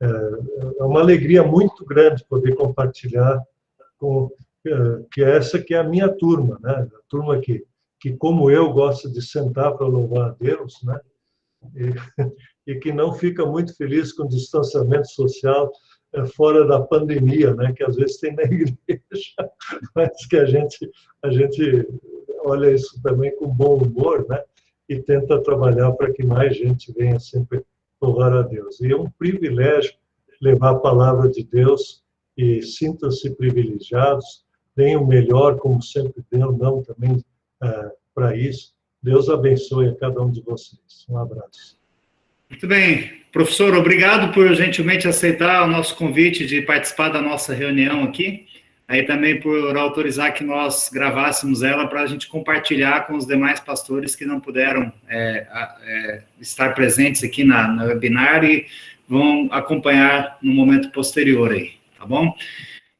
É uma alegria muito grande poder compartilhar que essa que é a minha turma, né? A turma que como eu, gosta de sentar para louvar a Deus, né? E que não fica muito feliz com o distanciamento social fora da pandemia, né? Que às vezes tem na igreja, mas que a gente olha isso também com bom humor, né? E tenta trabalhar para que mais gente venha sempre louvar a Deus. E é um privilégio levar a palavra de Deus, e sintam-se privilegiados, deem o melhor, como sempre deu, não também para isso. Deus abençoe a cada um de vocês. Um abraço. Muito bem. Professor, obrigado por gentilmente aceitar o nosso convite de participar da nossa reunião aqui. Aí também por autorizar que nós gravássemos ela para a gente compartilhar com os demais pastores que não puderam estar presentes aqui na webinar e vão acompanhar no momento posterior aí, tá bom?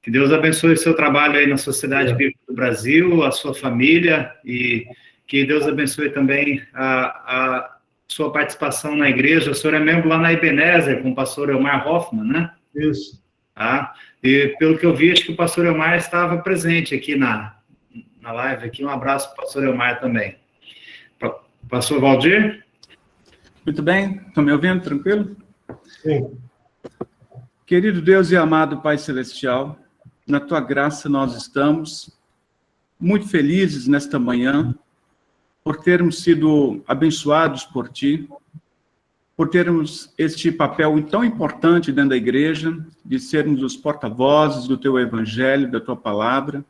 Que Deus abençoe o seu trabalho aí na Sociedade Bíblica do Brasil, a sua família, e que Deus abençoe também a sua participação na igreja. O senhor é membro lá na Ebenezer, com o pastor Elmar Hoffman, né? Isso. Tá? E pelo que eu vi, acho que o pastor Elmar estava presente aqui na live. Aqui. Um abraço para o pastor Elmar também. Pastor Valdir? Muito bem, estão me ouvindo, tranquilo? Sim. Querido Deus e amado Pai Celestial, na Tua graça nós estamos muito felizes nesta manhã, por termos sido abençoados por Ti, por termos este papel tão importante dentro da igreja, de sermos os porta-vozes do Teu Evangelho, da Tua Palavra.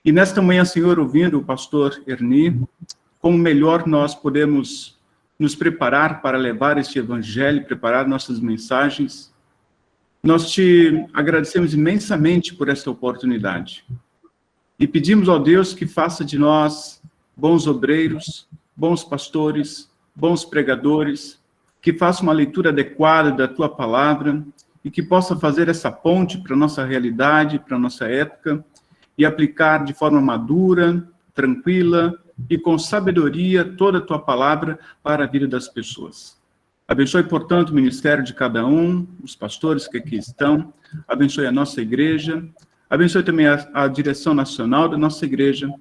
E nesta manhã, Senhor, ouvindo o pastor Erni, como melhor nós podemos nos preparar para levar este Evangelho, preparar nossas mensagens. Nós Te agradecemos imensamente por esta oportunidade. E pedimos ao Deus que faça de nós bons obreiros, bons pastores, bons pregadores, que faça uma leitura adequada da Tua Palavra e que possa fazer essa ponte para a nossa realidade, para a nossa época, e aplicar de forma madura, tranquila e com sabedoria toda a Tua Palavra para a vida das pessoas. Abençoe, portanto, o ministério de cada um, os pastores que aqui estão, abençoe a nossa igreja, abençoe também a direção nacional da nossa igreja,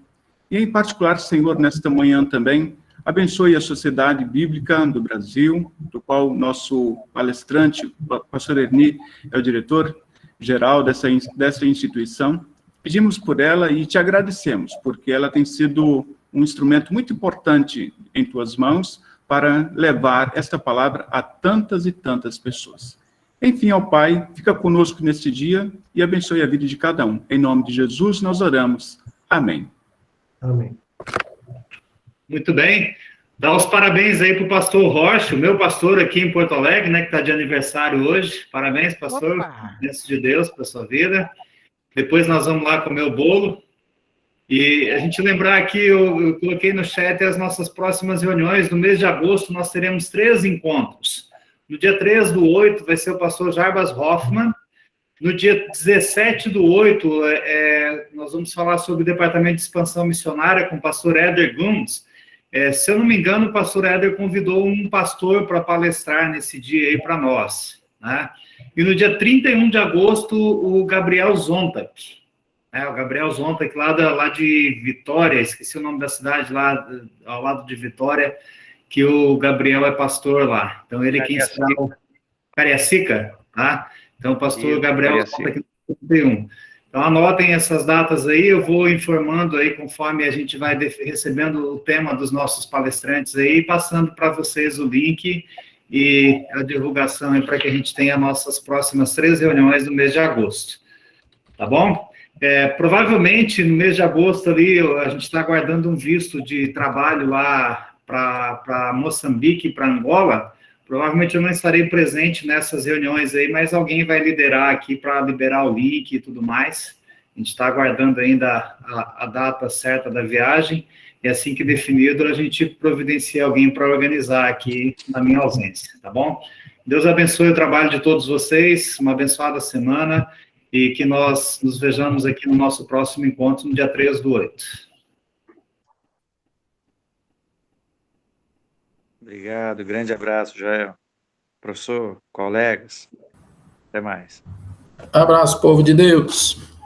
e, em particular, Senhor, nesta manhã também, abençoe a Sociedade Bíblica do Brasil, do qual o nosso palestrante, o pastor Erni, é o diretor-geral dessa instituição. Pedimos por ela e te agradecemos, porque ela tem sido um instrumento muito importante em tuas mãos para levar esta palavra a tantas e tantas pessoas. Enfim, ó Pai, fica conosco neste dia e abençoe a vida de cada um. Em nome de Jesus nós oramos. Amém. Amém. Muito bem. Dá os parabéns aí para o pastor Rocha, o meu pastor aqui em Porto Alegre, né, que está de aniversário hoje. Parabéns, pastor. Bênção de Deus para a sua vida. Depois nós vamos lá comer o bolo. E a gente lembrar aqui, eu coloquei no chat as nossas próximas reuniões. No mês de agosto, nós teremos 3 encontros. No dia 3/8 vai ser o pastor Jarbas Hoffman. No dia 17/8, nós vamos falar sobre o Departamento de Expansão Missionária com o pastor Éder Guns. Se eu não me engano, o pastor Éder convidou um pastor para palestrar nesse dia aí para nós, né? E no dia 31 de agosto, o Gabriel Zontak. O Gabriel Zontak, lá de Vitória, esqueci o nome da cidade, lá ao lado de Vitória, que o Gabriel é pastor lá. Então, ele quem está... Cariacica, tá? Então, o pastor Gabriel Zontak, 31. Então, anotem essas datas aí, eu vou informando aí, conforme a gente vai recebendo o tema dos nossos palestrantes aí, passando para vocês o link e a divulgação aí para que a gente tenha nossas próximas 3 reuniões no mês de agosto. Tá bom? Provavelmente, no mês de agosto ali, a gente está aguardando um visto de trabalho lá para Moçambique e para Angola. Provavelmente eu não estarei presente nessas reuniões aí, mas alguém vai liderar aqui para liberar o link e tudo mais. A gente está aguardando ainda a data certa da viagem, e assim que definido, a gente providencia alguém para organizar aqui na minha ausência, tá bom? Deus abençoe o trabalho de todos vocês, uma abençoada semana, e que nós nos vejamos aqui no nosso próximo encontro, no dia 3/8. Obrigado, grande abraço, Jael. Professor, colegas, até mais. Abraço, povo de Deus.